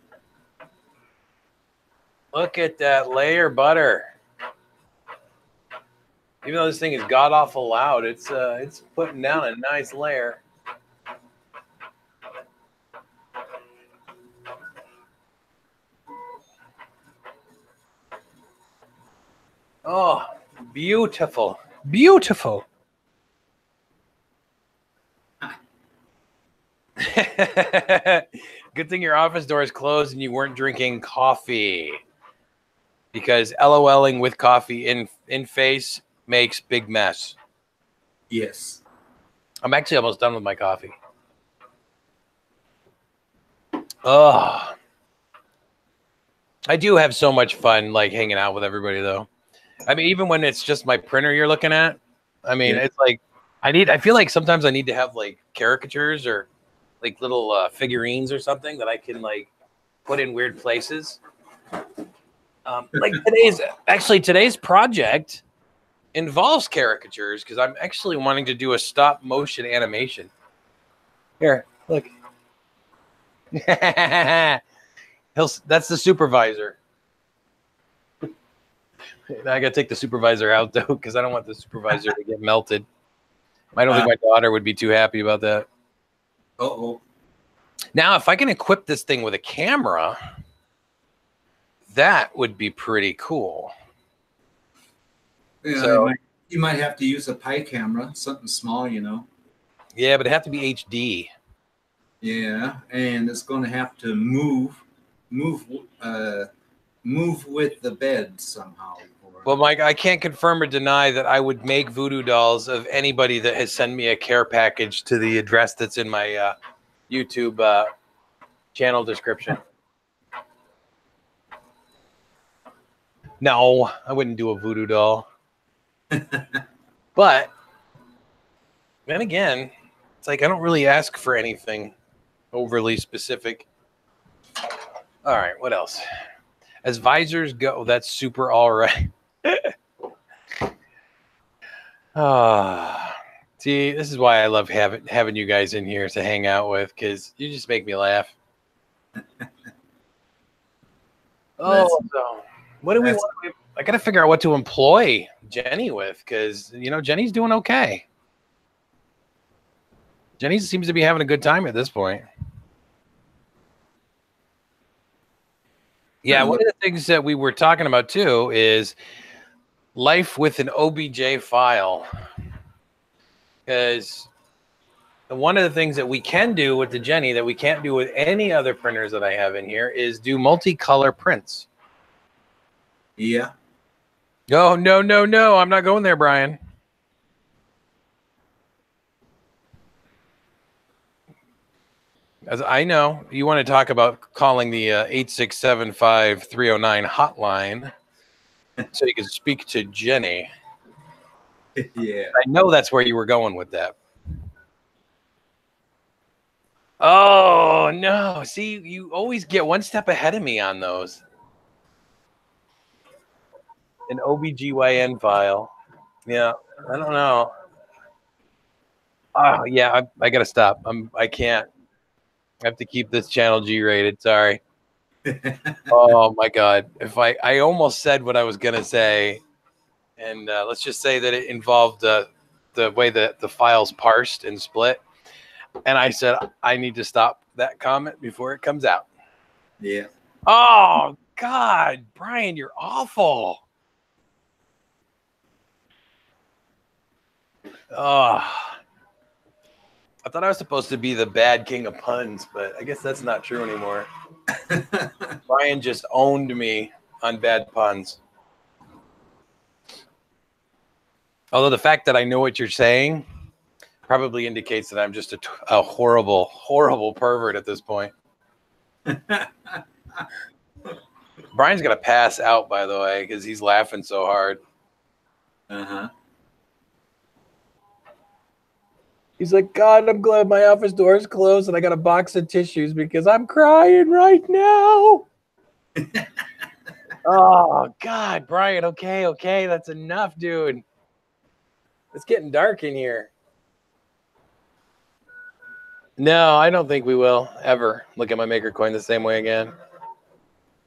Look at that layer butter. Even though this thing is god awful loud, it's putting down a nice layer. Oh, beautiful. Beautiful. Good thing your office door is closed and you weren't drinking coffee. Because LOLing with coffee in face makes big mess. Yes. I'm actually almost done with my coffee. Oh. I do have so much fun, like, hanging out with everybody, though. I mean, even when it's just my printer you're looking at, I mean, It's like, I feel like sometimes I need to have, like, caricatures or, like, little figurines or something that I can, like, put in weird places. Like, today's project involves caricatures because I'm actually wanting to do a stop motion animation. Here, look. That's the supervisor. I gotta take the supervisor out though, because I don't want the supervisor to get melted. I don't think my daughter would be too happy about that. Uh-oh. Now, if I can equip this thing with a camera, that would be pretty cool. Yeah, So you might have to use a Pi camera, something small, you know. yeah, but it have to be HD. Yeah, and it's going to have to move with the bed somehow. Well, Mike, I can't confirm or deny that I would make voodoo dolls of anybody that has sent me a care package to the address that's in my YouTube channel description. No, I wouldn't do a voodoo doll. But then again, it's like I don't really ask for anything overly specific. All right, what else? As visors go, that's super all right. See, this is why I love having you guys in here to hang out with, because you just make me laugh. So what do we want? I got to figure out what to employ Jenny with, because, you know, Jenny's doing okay. Jenny seems to be having a good time at this point. Yeah, one of the things that we were talking about too is life with an OBJ file. Because one of the things that we can do with the Jenny that we can't do with any other printers that I have in here is do multicolor prints. Yeah. Oh, no, no, no. I'm not going there, Brian. As I know, you want to talk about calling the 8675309 hotline so you can speak to Jenny. Yeah. I know that's where you were going with that. Oh, no. See, you always get one step ahead of me on those. An OBGYN file. Yeah, I don't know. Oh, yeah, I got to stop. I can't. I have to keep this channel G-rated. Sorry. Oh, my God. I almost said what I was going to say. And let's just say that it involved the way that the file's parsed and split. And I said, I need to stop that comment before it comes out. Yeah. Oh, God, Brian, you're awful. Oh, I thought I was supposed to be the bad king of puns, but I guess that's not true anymore. Brian just owned me on bad puns. Although the fact that I know what you're saying probably indicates that I'm just a horrible, horrible pervert at this point. Brian's going to pass out, by the way, because he's laughing so hard. Uh-huh. He's like, God, I'm glad my office door is closed and I got a box of tissues because I'm crying right now. Oh, God, Brian, okay, that's enough, dude. It's getting dark in here. No, I don't think we will ever look at my Maker coin the same way again.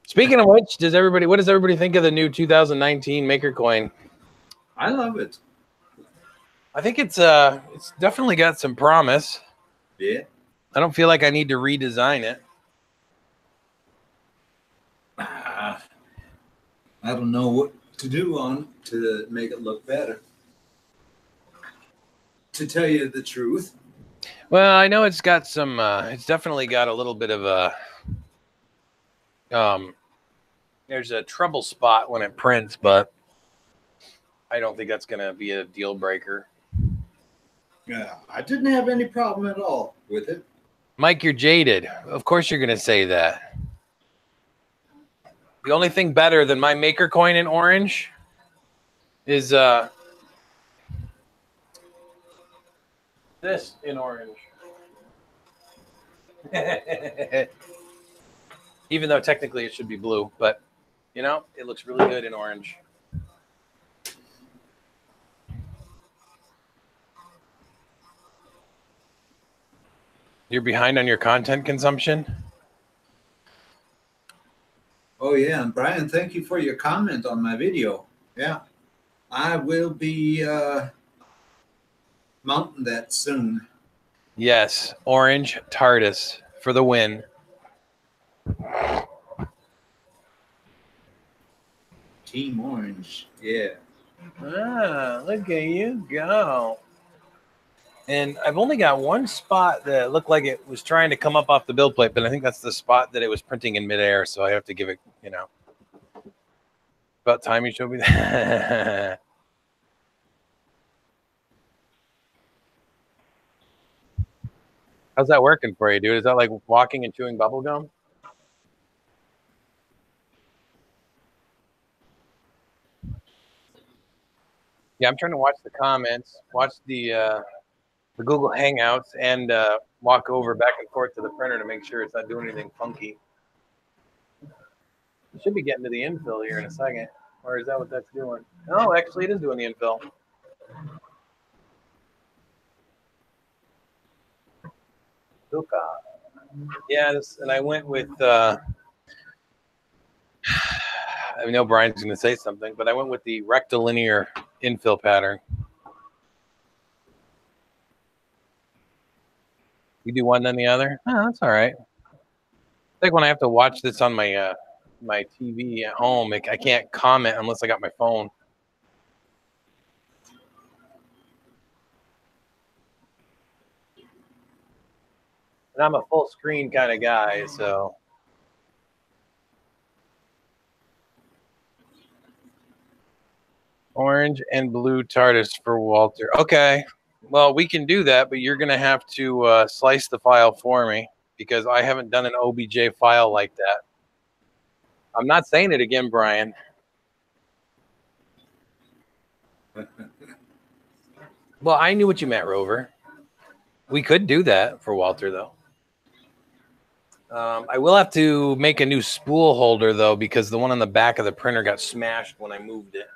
Speaking of which, what does everybody think of the new 2019 Maker coin? I love it. I think it's definitely got some promise. Yeah. I don't feel like I need to redesign it. I don't know what to do on to make it look better. To tell you the truth. Well, I know it's got some. It's definitely got a little bit of a. There's a trouble spot when it prints, but I don't think that's going to be a deal breaker. Yeah, I didn't have any problem at all with it. Mike, you're jaded. Of course you're going to say that. The only thing better than my Maker coin in orange is this in orange. Even though technically it should be blue, but you know, it looks really good in orange. You're behind on your content consumption? Oh, yeah. And Brian, thank you for your comment on my video. Yeah. I will be mounting that soon. Yes. Orange TARDIS for the win. Team Orange. Yeah. Ah, look at you go. And I've only got one spot that looked like it was trying to come up off the build plate, but I think that's the spot that it was printing in midair, so I have to give it, you know. About time you showed me that. How's that working for you, dude? Is that like walking and chewing bubble gum? Yeah, I'm trying to watch the comments, watch the Google Hangouts, and walk over back and forth to the printer to make sure it's not doing anything funky. It should be getting to the infill here in a second. Or is that what that's doing? No, actually, it is doing the infill. Yeah, and I went with, I know Brian's going to say something, but I went with the rectilinear infill pattern. You do one then the other? Oh, that's all right. It's like when I have to watch this on my my TV at home, I can't comment unless I got my phone. And I'm a full screen kind of guy, so. Orange and blue TARDIS for Walter. Okay. Well, we can do that, but you're going to have to slice the file for me because I haven't done an OBJ file like that. I'm not saying it again, Brian. Well, I knew what you meant, Rover. We could do that for Walter, though. I will have to make a new spool holder, though, because the one on the back of the printer got smashed when I moved it.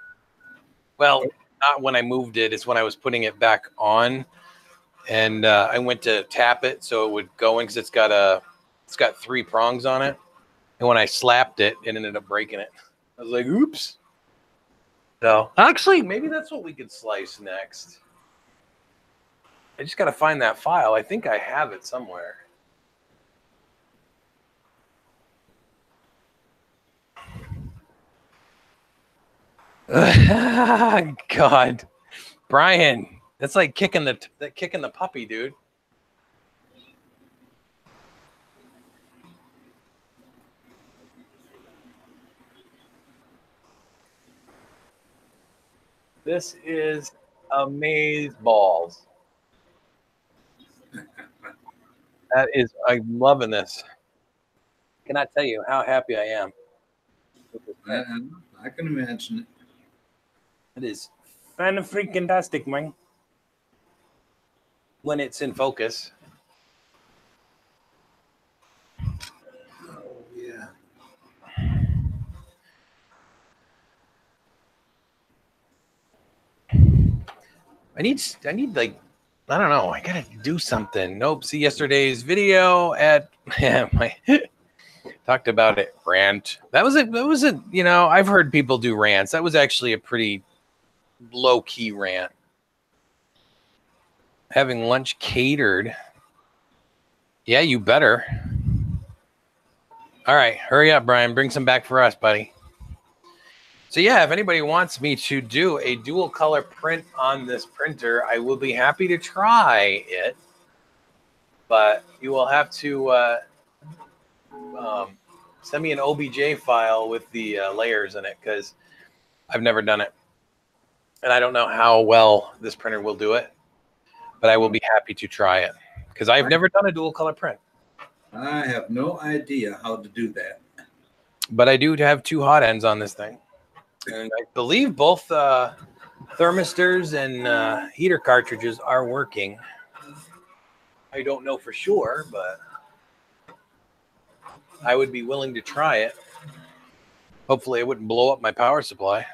Well, not when I moved it. It's when I was putting it back on. And I went to tap it so it would go in because it's got 3 prongs on it. And when I slapped it, it ended up breaking it. I was like, oops. So actually, maybe that's what we could slice next. I just got to find that file. I think I have it somewhere. God, Brian, that's like kicking the puppy, dude. This is amaze balls. That is, I'm loving this. Cannot tell you how happy I am. I can imagine it. It is fan-freaking-tastic, man. When it's in focus. Oh, yeah. I need like, I don't know. I gotta do something. Nope. See yesterday's video at my talked about it. Rant. That was it. That was it. You know, I've heard people do rants. That was actually a pretty low key rant. Having lunch catered. Yeah, you better. All right, hurry up, Brian. Bring some back for us, buddy. So yeah, if anybody wants me to do a dual color print on this printer, I will be happy to try it. But you will have to send me an OBJ file with the layers in it because I've never done it. And I don't know how well this printer will do it. But I will be happy to try it because I've never done a dual color print. I have no idea how to do that. But I do have 2 hot ends on this thing. And I believe both thermistors and heater cartridges are working. I don't know for sure, but I would be willing to try it. Hopefully it wouldn't blow up my power supply.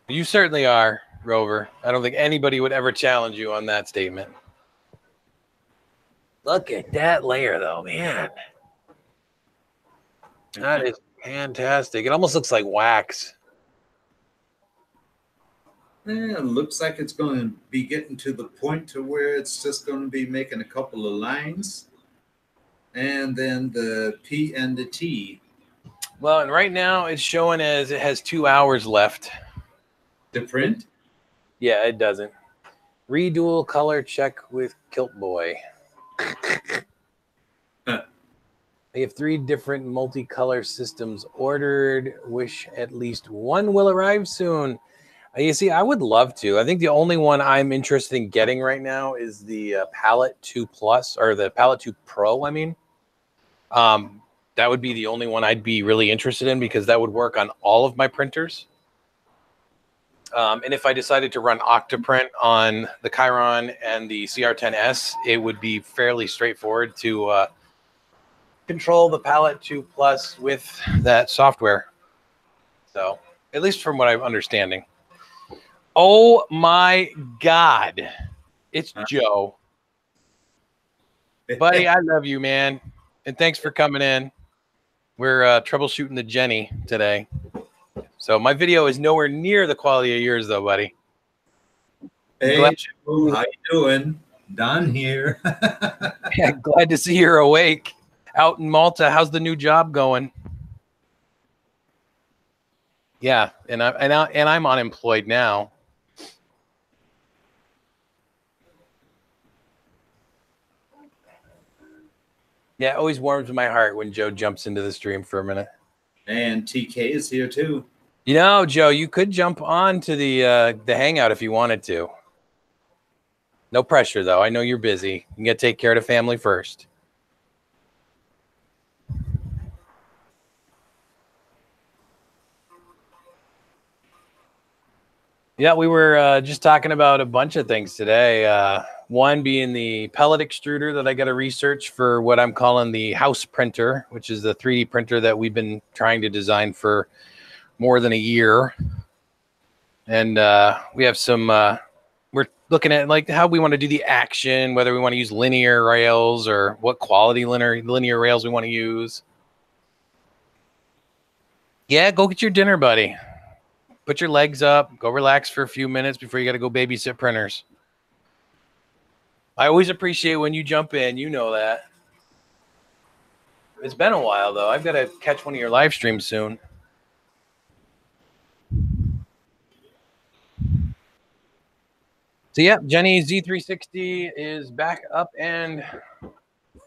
You certainly are, Rover. I don't think anybody would ever challenge you on that statement. Look at that layer, though, man. That is fantastic. It almost looks like wax. It looks like it's going to be getting to the point to where it's just going to be making a couple of lines. And then the P and the T. Well, and right now it's showing as it has 2 hours left. The print? Yeah, it doesn't. Redual color check with Kilt Boy. They have 3 different multicolor systems ordered. Wish at least one will arrive soon. You see, I would love to. I think the only one I'm interested in getting right now is the Palette 2 Plus, or the Palette 2 Pro, I mean. That would be the only one I'd be really interested in because that would work on all of my printers. And if I decided to run Octoprint on the Chiron and the CR10S, it would be fairly straightforward to control the Palette 2 Plus with that software. So, at least from what I'm understanding. Oh my God. It's Joe. Buddy, I love you, man. And thanks for coming in. We're troubleshooting the Jenny today. So my video is nowhere near the quality of yours, though, buddy. Hey, Glad- Joe, how you doing? Don here. Yeah, glad to see you're awake out in Malta. How's the new job going? Yeah, and I'm unemployed now. Yeah, it always warms my heart when Joe jumps into the stream for a minute. And TK is here too. You know, Joe, you could jump on to the Hangout if you wanted to. No pressure, though. I know you're busy. You got to take care of the family first. Yeah, we were just talking about a bunch of things today. One being the pellet extruder that I got to research for what I'm calling the house printer, which is the 3D printer that we've been trying to design for more than a year. And we have some, we're looking at like how we want to do the action, whether we want to use linear rails or what quality linear rails we want to use. Yeah, go get your dinner, buddy. Put your legs up, go relax for a few minutes before you got to go babysit printers. I always appreciate when you jump in. You know that. It's been a while, though. I've got to catch one of your live streams soon. So, yeah, Jenny Z360 is back up and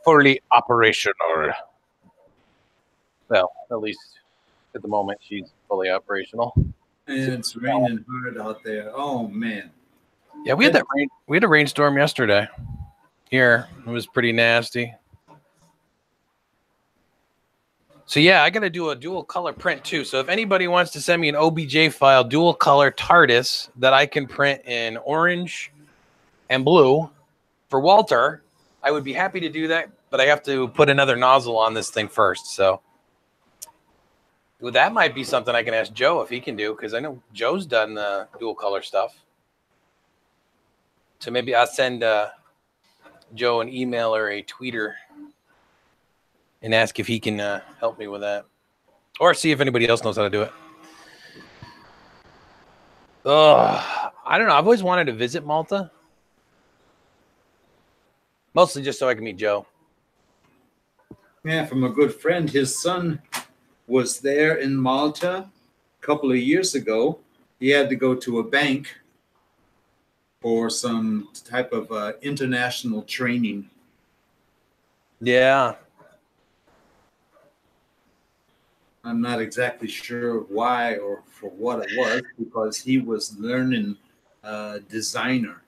fully operational. Well, at least at the moment, she's fully operational. And it's raining hard out there. Oh man. Yeah, we had that rain. We had a rainstorm yesterday. Here, it was pretty nasty. So yeah, I got to do a dual color print too. So if anybody wants to send me an OBJ file, dual color TARDIS that I can print in orange and blue for Walter, I would be happy to do that. But I have to put another nozzle on this thing first. So well, that might be something I can ask Joe if he can do, because I know Joe's done the dual color stuff. So maybe I'll send Joe an email or a tweeter and ask if he can help me with that, or see if anybody else knows how to do it. I don't know. I've always wanted to visit Malta, mostly just so I can meet Joe. Yeah, from a good friend. His son was there in Malta a couple of years ago. He had to go to a bank for some type of international training. Yeah. I'm not exactly sure why or for what it was, because he was learning designer.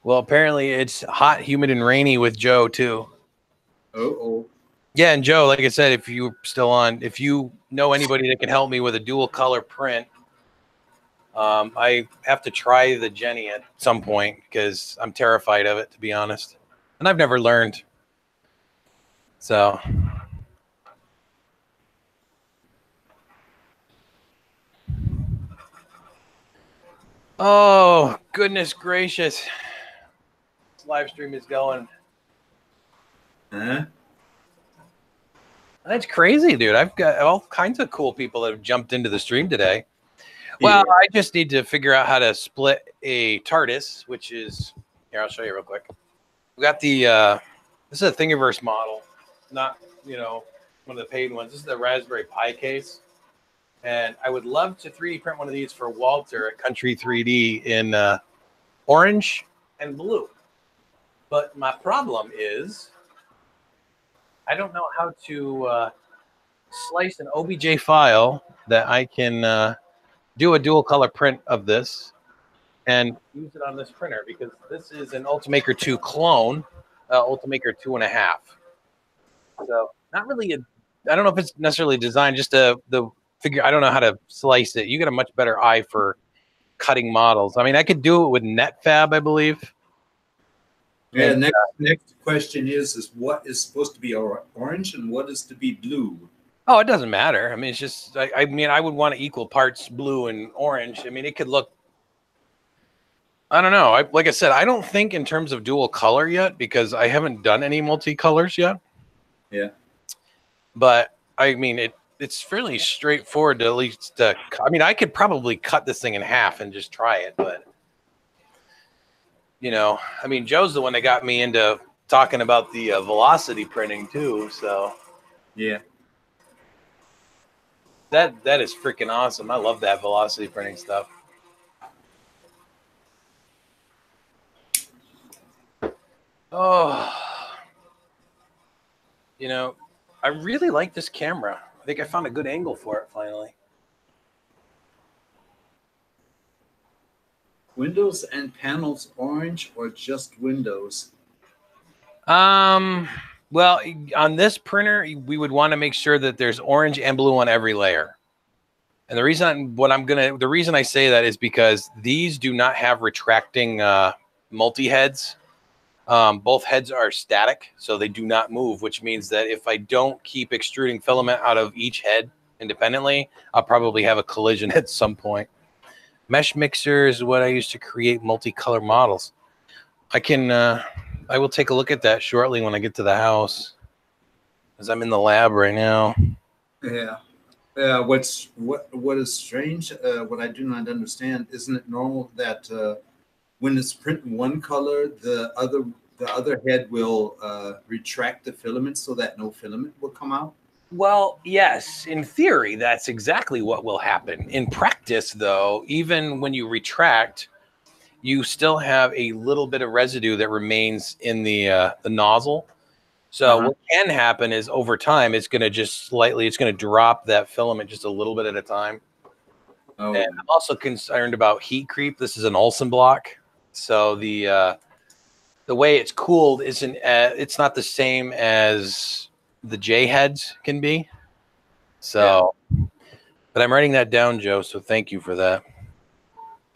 Well, apparently it's hot, humid, and rainy with Joe too. Uh-oh. Yeah, and Joe, like I said, if you're still on, if you know anybody that can help me with a dual color print, I have to try the Jenny at some point because I'm terrified of it, to be honest. And I've never learned. So. Oh, goodness gracious. This live stream is going. Huh? That's crazy, dude. I've got all kinds of cool people that have jumped into the stream today. Well, Yeah. I just need to figure out how to split a TARDIS, which is here. I'll show you real quick. We got the this is a Thingiverse model, not one of the paid ones. This is the Raspberry Pi case, and I would love to 3D print one of these for Walter at Country 3D in orange and blue. But my problem is I don't know how to slice an OBJ file that I can do a dual color print of this and use it on this printer, because this is an Ultimaker 2 clone, Ultimaker 2.5. So not really I don't know if it's necessarily designed, just the figure. I don't know how to slice it. You get a much better eye for cutting models. I mean, I could do it with NetFab, I believe. Yeah, And, next question is what is supposed to be orange and what is to be blue? Oh, it doesn't matter. I mean, it's just, I mean, I would want to equal parts blue and orange. I mean, it could look, I don't know. Like I said, I don't think in terms of dual color yet, because I haven't done any multicolors yet. Yeah. But I mean, it's fairly straightforward to at least. I mean, I could probably cut this thing in half and just try it, but you know, I mean, Joe's the one that got me into talking about the velocity printing too. So Yeah. that is freaking awesome. I love that velocity printing stuff. Oh, you know, I really like this camera. I think I found a good angle for it finally. Windows and panels orange or just Windows? Well, on this printer, we would want to make sure that there's orange and blue on every layer. And the reason I say that is because these do not have retracting multi-heads. Both heads are static, so they do not move, which means that if I don't keep extruding filament out of each head independently, I'll probably have a collision at some point. Mesh mixer is what I use to create multicolor models. I will take a look at that shortly when I get to the house, as I'm in the lab right now. Yeah. What is strange, what I do not understand, isn't it normal that when it's printing one color, the other head will retract the filament so that no filament will come out? Well, yes, in theory, that's exactly what will happen. In practice, though, even when you retract, you still have a little bit of residue that remains in the nozzle. So what can happen is over time, it's going to drop that filament just a little bit at a time. Oh. And I'm also concerned about heat creep. This is an Olsen block. So the way it's cooled it's not the same as the J heads can be. So, but I'm writing that down, Joe. So thank you for that.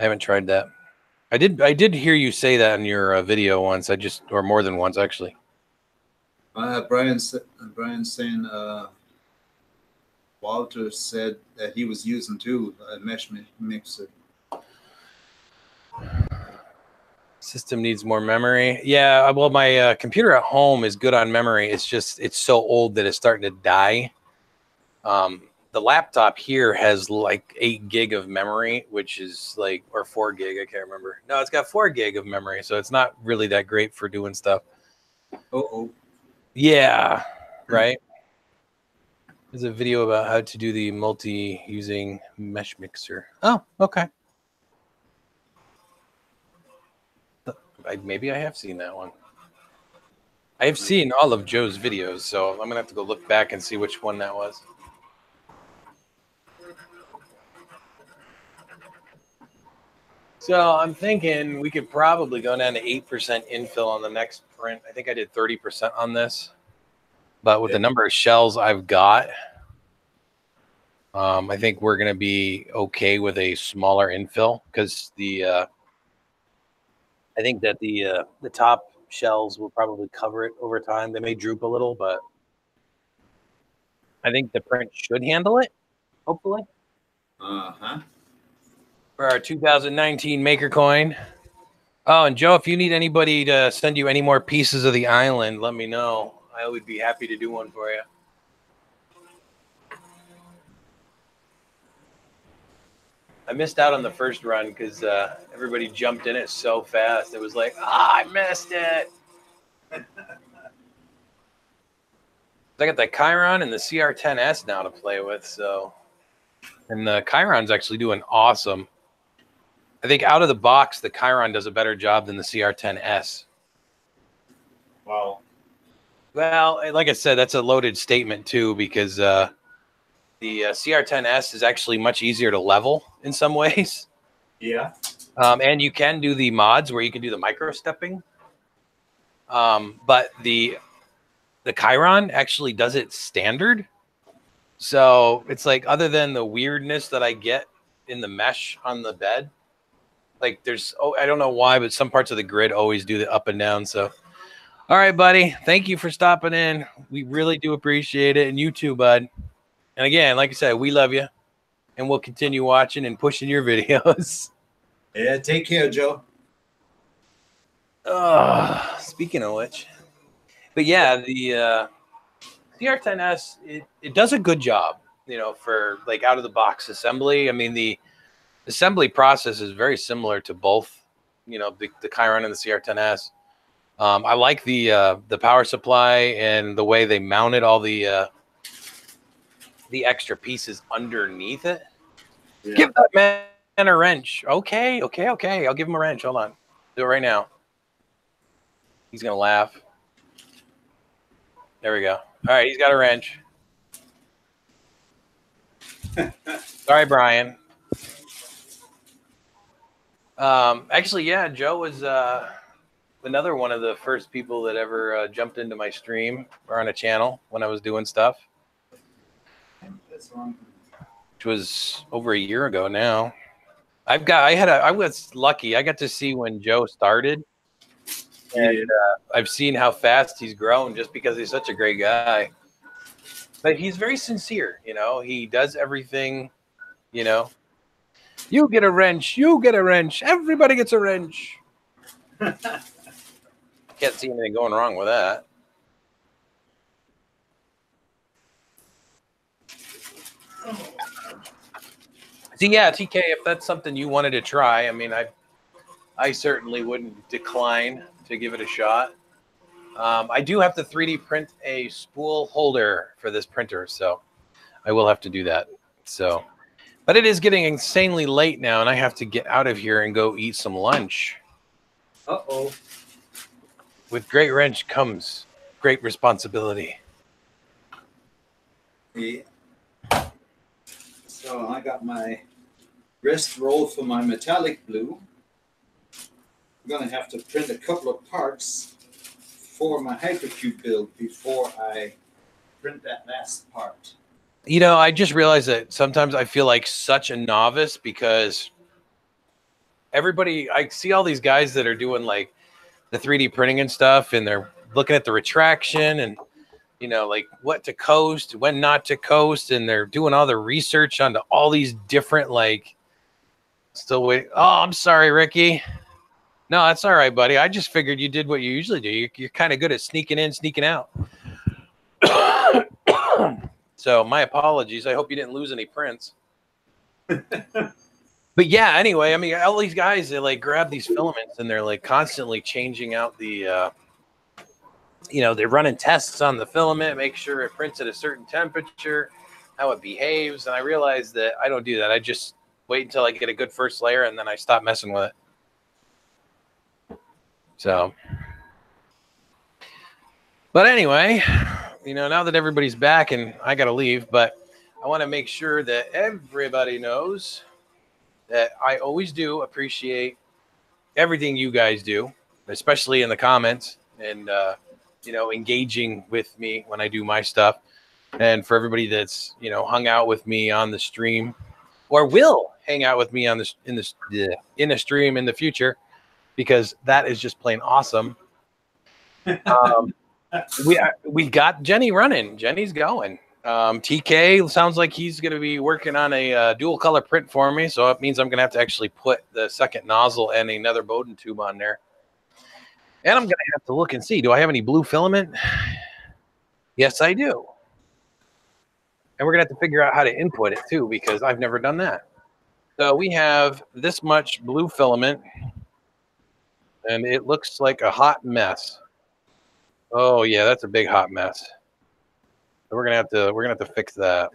I haven't tried that. I did hear you say that in your video once. Or more than once, actually. Brian's saying Walter said that he was using too a mesh mixer. System needs more memory. Yeah, well, my computer at home is good on memory. It's just it's so old that it's starting to die. The laptop here has like 8 gig of memory, which is like, or 4 gig. I can't remember. No, it's got 4 gig of memory, so it's not really that great for doing stuff. Yeah, right. There's a video about how to do the multi using mesh mixer. Oh, okay. Maybe I have seen that one. I have seen all of Joe's videos, so I'm gonna have to go look back and see which one that was. So I'm thinking we could probably go down to 8% infill on the next print. I think I did 30% on this, but with the number of shells I've got, I think we're gonna be okay with a smaller infill because I think that the top shells will probably cover it over time. They may droop a little, but I think the print should handle it, hopefully. For our 2019 Maker Coin. Oh, and Joe, if you need anybody to send you any more pieces of the island, let me know. I would be happy to do one for you. I missed out on the first run because everybody jumped in it so fast. It was like, I missed it. I got the Chiron and the CR10S now to play with. So, and the Chiron's actually doing awesome. I think out of the box, the Chiron does a better job than the CR10S. Wow. Well, like I said, that's a loaded statement too, because the CR10S is actually much easier to level in some ways. Yeah. And you can do the mods where you can do the micro stepping. But the Chiron actually does it standard. So it's like, other than the weirdness that I get in the mesh on the bed, like I don't know why, but some parts of the grid always do the up and down. So, all right, buddy. Thank you for stopping in. We really do appreciate it. And you too, bud. And again, like I said, we love you. And we'll continue watching and pushing your videos. Yeah, take care, Joe. Speaking of which. But yeah, the CR10S, it does a good job. you know, for like out of the box assembly. I mean, the assembly process is very similar to both, you know, the Chiron and the CR10S. I like the power supply and the way they mounted all the extra pieces underneath it. Yeah. Give that man a wrench. Okay. I'll give him a wrench. Hold on. Do it right now. He's gonna laugh. There we go. All right, he's got a wrench. Sorry, Brian. Actually, yeah, Joe was another one of the first people that ever jumped into my stream or on a channel when I was doing stuff, which was over a year ago now. I was lucky. I got to see when Joe started, and I've seen how fast he's grown just because he's such a great guy. But he's very sincere, you know. He does everything, you know. You get a wrench. You get a wrench. Everybody gets a wrench. Can't see anything going wrong with that. So yeah, TK, if that's something you wanted to try, I mean, I certainly wouldn't decline to give it a shot. I do have to 3D print a spool holder for this printer, so I will have to do that. So, but it is getting insanely late now, and I have to get out of here and go eat some lunch. Uh-oh. With great wrench comes great responsibility. Yeah. So I got my wrist roll for my metallic blue. I'm going to have to print a couple of parts for my hypercube build before I print that last part. You know, I just realized that sometimes I feel like such a novice because I see all these guys that are doing like the 3D printing and stuff, and they're looking at the retraction and, you know, like what to coast, when not to coast, and they're doing all the research onto all these different, like, still wait. Oh, I'm sorry, Ricky. No, that's all right, buddy. I just figured you did what you usually do. You're kind of good at sneaking in, sneaking out. So my apologies. I hope you didn't lose any prints. But yeah, anyway, I mean, all these guys, they like grab these filaments and they're like constantly changing out the, you know, they're running tests on the filament, make sure it prints at a certain temperature, how it behaves. And I realized that I don't do that. I just wait until I get a good first layer and then I stop messing with it. So, but anyway, you know, now that everybody's back and I got to leave, but I want to make sure that everybody knows that I always do appreciate everything you guys do, especially in the comments and, you know, engaging with me when I do my stuff. And for everybody that's, you know, hung out with me on the stream or will hang out with me on this in a stream in the future, because that is just plain awesome. We got Jenny running. Jenny's going. TK sounds like he's going to be working on a dual color print for me, so it means I'm going to have to actually put the second nozzle and another Bowden tube on there. And I'm going to have to look and see, do I have any blue filament? Yes, I do. And we're going to have to figure out how to input it too, because I've never done that. So we have this much blue filament, and it looks like a hot mess. Oh yeah, that's a big hot mess. So we're gonna have to fix that.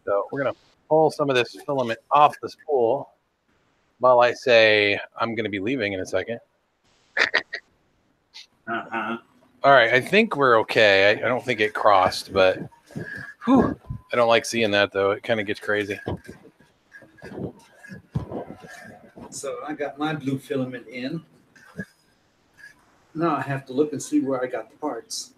So we're gonna pull some of this filament off the spool while I say I'm gonna be leaving in a second. All right, I think we're okay. I don't think it crossed, but whew, I don't like seeing that though. It kind of gets crazy. So I got my blue filament in. Now I have to look and see where I got the parts.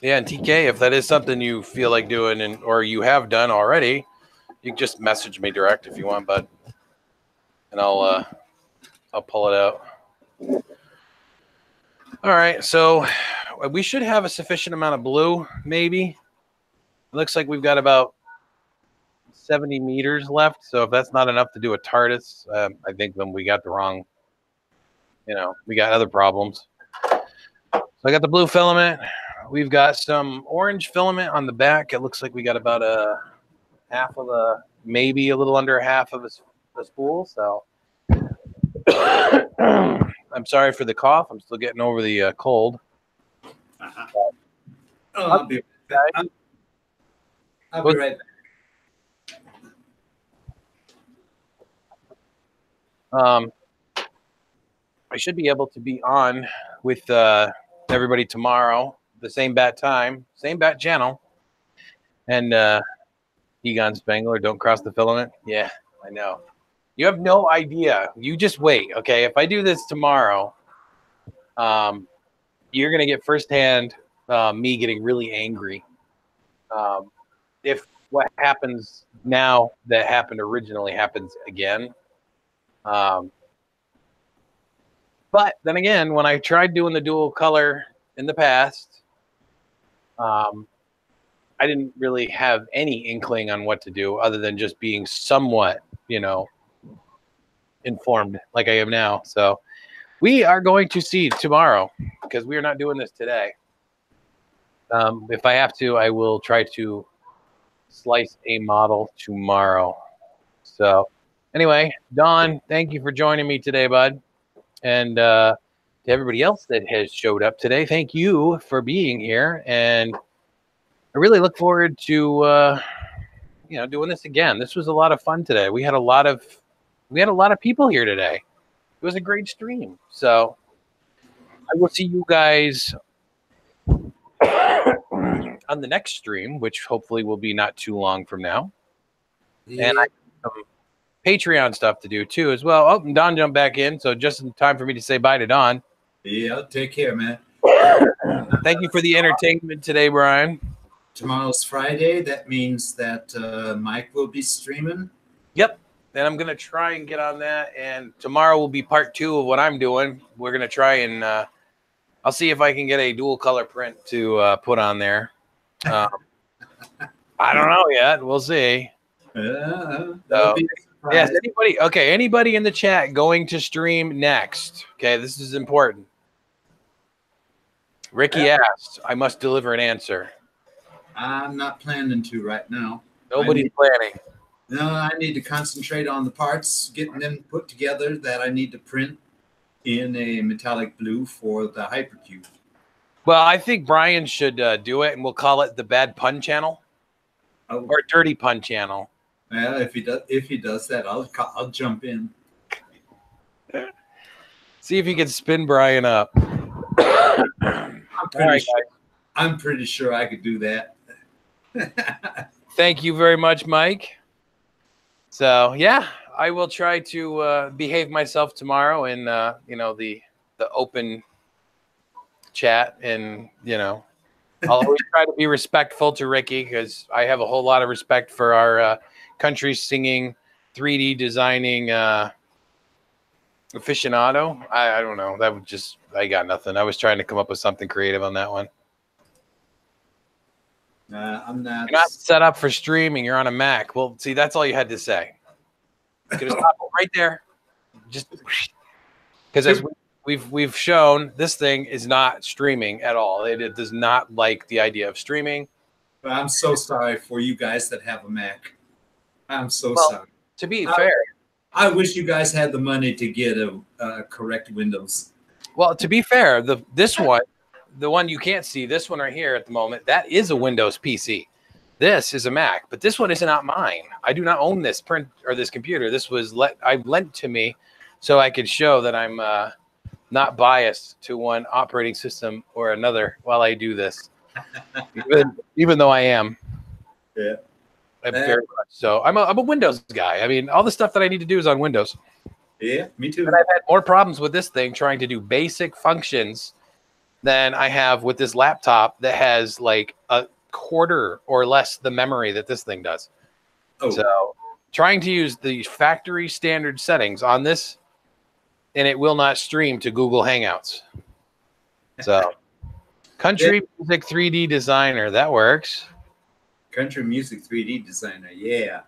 Yeah, and TK, if that is something you feel like doing and or you have done already, you can just message me direct if you want, bud, and I'll pull it out. All right, so we should have a sufficient amount of blue, maybe. It looks like we've got about 70 meters left, so if that's not enough to do a TARDIS, I think then we got the wrong, you know, we got other problems. So I got the blue filament. we've got some orange filament on the back. It looks like we got about a half of a, maybe a little under half of a spool. So I'm sorry for the cough. I'm still getting over the cold. Oh, I'll be right back. I'll be right back. I should be able to be on with everybody tomorrow, the same bat time, same bat channel. And Egon Spangler, don't cross the filament. Yeah, I know. You have no idea. You just wait, okay? If I do this tomorrow, you're going to get firsthand me getting really angry. If what happens now that happened originally happens again. But then again, when I tried doing the dual color in the past, I didn't really have any inkling on what to do other than just being somewhat, informed like I am now. So we are going to see tomorrow because we are not doing this today. If I have to, I will try to slice a model tomorrow. So anyway, Don, thank you for joining me today, bud. And to everybody else that has showed up today, thank you for being here. And I really look forward to doing this again. This was a lot of fun today. We had a lot of people here today. It was a great stream. So I will see you guys on the next stream, which hopefully will be not too long from now. Yeah. And I have some Patreon stuff to do too as well. Oh, and Don jumped back in, so just in time for me to say bye to Don. Yeah, take care, man. Thank you for the entertainment today, Brian. Tomorrow's Friday. That means that Mike will be streaming. Yep. And I'm going to try and get on that. And tomorrow will be part 2 of what I'm doing. We're going to try and I'll see if I can get a dual color print to put on there. I don't know yet. We'll see. That'll be yes, anybody in the chat going to stream next? Okay, this is important. Ricky asked, I must deliver an answer. I'm not planning to right now. Nobody's planning. No, I need to concentrate on the parts, getting them put together that I need to print in a metallic blue for the Hypercube. Well, I think Brian should do it, and we'll call it the Bad Pun Channel or Dirty Pun Channel. Well, if he does that, I'll jump in. See if you can spin Brian up. I'm pretty sure I could do that. Thank you very much, Mike. So yeah, I will try to behave myself tomorrow in the open chat, and I'll always try to be respectful to Ricky because I have a whole lot of respect for our country singing, 3D designing aficionado. I don't know. That would just, I got nothing. I was trying to come up with something creative on that one. I'm not. You're not set up for streaming. You're on a Mac. Well, see, that's all you had to say. You could have stopped right there. Just because as we've shown, this thing is not streaming at all. It does not like the idea of streaming. I'm so sorry for you guys that have a Mac. I'm so sorry. To be fair, I wish you guys had the money to get a correct Windows. Well, to be fair, this one, the one you can't see, this one right here at the moment, that is a Windows PC. This is a Mac, but this one is not mine. I do not own this print or this computer. This was lent to me so I could show that I'm not biased to one operating system or another while I do this. even though I am. Yeah. Very much so. I'm a Windows guy. I mean, all the stuff that I need to do is on Windows. Yeah, me too. And I've had more problems with this thing trying to do basic functions than I have with this laptop that has like a quarter or less the memory that this thing does. Oh. So trying to use the factory standard settings on this, and it will not stream to Google Hangouts. So country music 3D designer, that works. Country music 3D designer, yeah.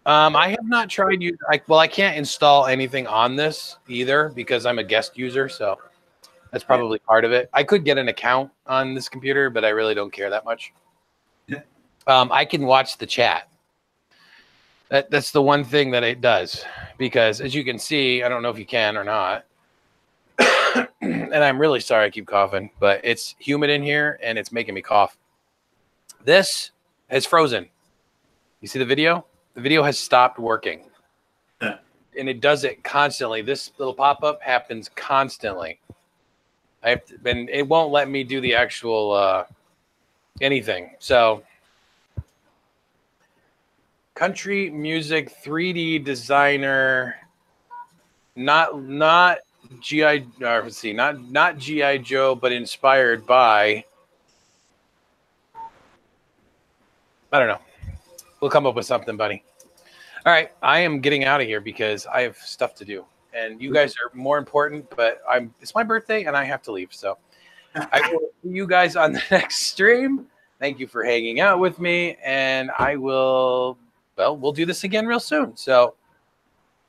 I have not tried I can't install anything on this either because I'm a guest user. So That's probably part of it. I could get an account on this computer, but I really don't care that much. Yeah. I can watch the chat. That's the one thing that it does, because as you can see, I don't know if you can or not. And I'm really sorry I keep coughing, but it's humid in here and it's making me cough. This has frozen. You see the video? The video has stopped working. Yeah. And it does it constantly. This little pop-up happens constantly. And it won't let me do the actual anything. So country music 3D designer, not GI, let's see, not GI Joe, but inspired by. I don't know. We'll come up with something, buddy. All right, I am getting out of here because I have stuff to do, and you guys are more important. But it's my birthday, and I have to leave. So I will see you guys on the next stream. Thank you for hanging out with me, and I will. Well, we'll do this again real soon. So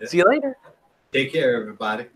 see you later. Take care, everybody.